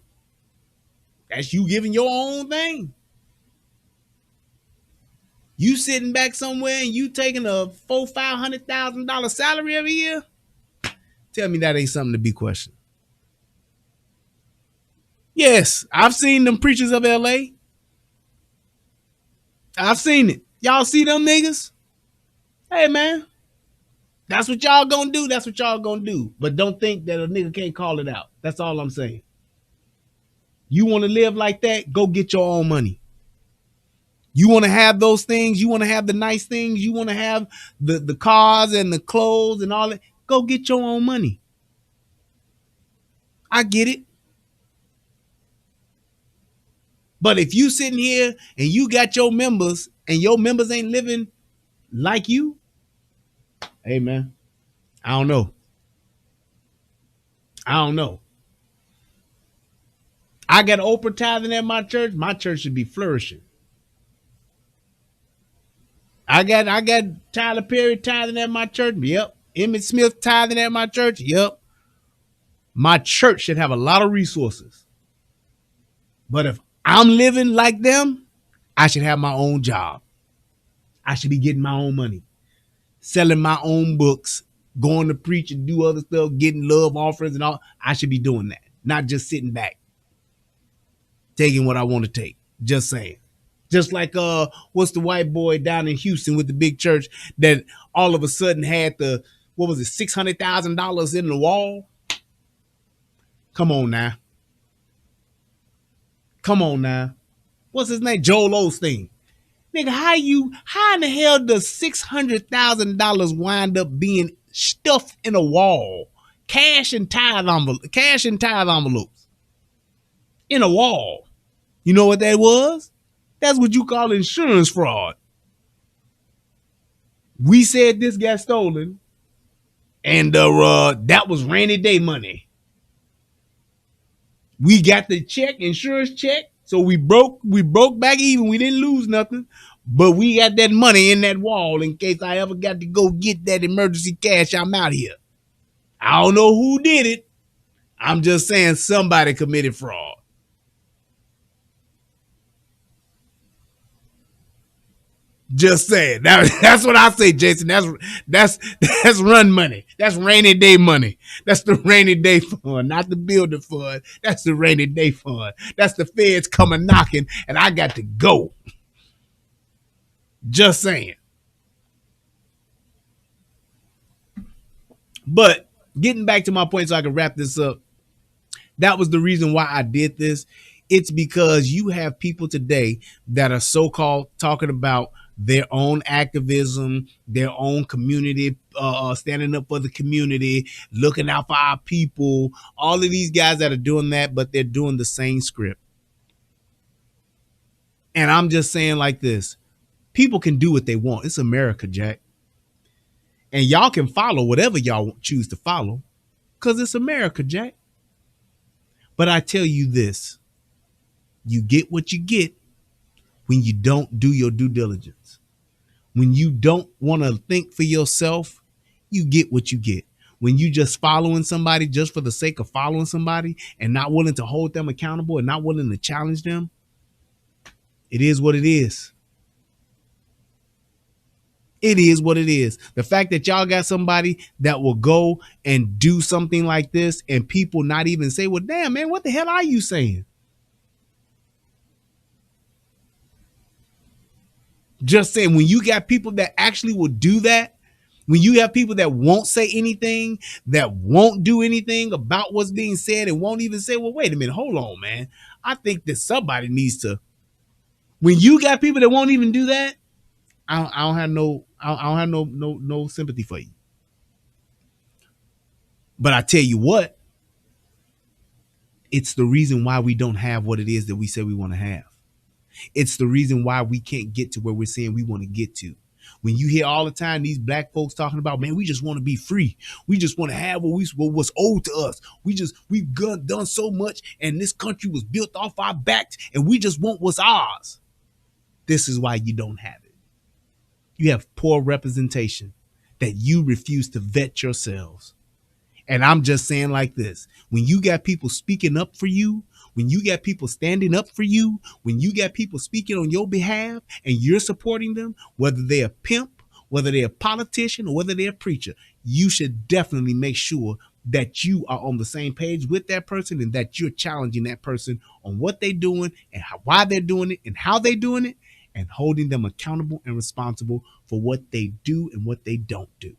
B: that's you giving your own thing. You sitting back somewhere and you taking a $400,000-$500,000 salary every year? Tell me that ain't something to be questioned. Yes, I've seen them preachers of LA. I've seen it. Y'all see them niggas? Hey, man. That's what y'all gonna do. That's what y'all gonna do. But don't think that a nigga can't call it out. That's all I'm saying. You want to live like that? Go get your own money. You want to have those things? You want to have the nice things? You want to have the cars and the clothes and all that? Go get your own money. I get it. But if you sitting here and you got your members and your members ain't living like you, hey, man, I don't know. I don't know. I got Oprah tithing at my church. My church should be flourishing. I got Tyler Perry tithing at my church. Yep. Emmett Smith tithing at my church. Yep. My church should have a lot of resources. But if I'm living like them, I should have my own job. I should be getting my own money, selling my own books, going to preach and do other stuff, getting love offerings and all. I should be doing that, not just sitting back, taking what I want to take. Just saying. Just like what's the white boy down in Houston with the big church that all of a sudden had the, what was it, $600,000 in the wall? Come on now. Come on now. What's his name? Joel Osteen. Nigga, how in the hell does $600,000 wind up being stuffed in a wall? Cash and tithe envelopes. In a wall. You know what that was? That's what you call insurance fraud. We said this got stolen, and that was rainy day money. We got the check, insurance check, so we broke back even. We didn't lose nothing, but we got that money in that wall in case I ever got to go get that emergency cash. I'm out here. I don't know who did it. I'm just saying somebody committed fraud. Just saying. That's what I say, Jason. That's run money. That's rainy day money. That's the rainy day fund, not the building fund. That's the rainy day fund. That's the feds coming knocking, and I got to go. Just saying. But getting back to my point so I can wrap this up, that was the reason why I did this. It's because you have people today that are so-called talking about their own activism, their own community, standing up for the community, looking out for our people. All of these guys that are doing that, but they're doing the same script. And I'm just saying like this. People can do what they want. It's America, Jack. And y'all can follow whatever y'all choose to follow because it's America, Jack. But I tell you this. You get what you get when you don't do your due diligence. When you don't want to think for yourself, you get what you get. When you just following somebody just for the sake of following somebody and not willing to hold them accountable and not willing to challenge them, it is what it is. It is what it is. The fact that y'all got somebody that will go and do something like this and people not even say, well, damn, man, what the hell are you saying? Just saying, when you got people that actually will do that, when you have people that won't say anything, that won't do anything about what's being said and won't even say, well, wait a minute, hold on, man. I think that somebody needs to. When you got people that won't even do that, I don't have no sympathy for you. But I tell you what, it's the reason why we don't have what it is that we say we want to have. It's the reason why we can't get to where we're saying we want to get to. When you hear all the time these black folks talking about, man, we just want to be free. We just want to have what's owed to us. We've done so much, and this country was built off our backs, and we just want what's ours. This is why you don't have it. You have poor representation that you refuse to vet yourselves. And I'm just saying like this, when you got people speaking up for you, when you got people standing up for you, when you got people speaking on your behalf and you're supporting them, whether they're a pimp, whether they're a politician, or whether they're a preacher, you should definitely make sure that you are on the same page with that person and that you're challenging that person on what they're doing and why they're doing it and how they're doing it, and holding them accountable and responsible for what they do and what they don't do.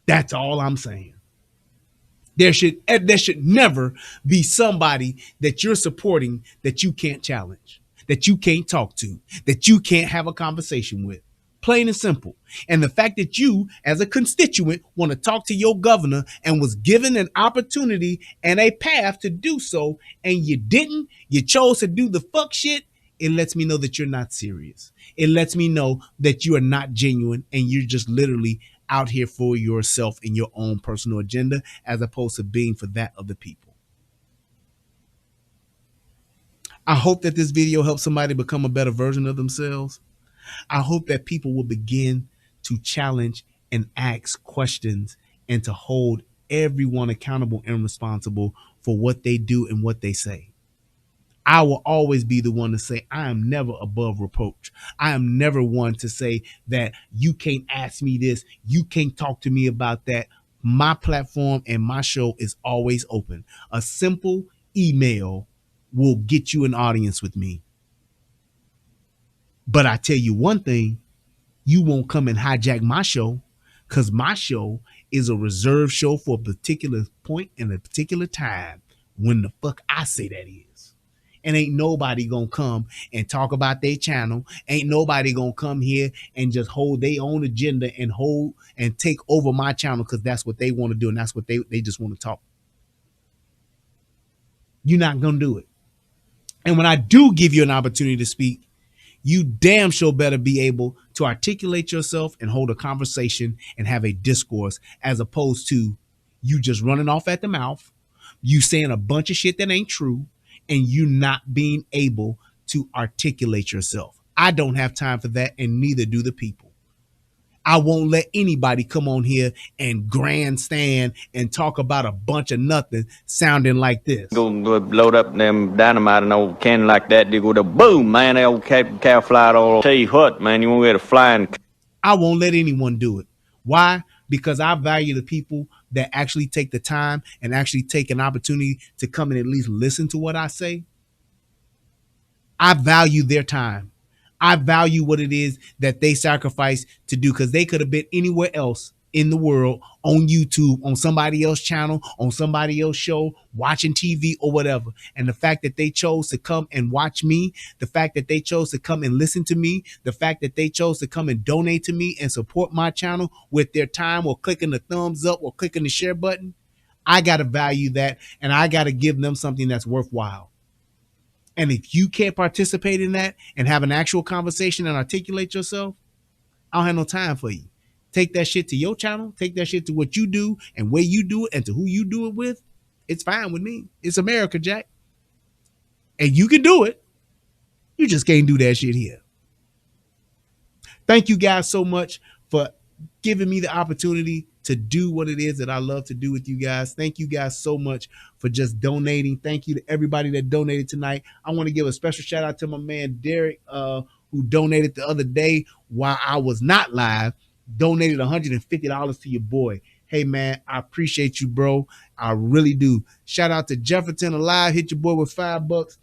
B: That's all I'm saying. There should never be somebody that you're supporting that you can't challenge, that you can't talk to, that you can't have a conversation with. Plain and simple. And the fact that you, as a constituent, want to talk to your governor and was given an opportunity and a path to do so, and you didn't, you chose to do the fuck shit, it lets me know that you're not serious. It lets me know that you are not genuine and you're just literally out here for yourself and your own personal agenda as opposed to being for that of the people. I hope that this video helps somebody become a better version of themselves. I hope that people will begin to challenge and ask questions and to hold everyone accountable and responsible for what they do and what they say. I will always be the one to say I am never above reproach. I am never one to say that you can't ask me this, you can't talk to me about that. My platform and my show is always open. A simple email will get you an audience with me. But I tell you one thing, you won't come and hijack my show, because my show is a reserved show for a particular point and a particular time when the fuck I say that is. And ain't nobody gonna come and talk about their channel. Ain't nobody gonna come here and just hold their own agenda and hold and take over my channel because that's what they want to do and that's what they just want to talk. You're not gonna do it. And when I do give you an opportunity to speak, you damn sure better be able to articulate yourself and hold a conversation and have a discourse, as opposed to you just running off at the mouth, you saying a bunch of shit that ain't true, and you not being able to articulate yourself. I don't have time for that, and neither do the people. I won't let anybody come on here and grandstand and talk about a bunch of nothing sounding like this.
U: Go load up them dynamite and old cannon like that. They go to boom, man. That old cow fly all. Tell you what, man, you won't get a flying.
B: I won't let anyone do it. Why? Because I value the people that actually take the time and actually take an opportunity to come and at least listen to what I say. I value their time. I value what it is that they sacrifice to do, because they could have been anywhere else in the world, on YouTube, on somebody else's channel, on somebody else's show, watching TV or whatever. And the fact that they chose to come and watch me, the fact that they chose to come and listen to me, the fact that they chose to come and donate to me and support my channel with their time or clicking the thumbs up or clicking the share button, I got to value that, and I got to give them something that's worthwhile. And if you can't participate in that and have an actual conversation and articulate yourself, I don't have no time for you. Take that shit to your channel. Take that shit to what you do and where you do it and to who you do it with. It's fine with me. It's America, Jack. And you can do it. You just can't do that shit here. Thank you guys so much for giving me the opportunity to do what it is that I love to do with you guys. Thank you guys so much for just donating. Thank you to everybody that donated tonight. I want to give a special shout out to my man Derek, who donated the other day while I was not live. Donated $150 to your boy. Hey man, I appreciate you, bro. I really do. Shout out to Jefferson Alive. Hit your boy with $5.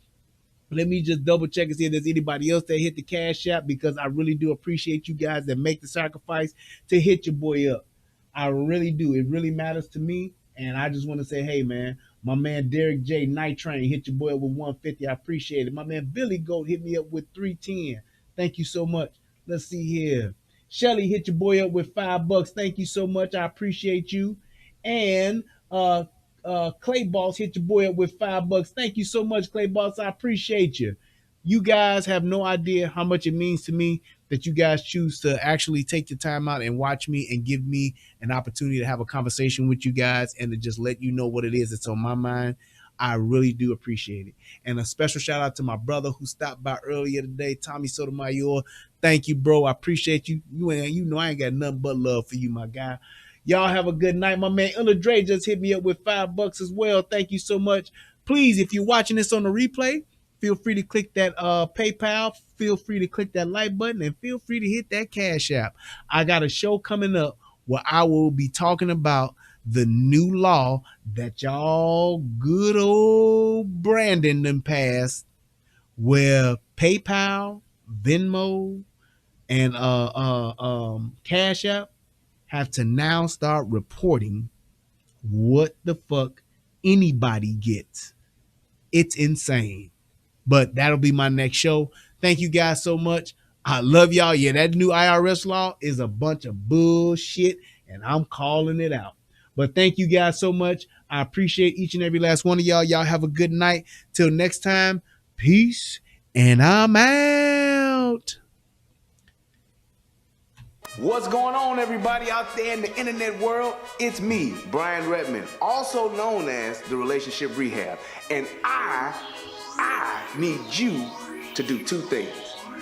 B: Let me just double check and see if there's anybody else that hit the Cash App, because I really do appreciate you guys that make the sacrifice to hit your boy up. I really do. It really matters to me. And I just want to say, hey, man, my man Derek J. Night Train hit your boy up with $150. I appreciate it. My man Billy Goat hit me up with $310. Thank you so much. Let's see here. Shelly hit your boy up with $5. Thank you so much. I appreciate you. And Clay Boss hit your boy up with $5. Thank you so much, Clay Boss. I appreciate you. You guys have no idea how much it means to me that you guys choose to actually take the time out and watch me and give me an opportunity to have a conversation with you guys and to just let you know what it is that's on my mind. I really do appreciate it. And a special shout out to my brother who stopped by earlier today, Tommy Sotomayor. Thank you, bro. I appreciate you. You know I ain't got nothing but love for you, my guy. Y'all have a good night. My man Illa Dre just hit me up with $5 as well. Thank you so much. Please, if you're watching this on the replay, feel free to click that PayPal. Feel free to click that like button, and feel free to hit that Cash App. I got a show coming up where I will be talking about the new law that y'all good old Brandon done passed, where PayPal, Venmo, and Cash App have to now start reporting what the fuck anybody gets. It's insane. But that'll be my next show. Thank you guys so much. I love y'all. Yeah, that new IRS law is a bunch of bullshit, and I'm calling it out. But thank you guys so much. I appreciate each and every last one of y'all. Y'all have a good night. Till next time, peace, and I'm out.
D: What's going on, everybody out there in the internet world? It's me, Brian Redmond, also known as the Relationship Rehab. And I need you to do two things.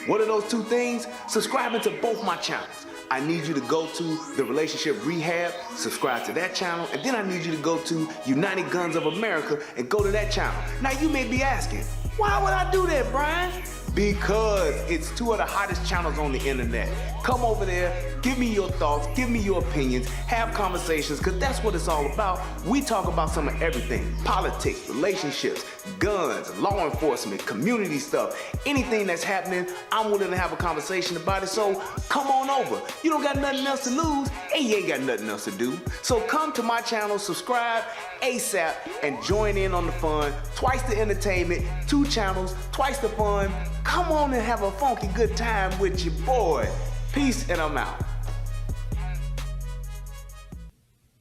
D: What are those two things? Subscribing to both my channels. I need you to go to the Relationship Rehab, subscribe to that channel, and then I need you to go to United Guns of America and go to that channel. Now you may be asking, why would I do that, Brian? Because it's two of the hottest channels on the internet. Come over there, give me your thoughts, give me your opinions, have conversations, because that's what it's all about. We talk about some of everything. Politics, relationships, guns, law enforcement, community stuff. Anything that's happening, I'm willing to have a conversation about it. So come on over. You don't got nothing else to lose, and you ain't got nothing else to do. So come to my channel, subscribe ASAP, and join in on the fun. Twice the entertainment, 2 channels, twice the fun. Come on and have a funky good time with your boy. Peace, and I'm out.